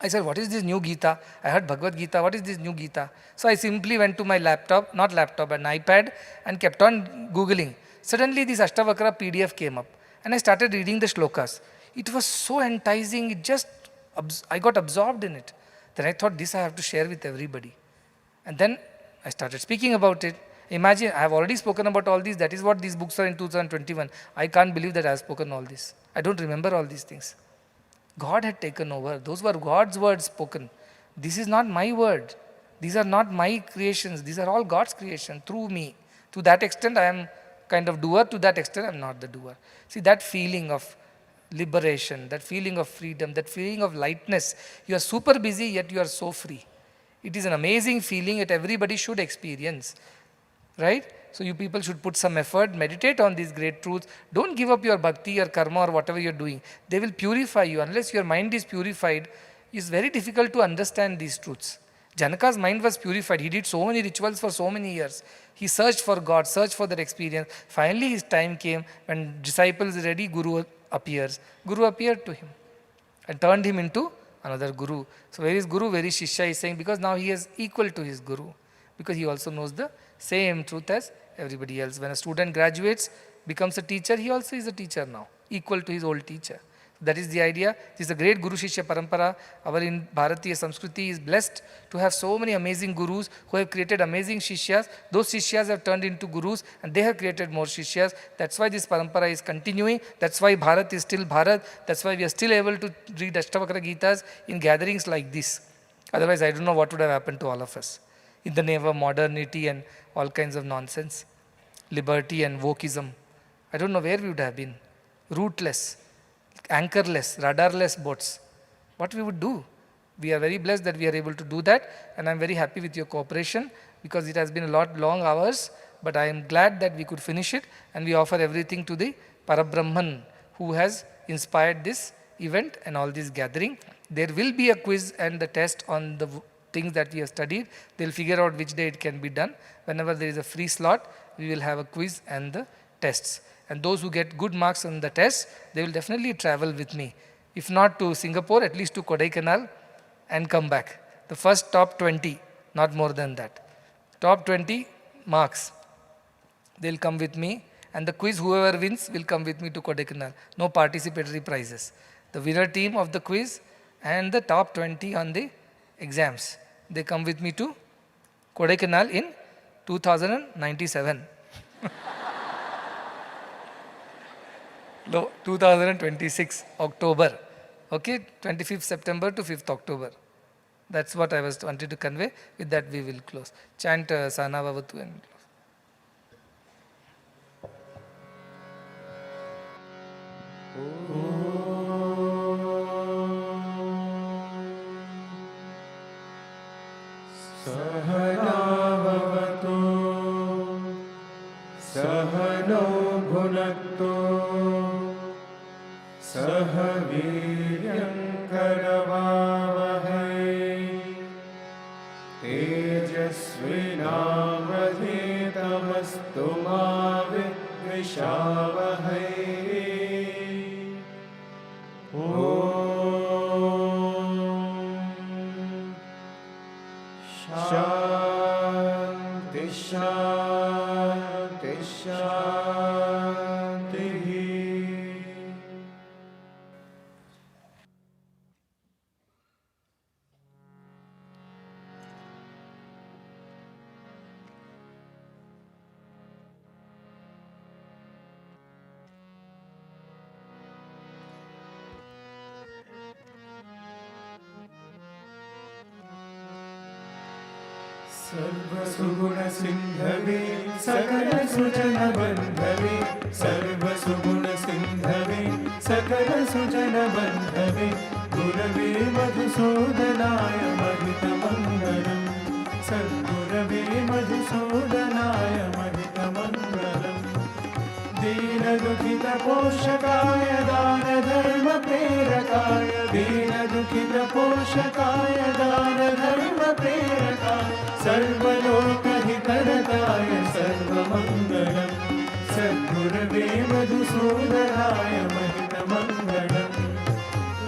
[SPEAKER 2] I said, what is this new Gita? I heard Bhagavad Gita. What is this new Gita? So I simply went to my an iPad, and kept on Googling. Suddenly this Ashtavakra PDF came up. And I started reading the shlokas. It was so enticing, I got absorbed in it. Then I thought, this I have to share with everybody. And then I started speaking about it. Imagine, I have already spoken about all these. That is what these books are in 2021. I can't believe that I have spoken all this. I don't remember all these things. God had taken over. Those were God's words spoken. This is not my word. These are not my creations. These are all God's creation through me. To that extent, I am kind of doer. To that extent, I am not the doer. See, that feeling of liberation, that feeling of freedom, that feeling of lightness. You are super busy, yet you are so free. It is an amazing feeling that everybody should experience. Right? So you people should put some effort, meditate on these great truths. Don't give up your bhakti or karma or whatever you're doing. They will purify you. Unless your mind is purified, it's very difficult to understand these truths. Janaka's mind was purified. He did so many rituals for so many years. He searched for God, searched for that experience. Finally his time came when disciples ready, Guru appears. Guru appeared to him and turned him into another Guru. So where is Guru? Where is Shishya? Is saying because now he is equal to his Guru. Because he also knows the same truth as everybody else. When a student graduates, becomes a teacher, he also is a teacher now, equal to his old teacher. That is the idea. This is a great Guru Shishya Parampara. Our in Bharatiya Samskriti is blessed to have so many amazing Gurus who have created amazing Shishyas. Those Shishyas have turned into Gurus and they have created more Shishyas. That's why this Parampara is continuing. That's why Bharat is still Bharat. That's why we are still able to read Ashtavakra Gitas in gatherings like this. Otherwise, I don't know what would have happened to all of us. In the name of modernity and all kinds of nonsense, liberty and wokeism. I don't know where we would have been. Rootless, anchorless, radarless boats. What we would do? We are very blessed that we are able to do that, and I am very happy with your cooperation because it has been a lot long hours, but I am glad that we could finish it, and we offer everything to the Parabrahman who has inspired this event and all this gathering. There will be a quiz and the test on the things that we have studied. They will figure out which day it can be done. Whenever there is a free slot, we will have a quiz and the tests. And those who get good marks on the tests, they will definitely travel with me. If not to Singapore, at least to Kodaikanal and come back. The first top 20, not more than that. Top 20 marks, they will come with me. And the quiz, whoever wins will come with me to Kodaikanal. No participatory prizes. The winner team of the quiz and the top 20 on the exams, they come with me to Kodaikanal in 2097. No, 2026, October. Okay, 25th September to 5th October. That's what I wanted to convey. With that, we will close. Chant Sana Vavatu and close.
[SPEAKER 3] सहनाववतु सहनौ भुनक्तु सह वीर्यं करवावहै तेजस्विनावधीतमस्तु मा विद्विषावहै शान्ति शान्ति शान्तिः. सर्वसुगुणसिन्धवे सकलसुजनबन्धवे सर्वसुगुणसिन्धवे सकलसुजनबन्धवे गुरवे मधुसूदनाय महितमङ्गलम् सद्गुरवे मधुसूदनाय महितमङ्गलम् दीनदुःखितपोषकाय दानधर्मप्रेरकाय दीनदुःखितपोषकाय दानधर्मप्रेरकाय सर्वलोकहितरताय सर्वमङ्गलम् सद्गुरवे मधुसूदनाय महितमङ्गलम्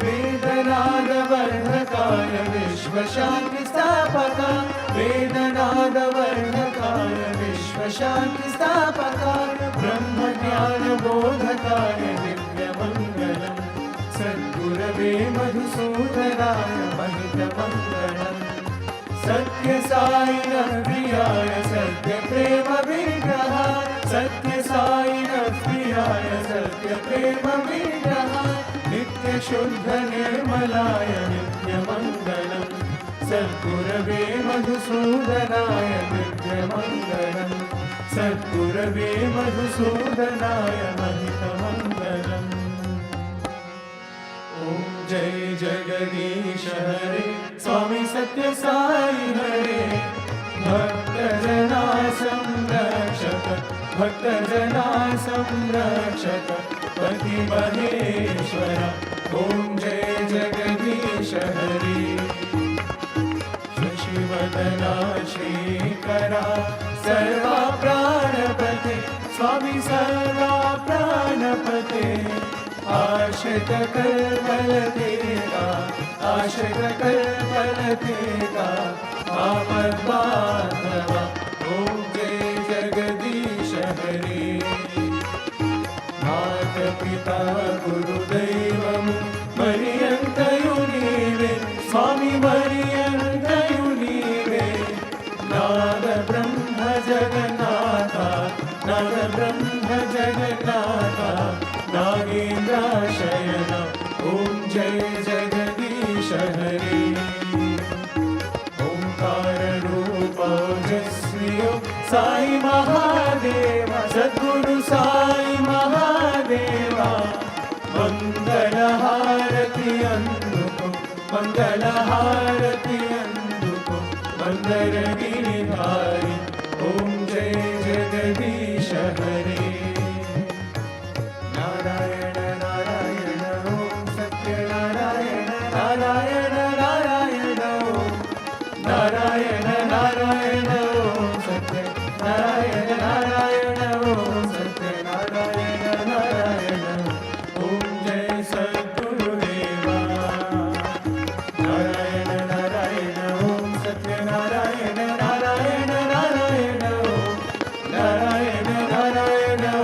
[SPEAKER 3] वेदनादवर्धकाय विश्वशान्तिस्थापकाय वेदनादवर्धकाय विश्वशान्तिस्थापकाय ब्रह्मज्ञानबोधकाय सद्गुरवे मधुसूदनाय महितमङ्गलम् सत्य साई प्रियाय सत्य प्रेम विग्रहाय सत्य साई प्रियाय सत्य प्रेम विग्रहाय नित्य शुद्ध निर्मलाय नित्यमङ्गलम् सद्गुरवे मधुसूदनाय नित्यमङ्गलम् सद्गुरवे मधुसूदनाय महितमङ्गलम् ॐ जय जगदीश हरे स्वामी सत्य साई हरे भक्तजना संरक्षक भक्तजना संरक्षक पति महेश्वर ॐ जय जगदीश हरे शशिवदना श्रीकरा सर्वा प्राणपते स्वामी सर्वा प्राणपते आश्रित कर बल देगा आश्रित कर बल देगा आपद बांधवा ॐ जय जगदीश हरे मात पिता गुरुदैवं मरियन्तयु नीवे स्वामी मरियन्तयु नीवे नाद ब्रह्म जगन्नाथा नाद ब्रह्म जगन्नाथा नागेन्द्राशयन ॐ जय जगदीश हरे ओंकार रूप ओजस्वियो साई महादेव सद्गुरु साई महादेवा मंगल हारति अंदुको मंगल हारति अंदुको मंदर गिरिधारी ॐ जय जगदीश हरे नारायण नारायण ॐ सत्य नारायण नारायण नारायण ॐ नारायण नारायण ॐ सत्य नारायण नारायण ॐ सत्य नारायण नारायण ॐ जय सद्गुरुदेवा नारायण नारायण ॐ सत्य नारायण नारायण नारायण ॐ नारायण नारायण ॐ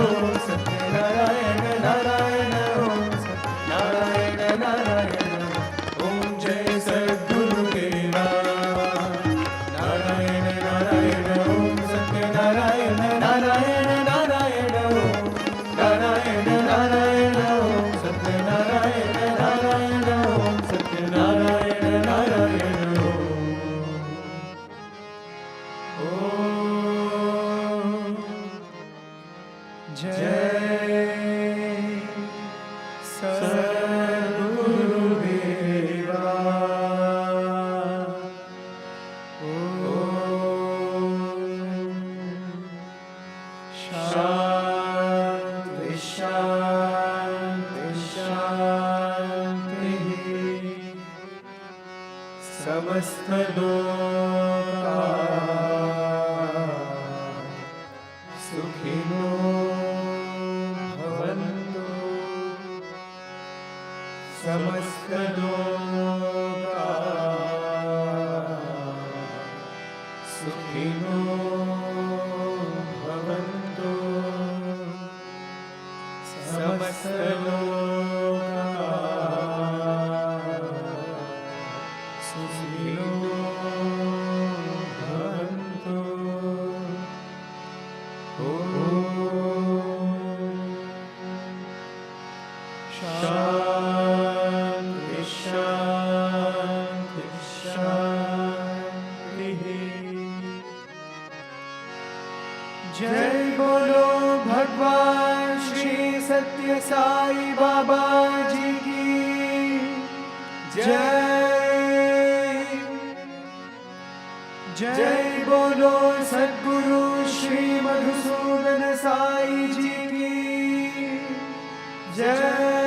[SPEAKER 3] सत्य नारायण नारायण ॐ नारायण नारायण ॐ जय सद्गुरुदेवा नारायण नारायण ॐ सत्य नारायण नारायण नारायण ॐ नारायण नारायण ॐ सत्य नारायण नारायण ॐ सत्य नारायण नारायण ॐ जय सद्गुरुदेवा शांति शांति शांति समस्त लोका सुखिनो भवन्तु समस्त लोका सुखिनो भवन्तु समस्त लोका सुखिनो भवन्तु शांति शांति शांति जय बोलो भगवान श्री सत्य साई बाबा जी की जय जय बोलो सद्गुरु श्री मधुसूदन साई जी की जय